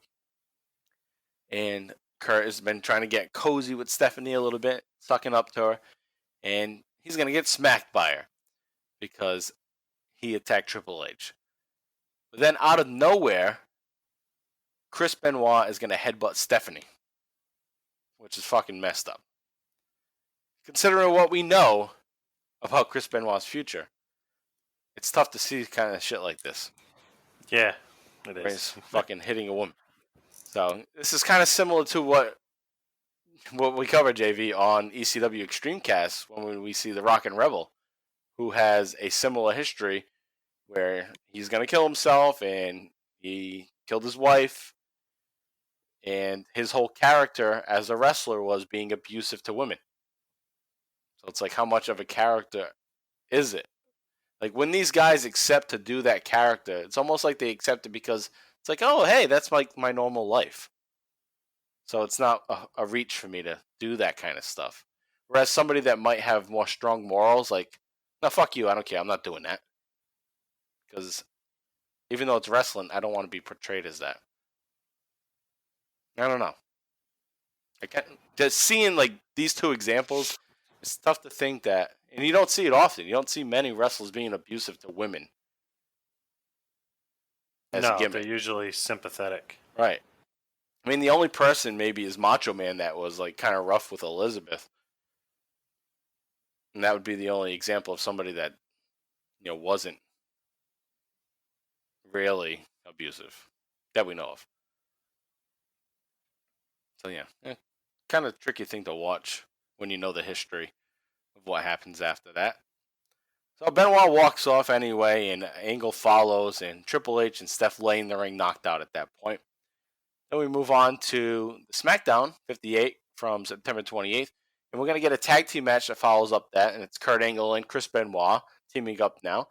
And Kurt has been trying to get cozy with Stephanie a little bit, sucking up to her, and he's going to get smacked by her because he attacked Triple H. But then out of nowhere, Chris Benoit is going to headbutt Stephanie, which is fucking messed up. Considering what we know about Chris Benoit's future, it's tough to see kind of shit like this. Yeah, it Where is. he's fucking hitting a woman. So this is kind of similar to what we covered, JV, on ECW Extremecast when we see The Rock and Rebel, who has a similar history where he's going to kill himself, and he killed his wife, and his whole character as a wrestler was being abusive to women. So it's like, how much of a character is it? Like, when these guys accept to do that character, it's almost like they accept it because it's like, oh, hey, that's like my normal life. So it's not a reach for me to do that kind of stuff. Whereas somebody that might have more strong morals, like, no, fuck you, I don't care, I'm not doing that. Because even though it's wrestling, I don't want to be portrayed as that. I don't know. Just seeing like these two examples, it's tough to think that, and you don't see it often. You don't see many wrestlers being abusive to women. No, they're usually sympathetic. Right. I mean, the only person maybe is Macho Man that was like kind of rough with Elizabeth, and that would be the only example of somebody that wasn't really abusive that we know of. So yeah, kind of tricky thing to watch when you know the history of what happens after that. So Benoit walks off anyway, and Angle follows, and Triple H and Steph lay in the ring knocked out at that point. Then we move on to the SmackDown 58 from September 28th, and we're going to get a tag team match that follows up that, and it's Kurt Angle and Chris Benoit teaming up now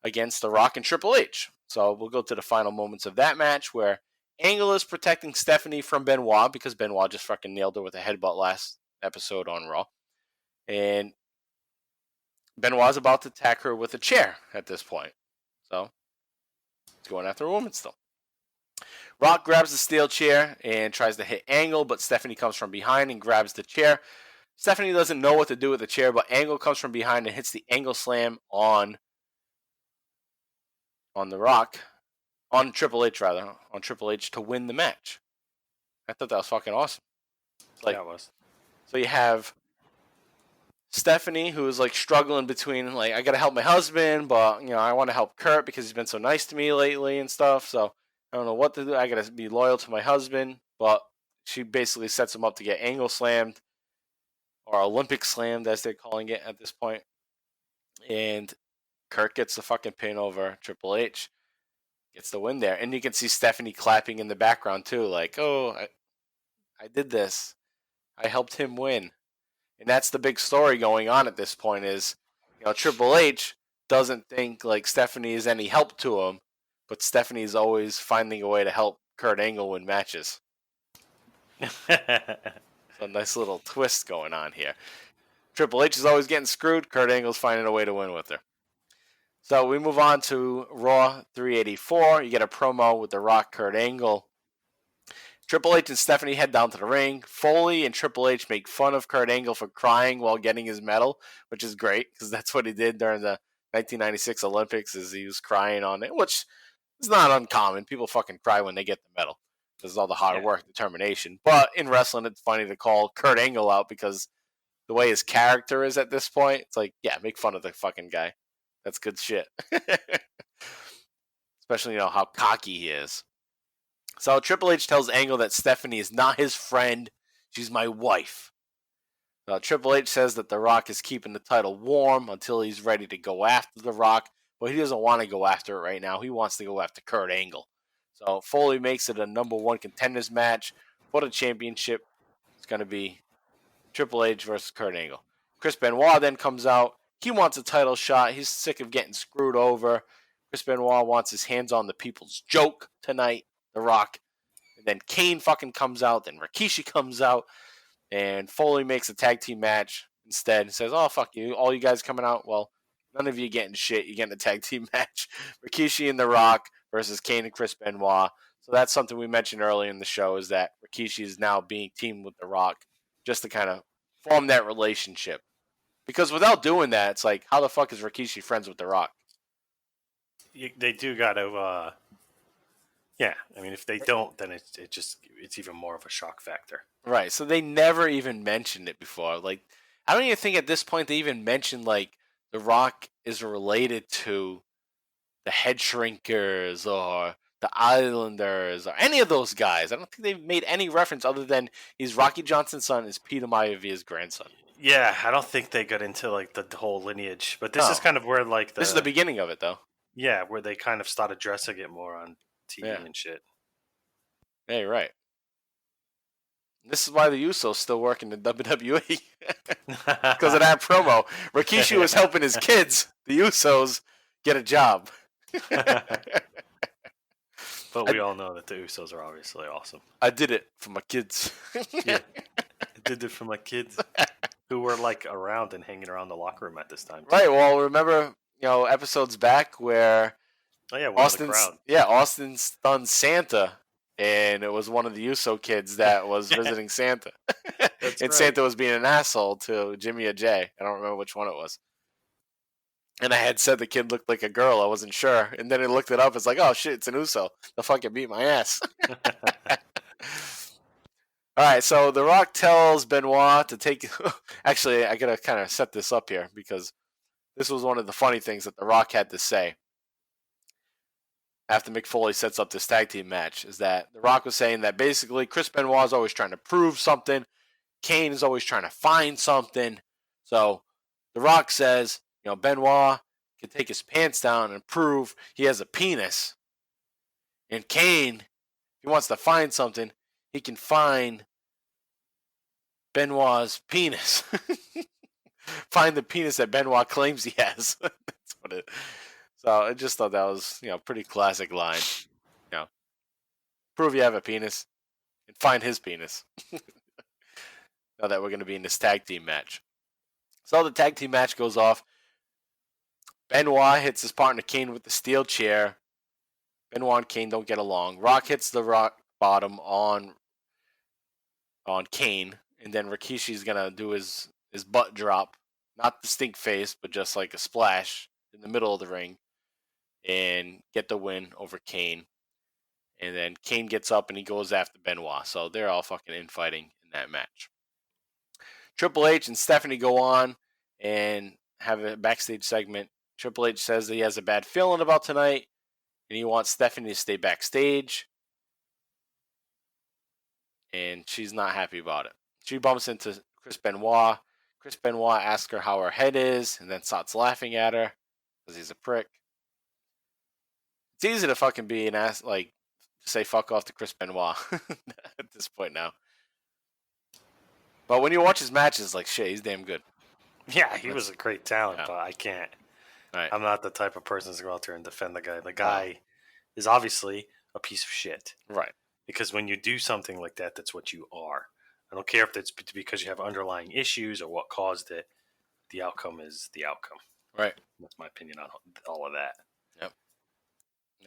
against The Rock and Triple H. So we'll go to the final moments of that match where Angle is protecting Stephanie from Benoit because Benoit just fucking nailed her with a headbutt last episode on Raw. And Benoit's about to attack her with a chair at this point. So he's going after a woman still. Rock grabs the steel chair and tries to hit Angle, but Stephanie comes from behind and grabs the chair. Stephanie doesn't know what to do with the chair, but Angle comes from behind and hits the Angle Slam on The Rock, on Triple H to win the match. I thought that was fucking awesome. Like, that was. So you have Stephanie, who is like struggling between like, I gotta help my husband, but I want to help Kurt because he's been so nice to me lately and stuff. So I don't know what to do. I gotta be loyal to my husband, but she basically sets him up to get angle slammed or Olympic slammed, as they're calling it at this point. And Kurt gets the fucking pin over Triple H, gets the win there, and you can see Stephanie clapping in the background too, like, "Oh, I did this. I helped him win." And that's the big story going on at this point is, Triple H doesn't think like Stephanie is any help to him, but Stephanie is always finding a way to help Kurt Angle win matches. So a nice little twist going on here. Triple H is always getting screwed. Kurt Angle's finding a way to win with her. So we move on to Raw 384. You get a promo with The Rock, Kurt Angle. Triple H and Stephanie head down to the ring. Foley and Triple H make fun of Kurt Angle for crying while getting his medal, which is great because that's what he did during the 1996 Olympics, is he was crying on it, which is not uncommon. People fucking cry when they get the medal because of all the hard work, determination. But in wrestling, it's funny to call Kurt Angle out because the way his character is at this point, it's like, yeah, make fun of the fucking guy. That's good shit. Especially, how cocky he is. So Triple H tells Angle that Stephanie is not his friend. She's my wife. Now, Triple H says that The Rock is keeping the title warm until he's ready to go after The Rock, but he doesn't want to go after it right now. He wants to go after Kurt Angle. So Foley makes it a number 1 contenders match for the championship. It's going to be Triple H versus Kurt Angle. Chris Benoit then comes out. He wants a title shot. He's sick of getting screwed over. Chris Benoit wants his hands on the people's joke tonight, The Rock. And then Kane fucking comes out. Then Rikishi comes out. And Foley makes a tag team match instead. Says, "Oh, fuck you. All you guys coming out? Well, none of you getting shit. You're getting a tag team match. Rikishi and The Rock versus Kane and Chris Benoit." So that's something we mentioned earlier in the show, is that Rikishi is now being teamed with The Rock just to kind of form that relationship. Because without doing that, it's like, how the fuck is Rikishi friends with The Rock? They do got to, yeah. I mean, if they don't, then it's even more of a shock factor. Right. So they never even mentioned it before. Like, I don't even think at this point they even mentioned like The Rock is related to the Head Shrinkers or the Islanders or any of those guys. I don't think they've made any reference other than he's Rocky Johnson's son, is Peter Maiavia's grandson. Yeah, I don't think they got into like the whole lineage, but this is kind of where like this is the beginning of it, though. Yeah, where they kind of started addressing it more on TV and shit. Yeah, you're right. This is why the Usos still work in the WWE because of that promo. Rikishi was helping his kids. The Usos get a job. But we all know that the Usos are obviously awesome. I did it for my kids. Yeah, I did it for my kids who were like around and hanging around the locker room at this time. Right. Well, remember, episodes back where Austin's done Santa, and it was one of the Uso kids that was visiting Santa. And right. Santa was being an asshole to Jimmy or Jay. I don't remember which one it was. And I had said the kid looked like a girl. I wasn't sure. And then I looked it up. It's like, oh, shit, it's an Uso. The fucking beat my ass. All right, so The Rock tells Benoit to take... Actually, I got to kind of set this up here because this was one of the funny things that The Rock had to say after Mick Foley sets up this tag team match, is that The Rock was saying that basically Chris Benoit is always trying to prove something. Kane is always trying to find something. So The Rock says, Benoit can take his pants down and prove he has a penis. And Kane, if he wants to find something, he can find Benoit's penis. Find the penis that Benoit claims he has. That's what it. So I just thought that was, pretty classic line. Prove you have a penis and find his penis. Now that we're going to be in this tag team match. So the tag team match goes off. Benoit hits his partner Kane with the steel chair. Benoit and Kane don't get along. Rock hits the rock bottom on Kane, and then Rikishi's gonna do his butt drop, not the stink face, but just like a splash in the middle of the ring, and get the win over Kane. And then Kane gets up and he goes after Benoit, so they're all fucking infighting in that match. Triple H and Stephanie go on, and have a backstage segment. Triple H says that he has a bad feeling about tonight, and he wants Stephanie to stay backstage. And she's not happy about it. She bumps into Chris Benoit. Chris Benoit asks her how her head is, and then starts laughing at her because he's a prick. It's easy to fucking be an ass, like, say fuck off to Chris Benoit at this point now. But when you watch his matches, like, shit, he's damn good. Yeah, he was a great talent, Yeah. but I can't. Right. I'm not the type of person to go out there and defend the guy. The guy is obviously a piece of shit. Right. Because when you do something like that, that's what you are. I don't care if it's because you have underlying issues or what caused it. The outcome is the outcome. Right. That's my opinion on all of that. Yep.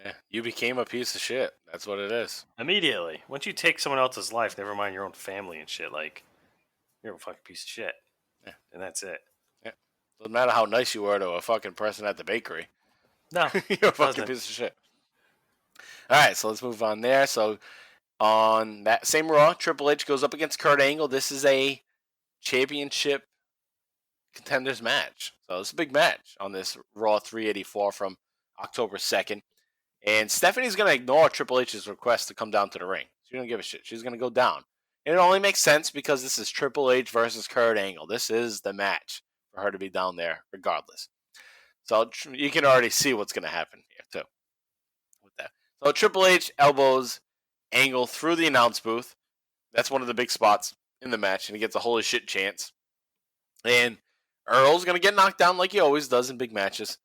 Yeah. You became a piece of shit. That's what it is. Immediately. Once you take someone else's life, never mind your own family and shit, like, you're a fucking piece of shit. Yeah. And that's it. Yeah. Doesn't matter how nice you were to a fucking person at the bakery. No. You're a fucking piece of shit. All right, so let's move on there. So on that same Raw, Triple H goes up against Kurt Angle. This is a championship contenders match. So it's a big match on this Raw 384 from October 2nd. And Stephanie's going to ignore Triple H's request to come down to the ring. She don't give a shit. She's going to go down. And it only makes sense because this is Triple H versus Kurt Angle. This is the match for her to be down there regardless. So you can already see what's going to happen here too with that. So Triple H elbows Angle through the announce booth. That's one of the big spots in the match, and he gets a holy shit chance. And Earl's going to get knocked down like he always does in big matches.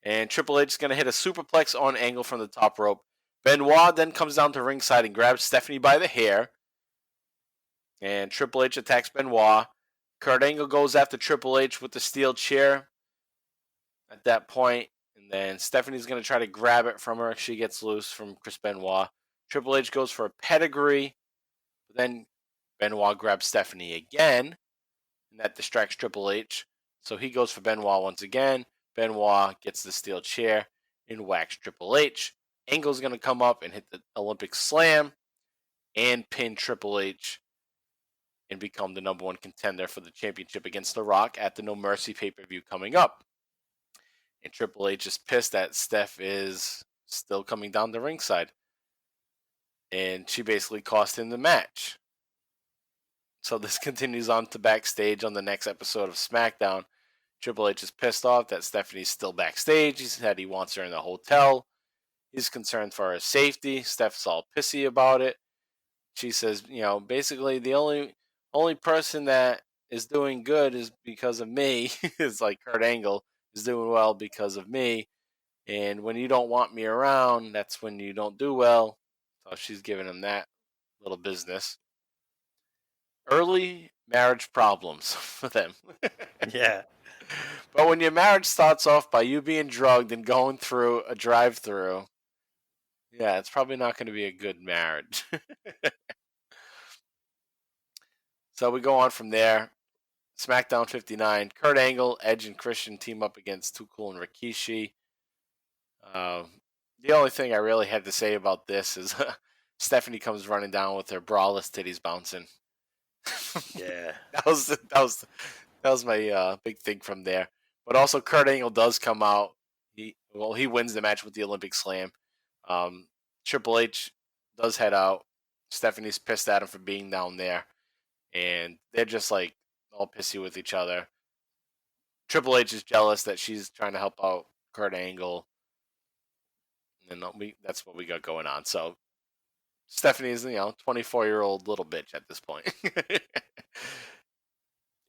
And Triple H is going to hit a superplex on Angle from the top rope. Benoit then comes down to ringside and grabs Stephanie by the hair. And Triple H attacks Benoit. Kurt Angle goes after Triple H with the steel chair at that point. And then Stephanie's going to try to grab it from her. She gets loose from Chris Benoit. Triple H goes for a pedigree. But then Benoit grabs Stephanie again. And that distracts Triple H. So he goes for Benoit once again. Benoit gets the steel chair and whacks Triple H. Angle's going to come up and hit the Olympic Slam and pin Triple H and become the number one contender for the championship against The Rock at the No Mercy pay-per-view coming up. And Triple H is pissed that Steph is still coming down the ringside. And she basically cost him the match. So this continues on to backstage on the next episode of SmackDown. Triple H is pissed off that Stephanie's still backstage. He said he wants her in the hotel. He's concerned for her safety. Steph's all pissy about it. She says, you know, basically the only person that is doing good is because of me. It's like Kurt Angle is doing well because of me. And when you don't want me around, that's when you don't do well. So she's giving him that little business. Early marriage problems for them. Yeah. But when your marriage starts off by you being drugged and going through a drive-through, yeah, it's probably not going to be a good marriage. So we go on from there. SmackDown 59. Kurt Angle, Edge, and Christian team up against Too Cool and Rikishi. The only thing I really had to say about this is Stephanie comes running down with her braless titties bouncing. Yeah. That was my big thing from there. But also Kurt Angle does come out. He wins the match with the Olympic Slam. Triple H does head out. Stephanie's pissed at him for being down there. And they're just like all pissy with each other. Triple H is jealous that she's trying to help out Kurt Angle. And that's what we got going on. So Stephanie's, 24-year-old little bitch at this point.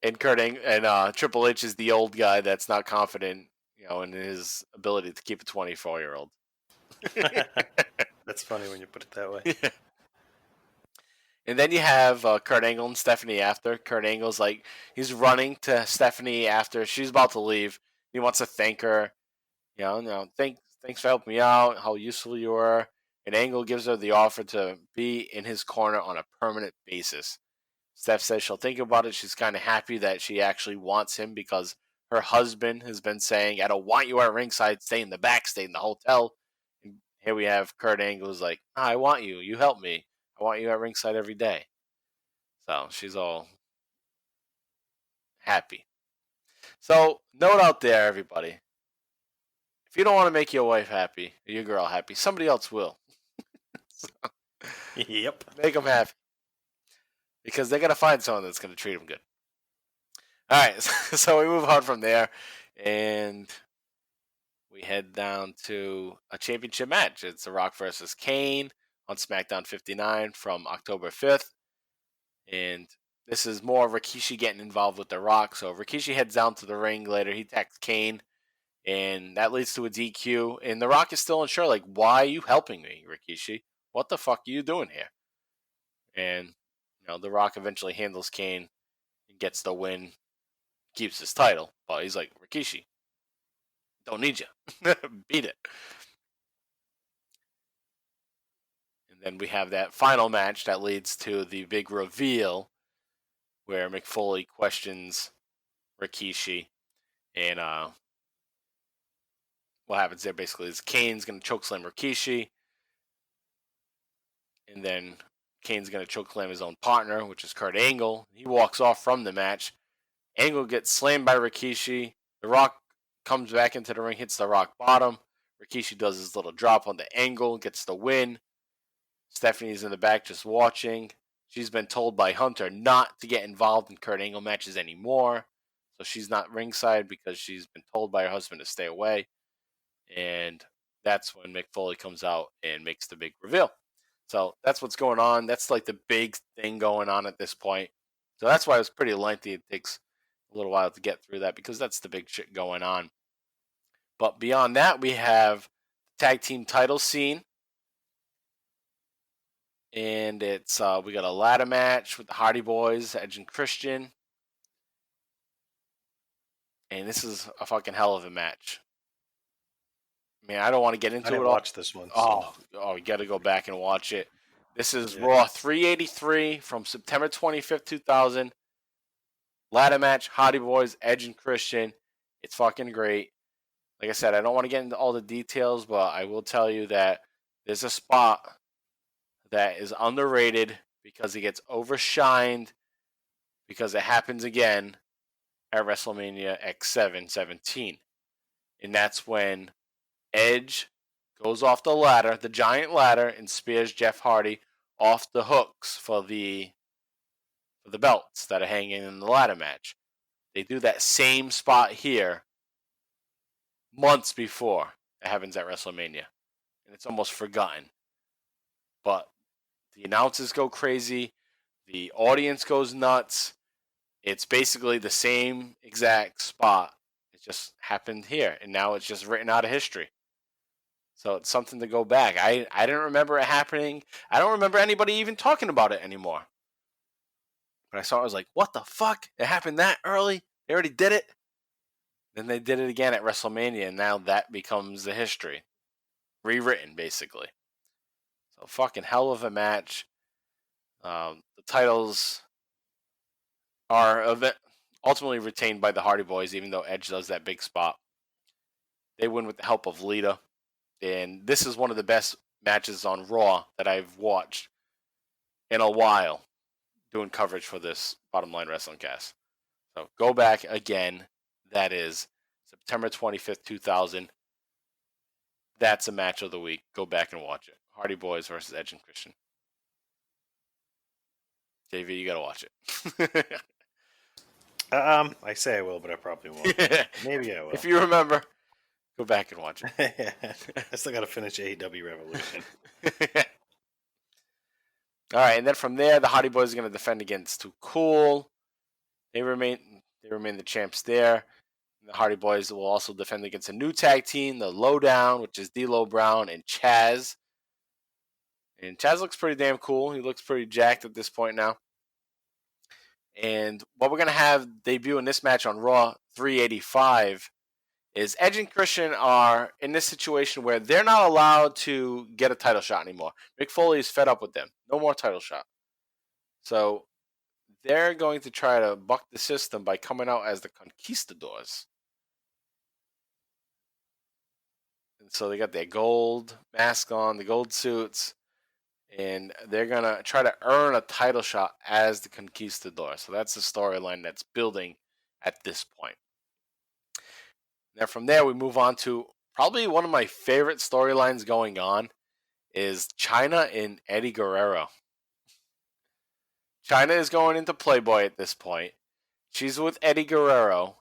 And Triple H is the old guy that's not confident, in his ability to keep a 24-year-old. That's funny when you put it that way. Yeah. And then you have Kurt Angle and Stephanie after. Kurt Angle's he's running to Stephanie after she's about to leave. He wants to thank her. Thanks for helping me out, how useful you were. And Angle gives her the offer to be in his corner on a permanent basis. Steph says she'll think about it. She's kind of happy that she actually wants him because her husband has been saying, I don't want you at ringside, stay in the back, stay in the hotel. And here we have Kurt Angle who's like, I want you. You help me. I want you at ringside every day. So she's all happy. So, note out there, everybody. If you don't want to make your wife happy, or your girl happy, somebody else will. So, Yep. make them happy. Because they're going to find someone that's going to treat them good. All right, so we move on from there, and we head down to a championship match. It's The Rock versus Kane on SmackDown 59 from October 5th. And this is more Rikishi getting involved with The Rock. So Rikishi heads down to the ring later. He attacks Kane, and that leads to a DQ. And The Rock is still unsure, like, why are you helping me, Rikishi? What the fuck are you doing here? And, The Rock eventually handles Kane and gets the win, keeps his title. But he's like, Rikishi, don't need you. Beat it. And then we have that final match that leads to the big reveal where Mick Foley questions Rikishi. And what happens there basically is Kane's going to chokeslam Rikishi. And then Kane's going to chokeslam his own partner, which is Kurt Angle. He walks off from the match. Angle gets slammed by Rikishi. The Rock comes back into the ring, hits the Rock bottom. Rikishi does his little drop on the Angle, gets the win. Stephanie's in the back just watching. She's been told by Hunter not to get involved in Kurt Angle matches anymore. So she's not ringside because she's been told by her husband to stay away. And that's when Mick Foley comes out and makes the big reveal. So that's what's going on. That's like the big thing going on at this point. So that's why it was pretty lengthy. It takes a little while to get through that because that's the big shit going on. But beyond that, we have the tag team title scene. And it's we got a ladder match with the Hardy Boys, Edge and Christian. And this is a fucking hell of a match. I mean, I don't want to get into it all. Watch this one. So. Oh, you got to go back and watch it. This is Raw 383 from September 25th, 2000. Ladder match, Hardy Boys, Edge and Christian. It's fucking great. Like I said, I don't want to get into all the details, but I will tell you that there's a spot that is underrated because it gets overshined because it happens again at WrestleMania X7 17. And that's when Edge goes off the ladder, the giant ladder, and spears Jeff Hardy off the hooks for the belts that are hanging in the ladder match. They do that same spot here months before it happens at WrestleMania. And it's almost forgotten. But the announcers go crazy. The audience goes nuts. It's basically the same exact spot. It just happened here. And now it's just written out of history. So it's something to go back. I didn't remember it happening. I don't remember anybody even talking about it anymore. But I saw it, I was like, what the fuck? It happened that early? They already did it? Then they did it again at WrestleMania, and now that becomes the history. Rewritten, basically. So fucking hell of a match. The titles are ultimately retained by the Hardy Boys, even though Edge does that big spot. They win with the help of Lita. And this is one of the best matches on Raw that I've watched in a while doing coverage for this Bottom Line Wrestling Cast. So go back again. That is September 25th, 2000. That's a match of the week. Go back and watch it. Hardy Boys versus Edge and Christian. JV, you got to watch it. I say I will, but I probably won't. Maybe I will. If you remember, go back and watch it. I still got to finish AEW Revolution. All right, and then from there, the Hardy Boys are going to defend against Too Cool. They remain the champs there. The Hardy Boys will also defend against a new tag team, the Lowdown, which is D'Lo Brown and Chaz. And Chaz looks pretty damn cool. He looks pretty jacked at this point now. And what we're going to have debut in this match on Raw 385 is Edge and Christian are in this situation where they're not allowed to get a title shot anymore. Mick Foley is fed up with them. No more title shot. So they're going to try to buck the system by coming out as the Conquistadors. And so they got their gold mask on, the gold suits, and they're going to try to earn a title shot as the Conquistador. So that's the storyline that's building at this point. Then from there, we move on to probably one of my favorite storylines going on is China and Eddie Guerrero. China is going into Playboy at this point. She's with Eddie Guerrero,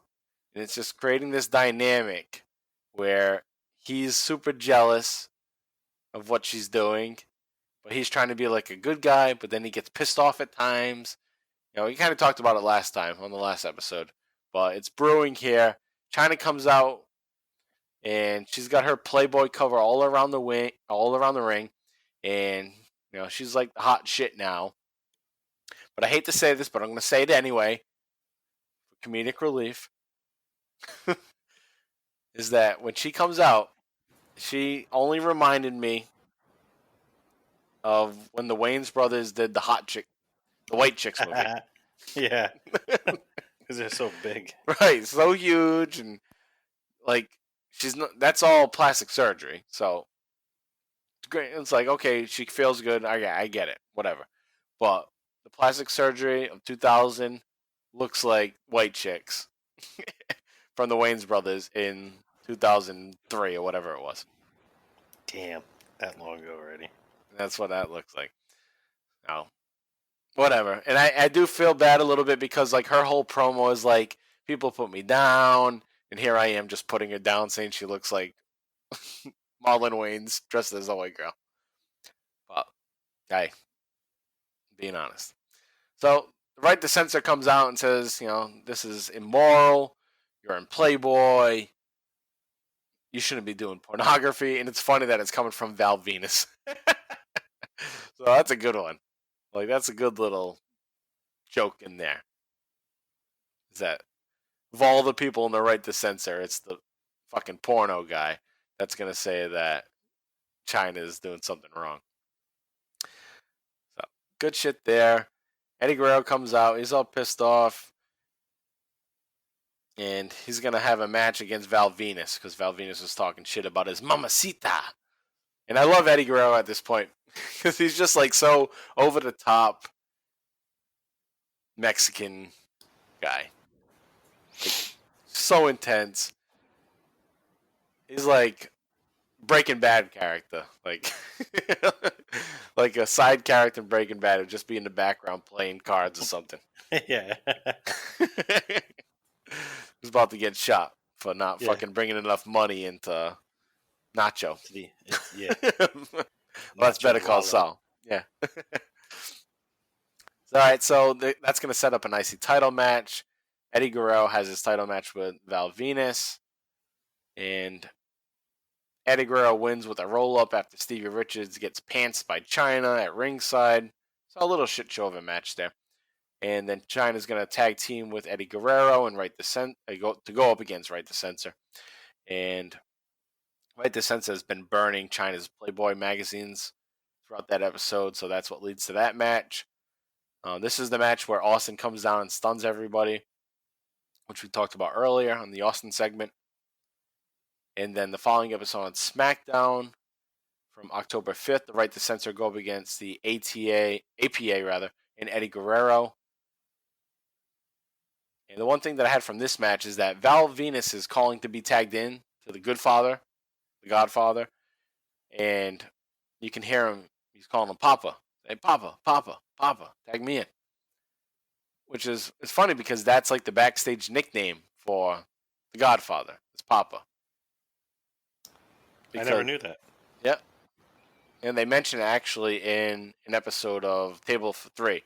and it's just creating this dynamic where he's super jealous of what she's doing, but he's trying to be like a good guy, but then he gets pissed off at times. We kind of talked about it last time on the last episode, but it's brewing here. China comes out, and she's got her Playboy cover all around the ring, and she's like the hot shit now. But I hate to say this, but I'm going to say it anyway, for comedic relief, is that when she comes out, she only reminded me of when the Wayans brothers did the White Chicks movie. Yeah. Because they're so big. Right, so huge, and like that's all plastic surgery. So it's great. It's like, okay, she feels good. I get it, whatever. But the plastic surgery of 2000 looks like White Chicks from the Wayans brothers in 2003 or whatever it was. Damn, that long ago already. That's what that looks like. Oh, whatever. And I do feel bad a little bit because like her whole promo is like, people put me down, and here I am just putting her down, saying she looks like Marlon Wayans dressed as a white girl. But hey, being honest. So the Right to Censor comes out and says, this is immoral. You're in Playboy. You shouldn't be doing pornography. And it's funny that it's coming from Val Venus. So that's a good one. Like, that's a good little joke in there. Is that of all the people in the Right to Censor, it's the fucking porno guy that's going to say that China is doing something wrong. So, good shit there. Eddie Guerrero comes out. He's all pissed off. And he's going to have a match against Val Venus because Val Venus was talking shit about his mamacita. And I love Eddie Guerrero at this point because he's just like so over the top Mexican guy. Like, so intense. He's like Breaking Bad character. Like like a side character in Breaking Bad would just be in the background playing cards or something. Yeah. He's about to get shot for not fucking bringing enough money into Nacho. Yeah. Well, that's Better Call Saul. Yeah. All right, so that's going to set up an IC title match. Eddie Guerrero has his title match with Val Venus. And Eddie Guerrero wins with a roll-up after Stevie Richards gets pantsed by China at ringside. So a little shit show of a match there. And then China's going to tag team with Eddie Guerrero and to go up against Right to Censor. And Right to Censor has been burning China's Playboy magazines throughout that episode, so that's what leads to that match. This is the match where Austin comes down and stuns everybody, which we talked about earlier on the Austin segment. And then the following episode on SmackDown from October 5th, the Right to Censor go up against the APA, and Eddie Guerrero. And the one thing that I had from this match is that Val Venus is calling to be tagged in to the Godfather, and you can hear him. He's calling him Papa. Hey, Papa, Papa, Papa, tag me in. Which is it's funny because that's like the backstage nickname for the Godfather. It's Papa. I never knew that. Yep. And they mention it actually in an episode of Table for Three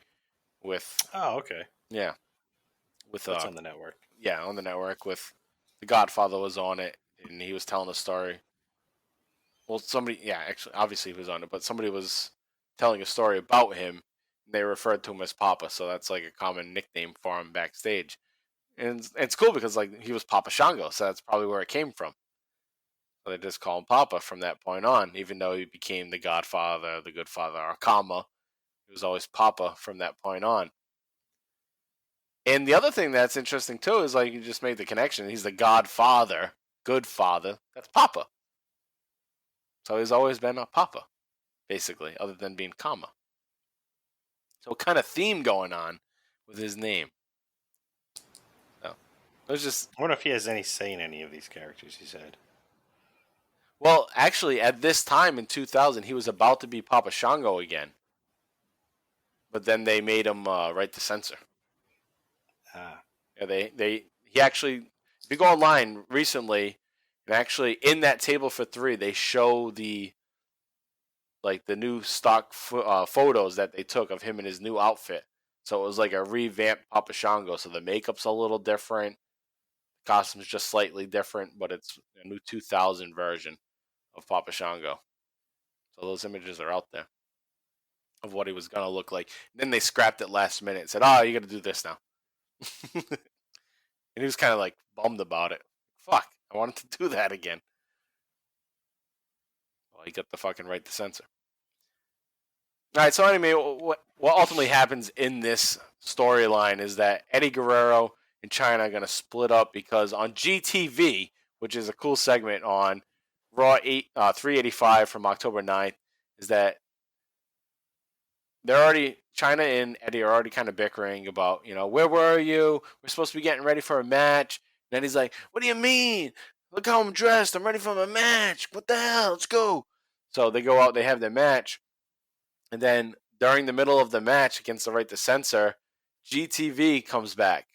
with. Oh, okay. Yeah. That's on the network. Yeah, on the network with the Godfather was on it, and he was telling a story. Well, obviously he was on it, but somebody was telling a story about him, and they referred to him as Papa, so that's like a common nickname for him backstage. And it's cool because like he was Papa Shango, so that's probably where it came from. So they just call him Papa from that point on, even though he became the Godfather, the Good Father, or Kama. He was always Papa from that point on. And the other thing that's interesting too is like you just made the connection. He's the Godfather, Good Father. That's Papa. So he's always been a Papa, basically, other than being Kama. So kind of theme going on with his name. So It was just. I wonder if he has any say in any of these characters he said. Well, actually, at this time in 2000, he was about to be Papa Shango again. But then they made him write the censor. Yeah, he actually, if you go online recently, and actually in that table for 3, they show the new stock photos that they took of him in his new outfit. So it was like a revamped Papa Shango. So the makeup's a little different, the costume's just slightly different, but it's a new 2000 version of Papa Shango. So those images are out there of what he was gonna look like. And then they scrapped it last minute and said, "Oh, you got to do this now." And he was kind of like bummed about it. Fuck, I wanted to do that again. Well, he got the fucking right to censor. All right, so anyway, what ultimately happens in this storyline is that Eddie Guerrero and China are going to split up because on GTV, which is a cool segment on Raw 385 from October 9th, is that China and Eddie are already kind of bickering about, where were you? We're supposed to be getting ready for a match. And Eddie's like, what do you mean? Look how I'm dressed. I'm ready for my match. What the hell? Let's go. So they go out, they have their match. And then during the middle of the match against the right to censor, GTV comes back,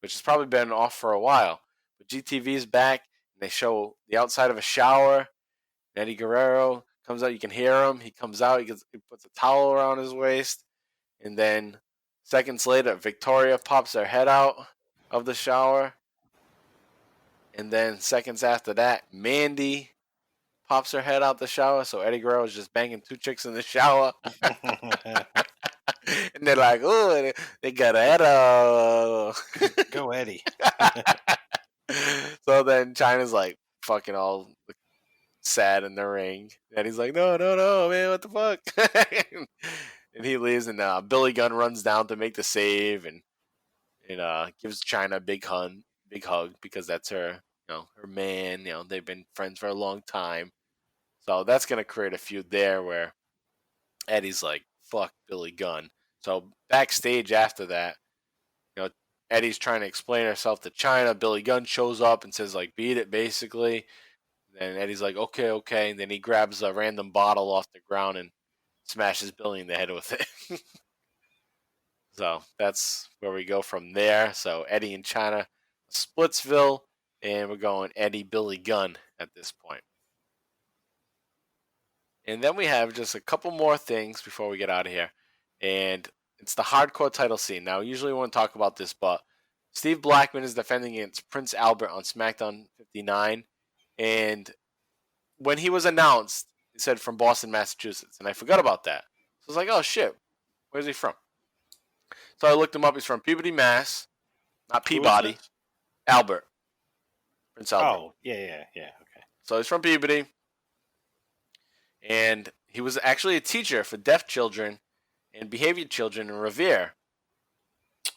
which has probably been off for a while. But GTV's back, and they show the outside of a shower. And Eddie Guerrero comes out. You can hear him. He comes out. He puts a towel around his waist. And then seconds later, Victoria pops her head out of the shower. And then seconds after that, Mandy pops her head out the shower. So Eddie Guerrero is just banging 2 chicks in the shower. And they're like, oh, they got a head out. Go Eddie. So then China's like fucking all sad in the ring. And he's like, no, man, what the fuck? And he leaves, and Billy Gunn runs down to make the save and gives China a big hug because that's her, her man. They've been friends for a long time. So that's going to create a feud there where Eddie's like, fuck Billy Gunn. So backstage after that, Eddie's trying to explain herself to China. Billy Gunn shows up and says, like, beat it, basically. And Eddie's like, okay. And then he grabs a random bottle off the ground and smashes Billy in the head with it. So that's where we go from there. So Eddie and China, Splitsville, and we're going Eddie, Billy Gunn at this point. And then we have just a couple more things before we get out of here. And it's the hardcore title scene. Now, usually we won't talk about this, but Steve Blackman is defending against Prince Albert on SmackDown 59. And when he was announced, he said from Boston, Massachusetts. And I forgot about that. So I was like, oh, shit. Where's he from? So I looked him up. He's from Peabody, Mass. Not Peabody. Albert. Prince Albert. Oh, yeah. Okay. So he's from Peabody. And he was actually a teacher for deaf children and behavior children in Revere.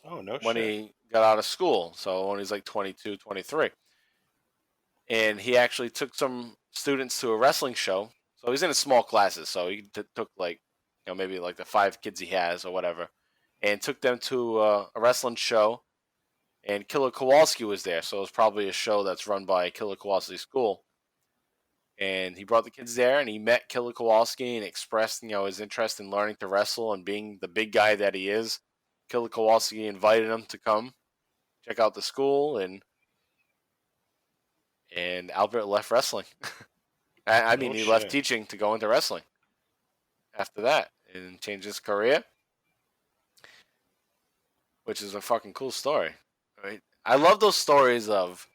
Oh, no shit. When he got out of school. So when he was like 22, 23. And he actually took some students to a wrestling show. So he's in a small classes. So he took like, maybe like the 5 kids he has or whatever. And took them to a wrestling show. And Killer Kowalski was there. So it was probably a show that's run by Killer Kowalski's school. And he brought the kids there, and he met Killer Kowalski and expressed, his interest in learning to wrestle and being the big guy that he is. Killer Kowalski invited him to come check out the school, and Albert left wrestling. He left teaching to go into wrestling after that and changed his career, which is a fucking cool story. Right? I love those stories of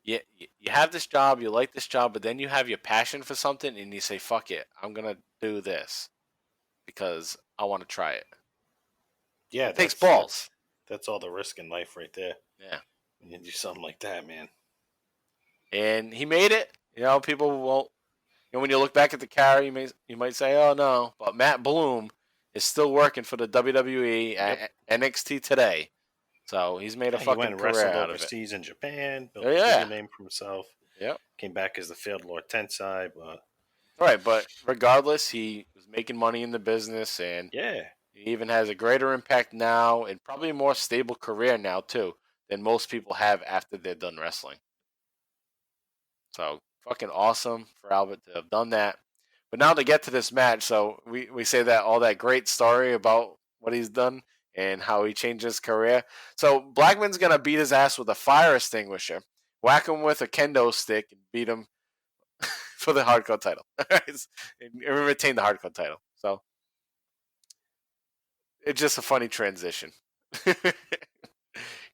you have this job, you like this job, but then you have your passion for something and you say, fuck it, I'm going to do this because I want to try it. Yeah. It takes balls. That's all the risk in life right there. Yeah. When you do something like that, man. And he made it. People won't, when you look back at the career, you might say, oh no, but Matt Bloom is still working for the WWE at NXT today. So he's made a fucking he went and career wrestled out of overseas it. in Japan, built a name for himself. Yep. Came back as the failed Lord Tensai, but right. But regardless, he was making money in the business, and he even has a greater impact now and probably a more stable career now too. than most people have after they're done wrestling. So fucking awesome for Albert to have done that. But now to get to this match, so we say that all that great story about what he's done and how he changed his career. So Blackman's going to beat his ass with a fire extinguisher, whack him with a kendo stick, and beat him for the hardcore title. And retain the hardcore title. So it's just a funny transition.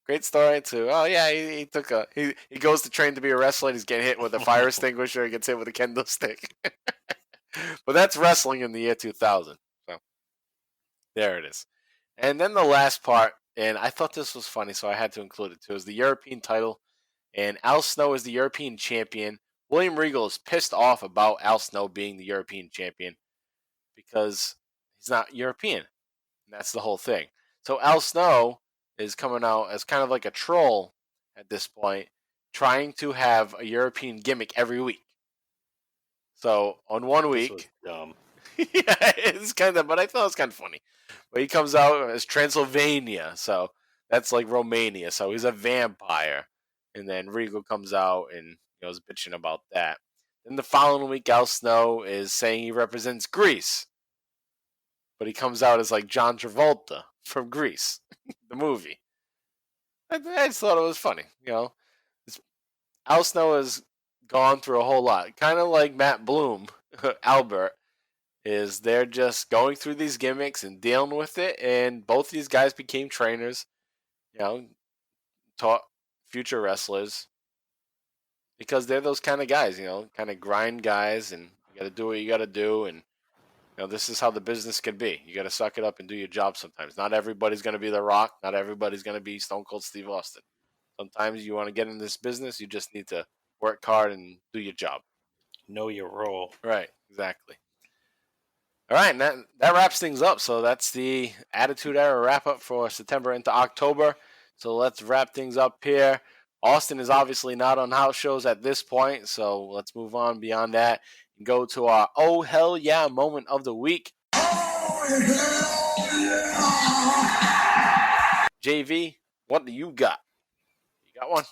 Great story too. Oh yeah, he goes to train to be a wrestler. And he's getting hit with a fire extinguisher. He gets hit with a kendo stick. But that's wrestling in the year 2000. So there it is. And then the last part, and I thought this was funny, so I had to include it too, is the European title. And Al Snow is the European champion. William Regal is pissed off about Al Snow being the European champion because he's not European. And that's the whole thing. So Al Snow is coming out as kind of like a troll at this point, trying to have a European gimmick every week. So on one week, this was dumb. Yeah, it's kind of, but I thought it was kind of funny. But he comes out as Transylvania, so that's like Romania. So he's a vampire, and then Regal comes out and is bitching about that. Then the following week, Al Snow is saying he represents Greece, but he comes out as like John Travolta from Grease, the movie. I just thought it was funny. Al Snow has gone through a whole lot, kind of like Matt Bloom, Albert. They're just going through these gimmicks and dealing with it, and both these guys became trainers, taught future wrestlers, because they're those kind of guys, kind of grind guys, and you got to do what you got to do, and this is how the business can be. You got to suck it up and do your job sometimes. Not everybody's going to be The Rock. Not everybody's going to be Stone Cold Steve Austin. Sometimes you want to get in this business, you just need to work hard and do your job. Know your role. Right, exactly. All right, and that wraps things up. So that's the Attitude Era wrap-up for September into October. So let's wrap things up here. Austin is obviously not on house shows at this point, so let's move on beyond that and go to our Oh Hell Yeah moment of the week. Oh, hell yeah! JV, what do you got? You got one?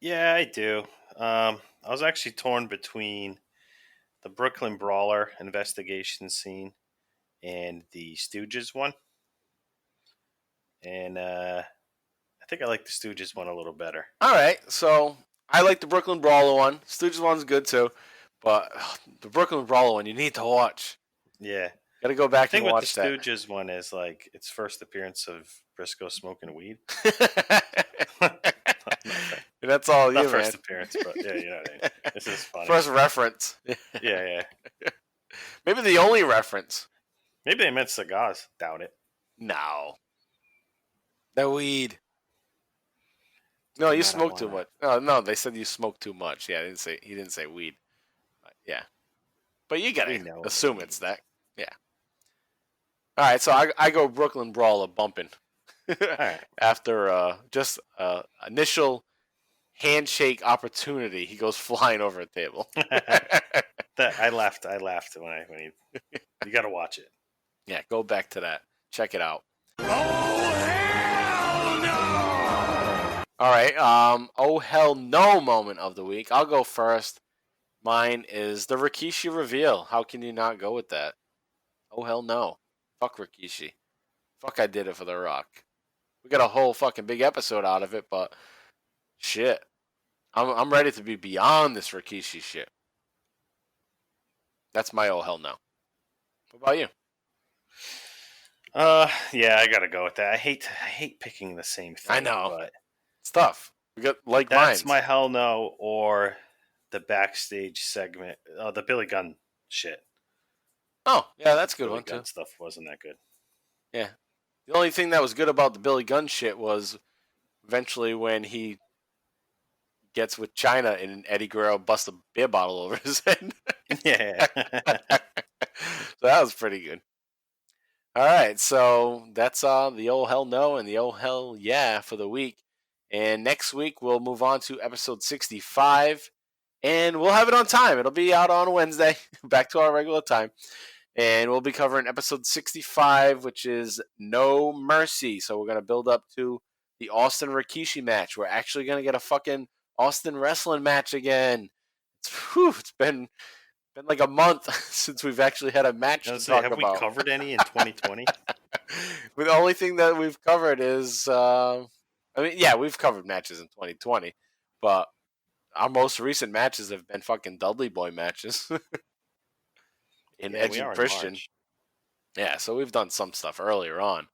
Yeah, I do. I was actually torn between the Brooklyn Brawler investigation scene and the Stooges one. And I think I like the Stooges one a little better. All right, so I like the Brooklyn Brawler one. Stooges one's good too. But the Brooklyn Brawler one, you need to watch. Yeah. Got to go back and watch that. The thing with the Stooges one is like its first appearance of Briscoe smoking weed. That's all Not you, first man. appearance, but yeah, you know what I mean. This is funny. First reference. Yeah. Maybe the only reference. Maybe they meant cigars. Doubt it. No. The weed. No, you smoke too much. No, they said you smoke too much. Yeah, he didn't say weed. Yeah. But you gotta assume it's that. Yeah. All right, so I go Brooklyn Brawler bumping. All right. After just initial handshake opportunity, he goes flying over a table. I laughed when you got to watch it. Yeah, go back to that. Check it out. Oh, hell no! All right. Oh hell no moment of the week. I'll go first. Mine is the Rikishi reveal. How can you not go with that? Oh hell no. Fuck Rikishi. Fuck, I did it for The Rock. We got a whole fucking big episode out of it, but shit. I'm ready to be beyond this Rikishi shit. That's my oh hell no. What about you? Yeah, I gotta go with that. I hate picking the same thing. I know. But it's tough. We got like that's minds. my hell no, or the backstage segment, the Billy Gunn shit. Oh, yeah, that's a good Billy one Gunn too. Stuff wasn't that good. Yeah. The only thing that was good about the Billy Gunn shit was eventually when he gets with China and Eddie Guerrero busts a beer bottle over his head. Yeah. So that was pretty good. All right, so that's the oh hell no and the oh hell yeah for the week. And next week we'll move on to episode 65, and we'll have it on time. It'll be out on Wednesday, back to our regular time. And we'll be covering episode 65, which is No Mercy. So we're going to build up to the Austin Rikishi match. We're actually going to get a fucking Austin wrestling match again. It's been like a month since we've actually had a match to talk about. Have we covered any in 2020? The only thing that we've covered is, we've covered matches in 2020, but our most recent matches have been fucking Dudley Boy matches. Edge and Christian. Yeah, so we've done some stuff earlier on.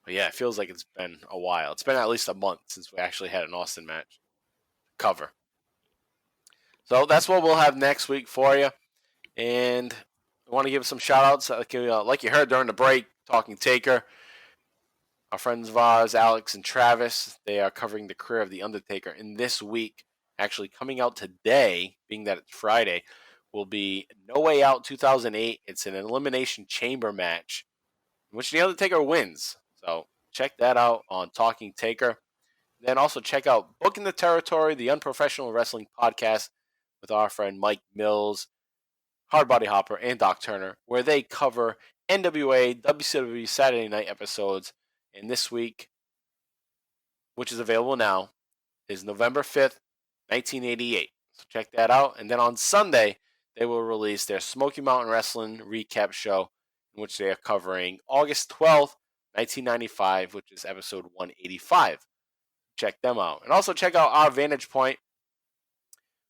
But yeah, it feels like it's been a while. It's been at least a month since we actually had an Austin match cover. So that's what we'll have next week for you. And I want to give some shout-outs. Like you heard during the break, Talking Taker, our friends of ours, Alex and Travis, they are covering the career of The Undertaker. And this week, actually coming out today, being that it's Friday, will be No Way Out 2008. It's an Elimination Chamber match in which The Undertaker wins. So check that out on Talking Taker. Then also check out Booking the Territory, the Unprofessional Wrestling Podcast with our friend Mike Mills, Hardbody Harper, and Doc Turner, where they cover NWA WCW Saturday Night episodes. And this week, which is available now, is November 5th, 1988. So check that out. And then on Sunday, they will release their Smoky Mountain Wrestling recap show, in which they are covering August 12th, 1995, which is episode 185. Check them out. And also check out our Vantage Point.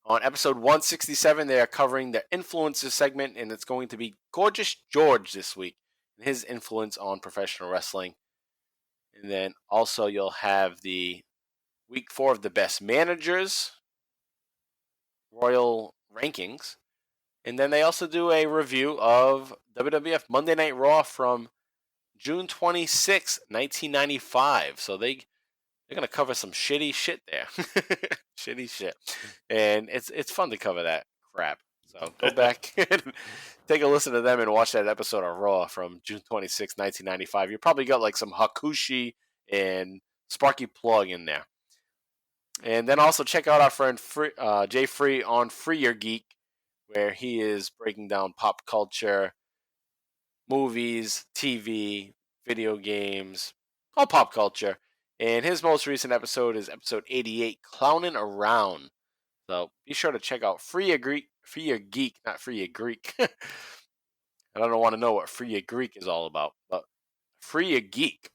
On episode 167, they are covering the Influencers segment, and it's going to be Gorgeous George this week and his influence on professional wrestling. And then also you'll have the week 4 of the Best Managers Royal Rankings. And then they also do a review of WWF Monday Night Raw from June 26, 1995. So they're going to cover some shitty shit there. Shitty shit. And it's fun to cover that crap. So go back and take a listen to them and watch that episode of Raw from June 26, 1995. You probably got like some Hakushi and Sparky Plug in there. And then also check out our friend Jay Free on Free Your Geek, where he is breaking down pop culture, movies, TV, video games, all pop culture. And his most recent episode is episode 88, Clownin' Around. So be sure to check out Free Your Geek, not Free Your Greek. I don't want to know what Free Your Greek is all about, but Free Your Geek.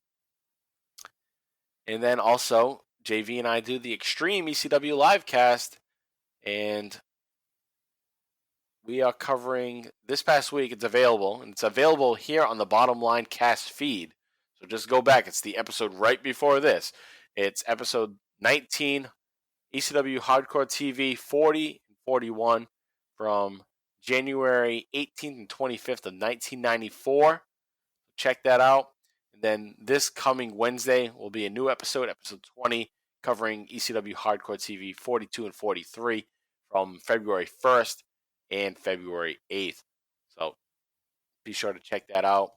And then also, JV and I do the Extreme ECW Livecast, and we are covering this past week. It's available, and it's available here on the Bottom Line Cast feed. So just go back. It's the episode right before this. It's episode 19, ECW Hardcore TV 40 and 41 from January 18th and 25th of 1994. Check that out. And then this coming Wednesday will be a new episode, episode 20, covering ECW Hardcore TV 42 and 43 from February 1st and February 8th. So be sure to check that out.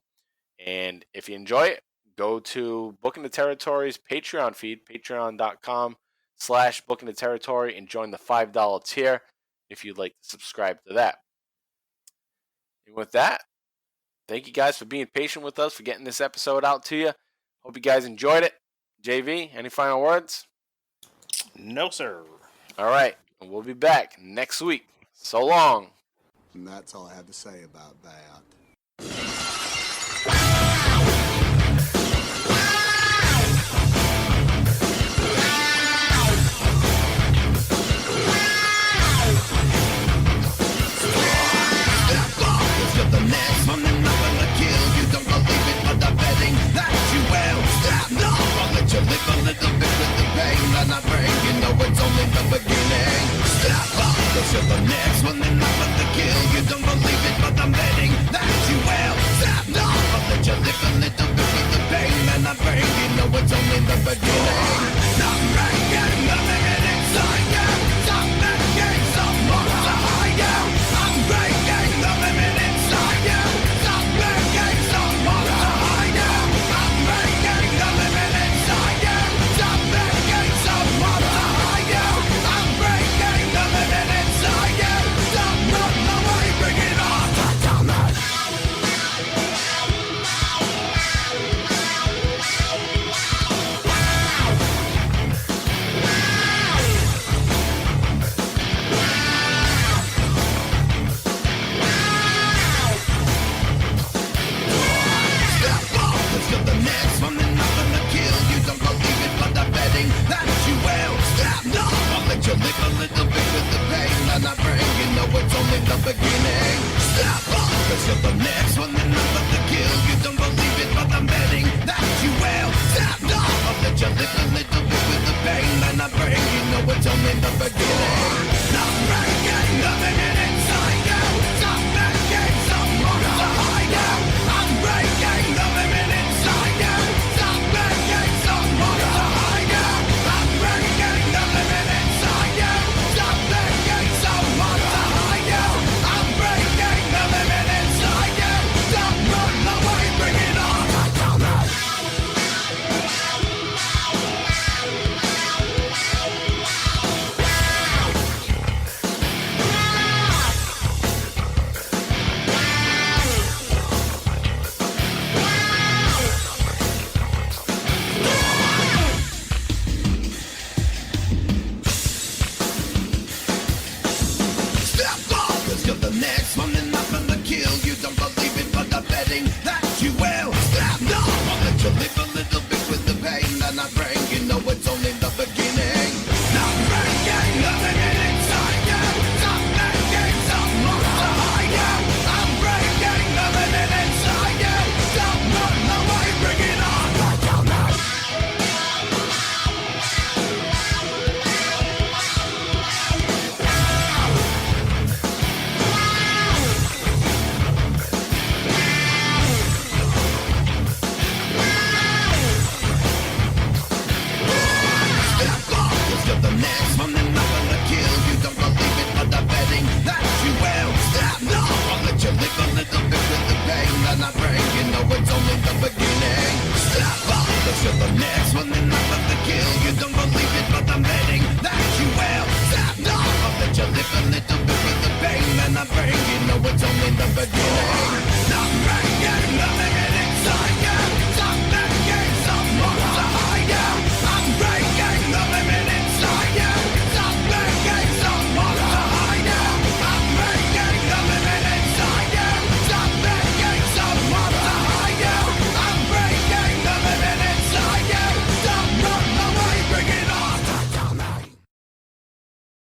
And if you enjoy it, go to Booking the Territory's Patreon feed, patreon.com/Booking the Territory, and join the $5 tier if you'd like to subscribe to that. And with that, thank you guys for being patient with us, for getting this episode out to you. Hope you guys enjoyed it. JV, any final words? No, sir. All right. And we'll be back next week. So long. And that's all I have to say about that. The next one, then I'm gonna kill you. Don't believe it, but I'm betting that you will. Stop, no, I'll let you live a little bit with the pain that I bring. You know it's only the beginning. Stop, cause you're the next one, then I'm gonna kill you. Don't believe it, but I'm betting that you will. Stop, no, I'll let you live a little bit with the pain that I bring. You know it's only the beginning. Stop breaking the limit inside you. Stop making some more to hide you. I'm breaking the limit inside you. Stop making some more to hide you. I'm breaking the limit inside you. Stop making some more to hide you. I'm breaking the limit inside you. Stop running away, bring it on. Down that. next running up on the kill. You don't believe it, but I'm betting that you will. No, I'll let you live a little bit with the pain that I'm bringing.